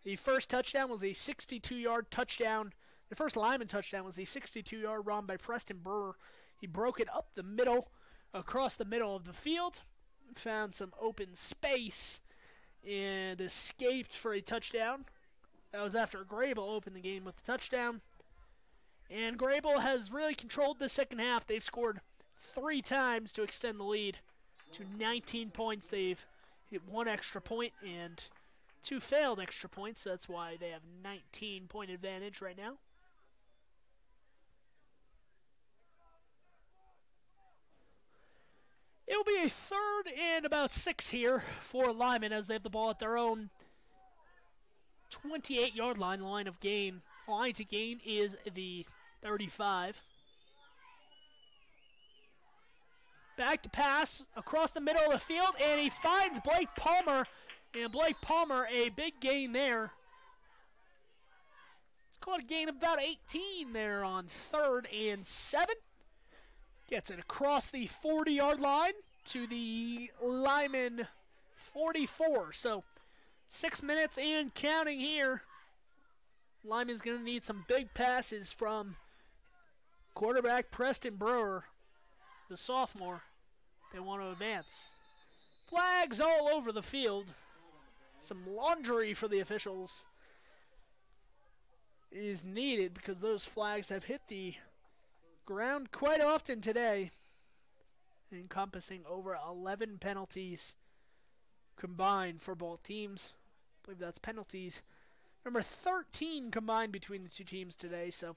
The first touchdown was a 62-yard touchdown. The first Lyman touchdown was a 62-yard run by Preston Brewer. He broke it up the middle, across the middle of the field, found some open space, and escaped for a touchdown. That was after Greybull opened the game with the touchdown. And Greybull has really controlled the second half. They've scored 3 times to extend the lead to 19 points. They've hit 1 extra point and 2 failed extra points. That's why they have 19-point advantage right now. It'll be a 3rd and about 6 here for Lyman as they have the ball at their own 28-yard line. Line of gain. Line to gain is the 35. Back to pass across the middle of the field, and he finds Blake Palmer. And Blake Palmer, a big gain there. It's called a gain of about 18 there on 3rd and 7. Gets it across the 40-yard line to the Lyman 44. So 6 minutes and counting here. Lyman's going to need some big passes from quarterback Preston Brewer, the sophomore. They want to advance. Flags all over the field. Some laundry for the officials is needed because those flags have hit the ground quite often today, encompassing over 11 penalties combined for both teams. I believe that's penalties number 13 combined between the two teams today, so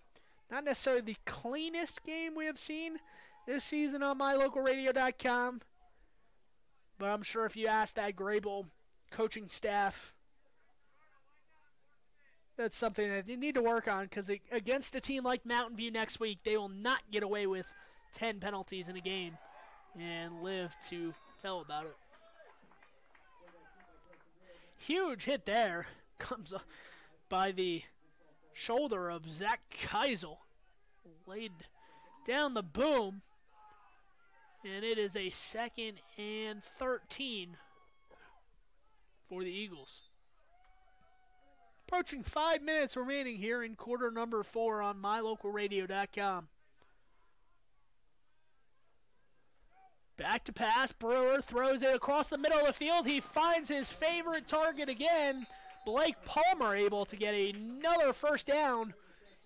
not necessarily the cleanest game we have seen this season on mylocalradio.com, but I'm sure if you ask that Greybull coaching staff, that's something that you need to work on, because against a team like Mountain View next week, they will not get away with 10 penalties in a game and live to tell about it. Huge hit there. Comes up by the shoulder of Zach Keisel. Laid down the boom. And it is a 2nd and 13 for the Eagles. Approaching 5 minutes remaining here in quarter number 4 on mylocalradio.com. Back to pass. Brewer throws it across the middle of the field. He finds his favorite target again. Blake Palmer able to get another first down.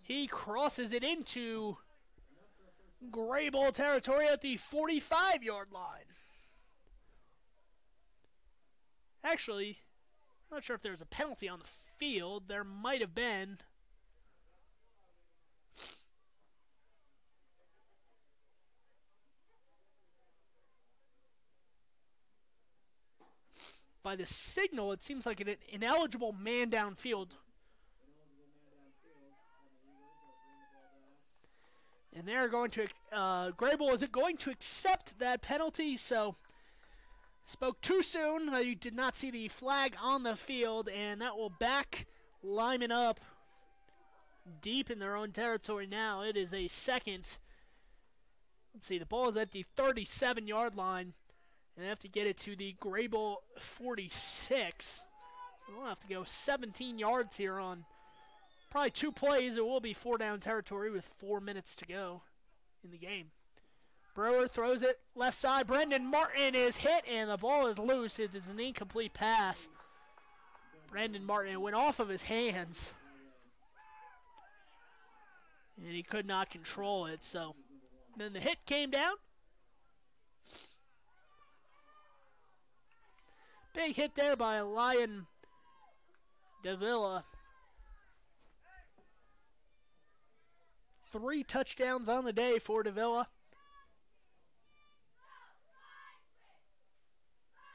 He crosses it into Greybull territory at the 45-yard line. Actually, I'm not sure if there's a penalty on the field. There might have been. by the signal, it seems like an ineligible man downfield. And they're going to, Greybull isn't going to accept that penalty, so spoke too soon. You did not see the flag on the field, and that will back Lyman up deep in their own territory now. It is a second. Let's see, the ball is at the 37-yard line, and they have to get it to the Greybull 46. So we'll have to go 17 yards here on probably 2 plays. It will be 4-down territory with 4 minutes to go in the game. Brewer throws it left side. Brendan Martin is hit, and the ball is loose. It is an incomplete pass. Brendan Martin went off of his hands, and he could not control it. So then the hit came down. Big hit there by Lyman Davila. 3 touchdowns on the day for Davila.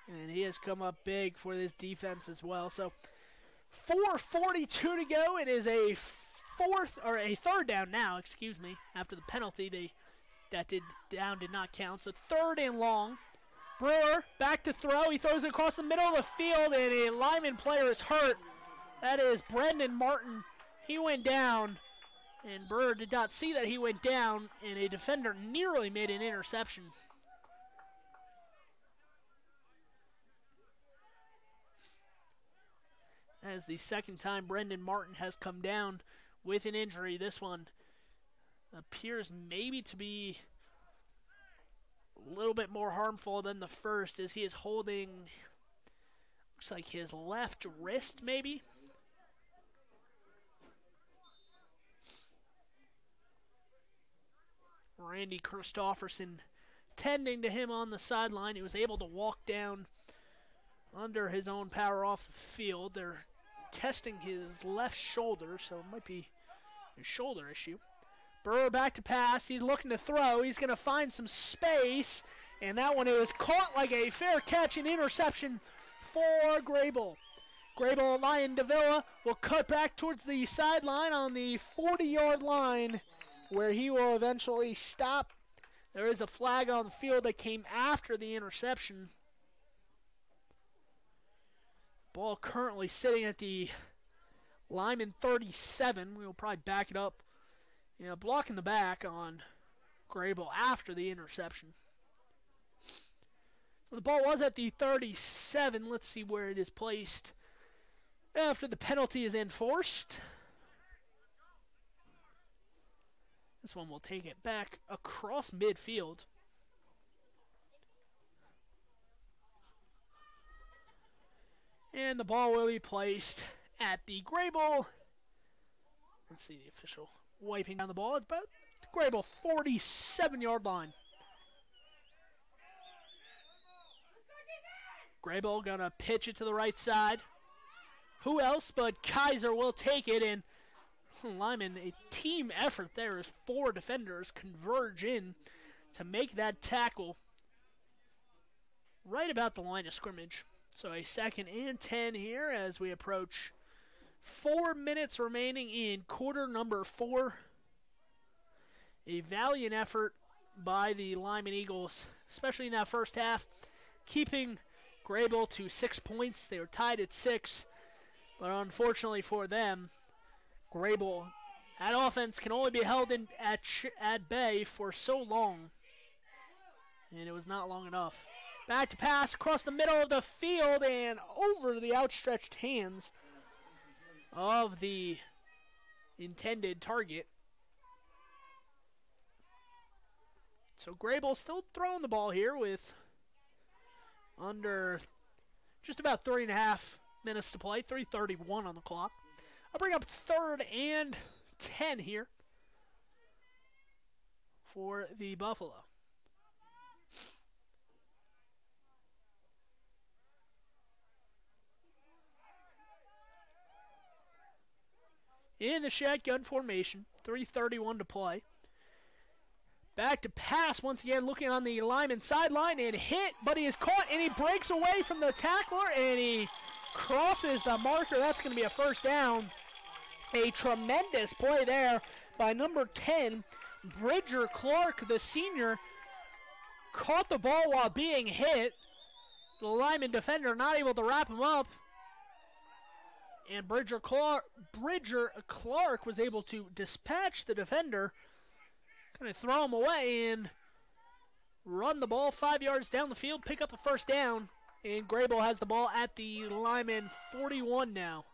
And he has come up big for this defense as well. So 4:42 to go. It is a third down now, excuse me. After the penalty, that did not count. So 3rd and long. Brewer back to throw. He throws it across the middle of the field, and a Lyman player is hurt. That is Brendan Martin. He went down, and Brewer did not see that he went down, and a defender nearly made an interception. That is the second time Brendan Martin has come down with an injury. This one appears maybe to be a little bit more harmful than the first, as he is holding, looks like his left wrist maybe. Randy Christofferson tending to him on the sideline. He was able to walk down under his own power off the field. They're testing his left shoulder, so it might be a shoulder issue. Brewer back to pass. He's looking to throw. He's going to find some space, and that one is caught like a fair catch and interception for Greybull. Greybull Lyman Davila will cut back towards the sideline on the 40-yard line, where he will eventually stop. There is a flag on the field that came after the interception. Ball currently sitting at the Lyman 37. We will probably back it up. Blocking the back on Greybull after the interception. So the ball was at the 37. Let's see where it is placed after the penalty is enforced. This one will take it back across midfield. And the ball will be placed at the Greybull. Let's see the official wiping down the ball. It's about the Greybull 47-yard line. Greybull gonna pitch it to the right side. Who else but Kaiser will take it, and Lyman, a team effort there as 4 defenders converge in to make that tackle right about the line of scrimmage. So a 2nd and 10 here as we approach 4 minutes remaining in quarter number 4. A valiant effort by the Lyman Eagles, especially in that first half, keeping Greybull to 6 points. They were tied at 6, but unfortunately for them, Greybull, that offense can only be held in at bay for so long, and it was not long enough. Back to pass across the middle of the field and over the outstretched hands of the intended target. So Greybull still throwing the ball here with under just about 3.5 minutes to play, 3:31 on the clock. I'll bring up 3rd and 10 here for the Buffalo. In the shotgun formation, 3:31 to play. Back to pass once again, looking on the Lyman sideline and hit, but he is caught and he breaks away from the tackler and he crosses the marker. That's going to be a first down. A tremendous play there by number 10, Bridger Clark, the senior. Caught the ball while being hit. The Lyman defender not able to wrap him up. And Bridger Clark was able to dispatch the defender, kind of throw him away and run the ball 5 yards down the field, pick up a first down. And Greybull has the ball at the Lyman 41 now.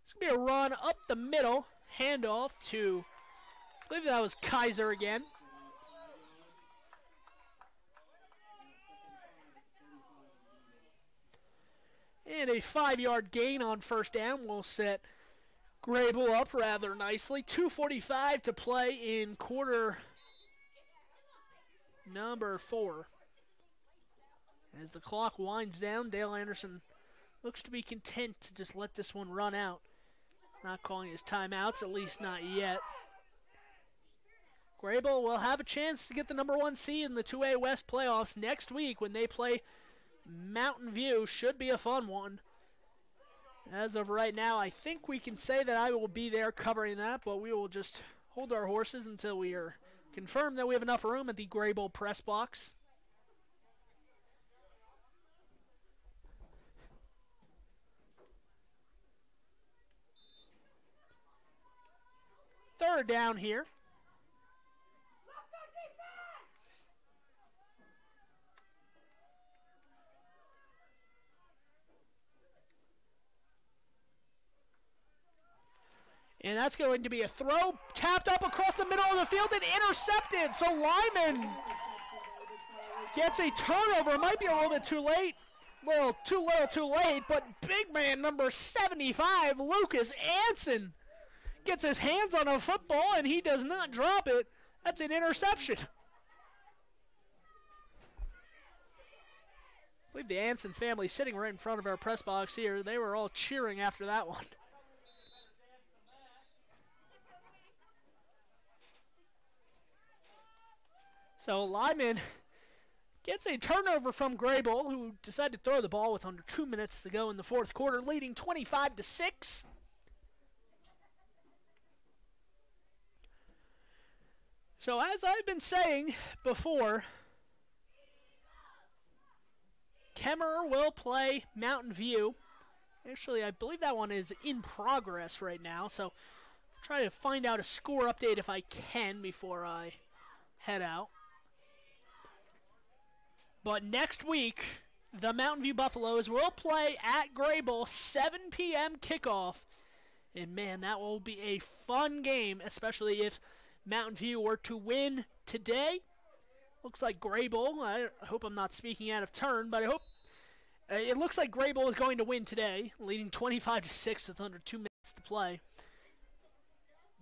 It's going to be a run up the middle, handoff to, I believe that was Kaiser again. And a 5-yard gain on first down will set Greybull up rather nicely. 2:45 to play in quarter number 4. As the clock winds down, Dale Anderson looks to be content to just let this one run out. He's not calling his timeouts, at least not yet. Greybull will have a chance to get the number 1 seed in the 2A West playoffs next week when they play Mountain View. Should be a fun one. As of right now, I think we can say that I will be there covering that, but we will just hold our horses until we are confirmed that we have enough room at the Greybull press box. Third down here. And that's going to be a throw, tapped up across the middle of the field and intercepted. So Lyman gets a turnover. It might be a little bit too late. Too little, too late. But big man number 75, Lucas Anson, gets his hands on a football and he does not drop it. That's an interception. I believe the Anson family sitting right in front of our press box here. They were all cheering after that one. So Lyman gets a turnover from Greybull, who decided to throw the ball with under 2 minutes to go in the fourth quarter, leading 25-6. So as I've been saying before, Kemmerer will play Mountain View. Actually, I believe that one is in progress right now, so I'll try to find out a score update if I can before I head out. But next week, the Mountain View Buffaloes will play at Greybull, 7 p.m. kickoff. And man, that will be a fun game, especially if Mountain View were to win today. Looks like Greybull, I hope I'm not speaking out of turn, but I hope it looks like Greybull is going to win today, leading 25-6 with under 2 minutes to play.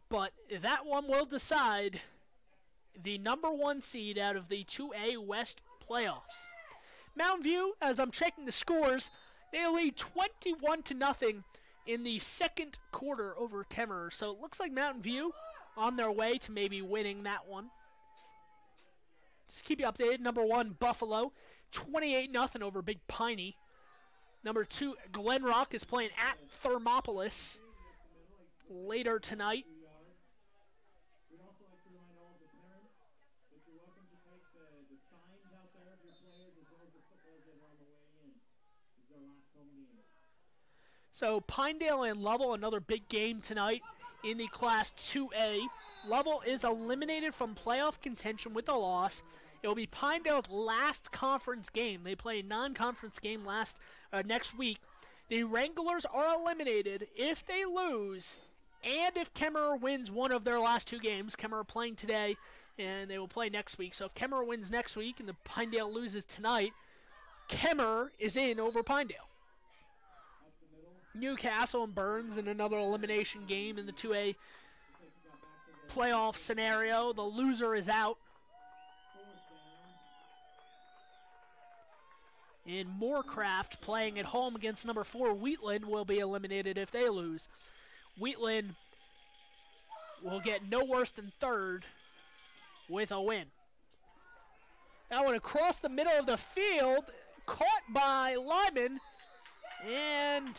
But that one will decide the number 1 seed out of the 2A West playoffs. Mountain View, as I'm checking the scores, they lead 21-0 in the second quarter over Kemmerer. So it looks like Mountain View on their way to maybe winning that one. Just keep you updated. Number 1, Buffalo, 28-0 over Big Piney. Number 2, Glen Rock is playing at Thermopolis later tonight. So Pinedale and Lovell, another big game tonight in the Class 2A. Lovell is eliminated from playoff contention with a loss. It will be Pinedale's last conference game. They play a non-conference game next week. The Wranglers are eliminated if they lose and if Kemmerer wins one of their last 2 games. Kemmerer playing today, and they will play next week. So if Kemmerer wins next week and the Pinedale loses tonight, Kemmerer is in over Pinedale. Newcastle and Burns in another elimination game in the 2A playoff scenario. The loser is out. And Moorcraft playing at home against number 4 Wheatland will be eliminated if they lose. Wheatland will get no worse than third with a win. That one across the middle of the field, caught by Lyman, and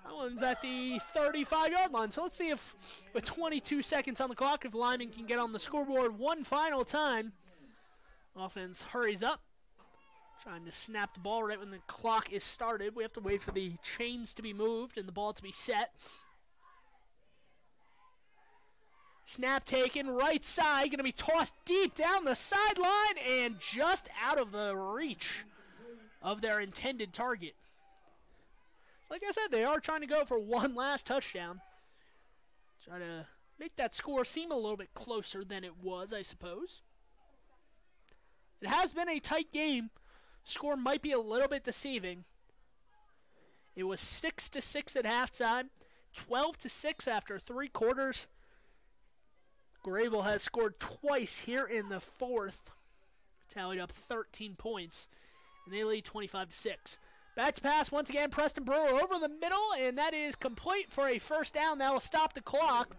that one's at the 35-yard line. So let's see if, with 22 seconds on the clock, if Lyman can get on the scoreboard one final time. Offense hurries up, trying to snap the ball right when the clock is started. We have to wait for the chains to be moved and the ball to be set. Snap taken, right side, going to be tossed deep down the sideline and just out of the reach of their intended target. So like I said, they are trying to go for one last touchdown. Try to make that score seem a little bit closer than it was, I suppose. It has been a tight game. Score might be a little bit deceiving. It was 6-6 at halftime, 12-6 after 3 quarters. Greybull has scored twice here in the fourth, tallied up 13 points, and they lead 25-6. Back to pass once again, Preston Brewer over the middle, and that is complete for a first down. That will stop the clock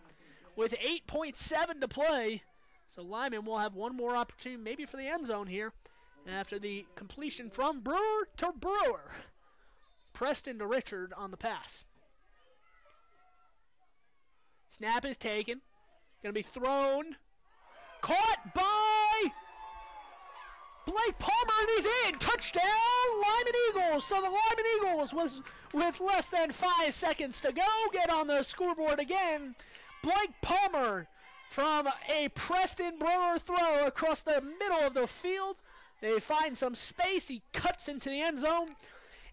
with 8.7 to play. So Lyman will have one more opportunity, maybe for the end zone here, after the completion from Brewer to Brewer. Preston to Richard on the pass. Snap is taken. Going to be thrown. Caught by Blake Palmer, and he's in. Touchdown, Lyman Eagles. So the Lyman Eagles, with less than 5 seconds to go, get on the scoreboard again. Blake Palmer from a Preston Brewer throw across the middle of the field. They find some space. He cuts into the end zone.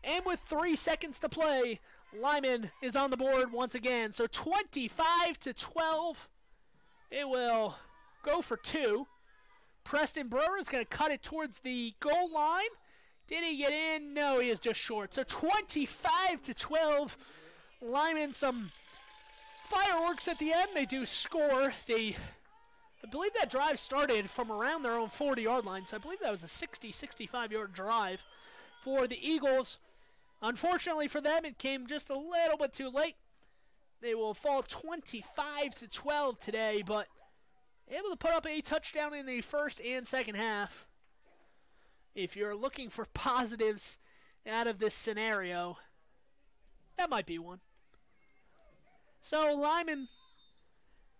And with 3 seconds to play, Lyman is on the board once again. So 25-12. It will go for 2. Preston Brewer is going to cut it towards the goal line. Did he get in? No, he is just short. So 25-12. Lyman, some fireworks at the end. They do score. I believe that drive started from around their own 40-yard line. So I believe that was a 65-yard drive for the Eagles. Unfortunately for them, it came just a little bit too late. They will fall 25-12 today, but able to put up a touchdown in the first and second half. If you're looking for positives out of this scenario, that might be one. So Lyman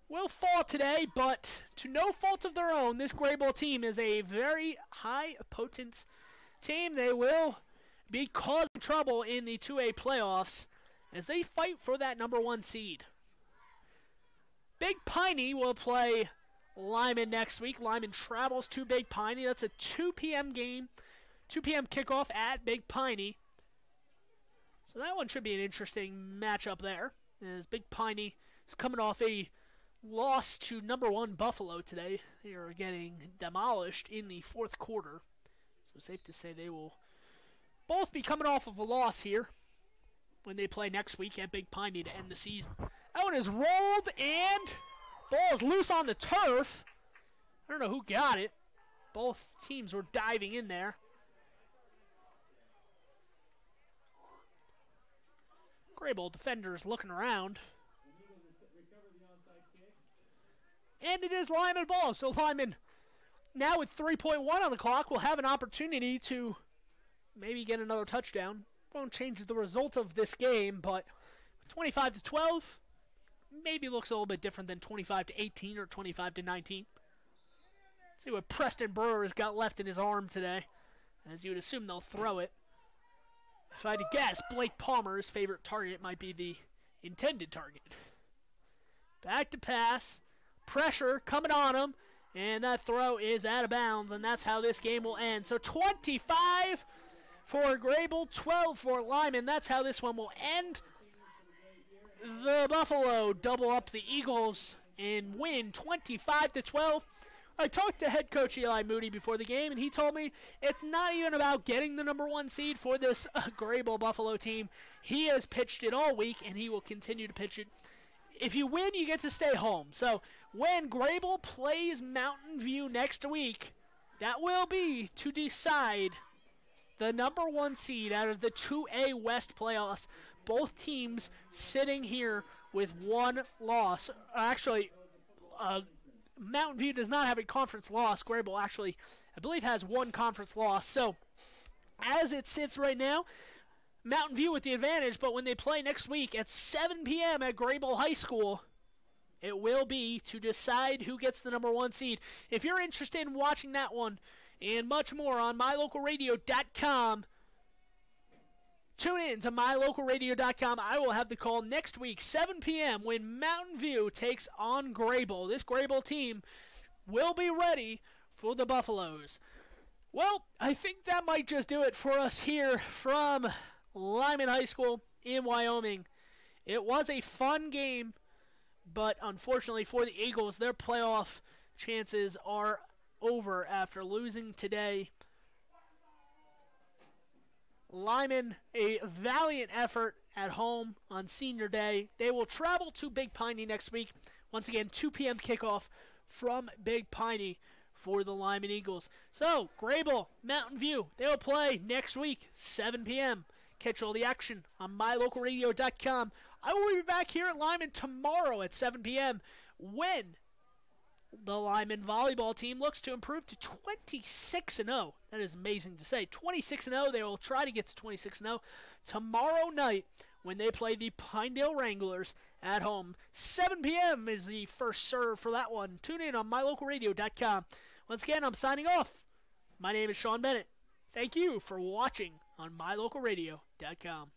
will fall today, but to no fault of their own, this Greybull team is a very high potent team. They will be causing trouble in the 2A playoffs as they fight for that number 1 seed. Big Piney will play Lyman next week. Lyman travels to Big Piney. That's a 2 p.m. game, 2 p.m. kickoff at Big Piney. So that one should be an interesting matchup there, as Big Piney is coming off a loss to number 1 Buffalo today. They are getting demolished in the fourth quarter. So safe to say they will both be coming off of a loss here when they play next week at Big Piney to end the season. That one is rolled, and ball is loose on the turf. I don't know who got it. Both teams were diving in there. Greybull defenders looking around. And it is Lyman ball. So Lyman, now with 3.1 on the clock, will have an opportunity to maybe get another touchdown. Won't change the result of this game, but 25-12 maybe looks a little bit different than 25-18 or 25-19. Let's see what Preston Brewer has got left in his arm today, as you would assume they'll throw it. If I had to guess, Blake Palmer's favorite target might be the intended target. Back to pass. Pressure coming on him, and that throw is out of bounds, and that's how this game will end. So 25 for Greybull, 12 for Lyman. That's how this one will end. The Buffalo double up the Eagles and win 25-12. I talked to head coach Eli Moody before the game, and he told me it's not even about getting the number 1 seed for this Greybull Buffalo team. He has pitched it all week, and he will continue to pitch it. If you win, you get to stay home. So when Greybull plays Mountain View next week, that will be to decide the number 1 seed out of the 2A West playoffs. Both teams sitting here with one loss. Actually, Mountain View does not have a conference loss. Greybull actually, I believe, has one conference loss. So, as it sits right now, Mountain View with the advantage, but when they play next week at 7 p.m. at Greybull High School, it will be to decide who gets the number 1 seed. If you're interested in watching that one and much more on mylocalradio.com, tune in to mylocalradio.com. I will have the call next week, 7 p.m., when Mountain View takes on Greybull. This Greybull team will be ready for the Buffaloes. Well, I think that might just do it for us here from Lyman High School in Wyoming. It was a fun game, but unfortunately for the Eagles, their playoff chances are over after losing today. Lyman, a valiant effort at home on senior day. They will travel to Big Piney next week. Once again, 2 p.m. kickoff from Big Piney for the Lyman Eagles. So, Greybull, Mountain View, they will play next week, 7 p.m. Catch all the action on mylocalradio.com. I will be back here at Lyman tomorrow at 7 p.m. when the Lyman volleyball team looks to improve to 26-0. That is amazing to say. 26-0. They will try to get to 26-0 tomorrow night when they play the Pinedale Wranglers at home. 7 p.m. is the first serve for that one. Tune in on mylocalradio.com. Once again, I'm signing off. My name is Sean Bennett. Thank you for watching on mylocalradio.com.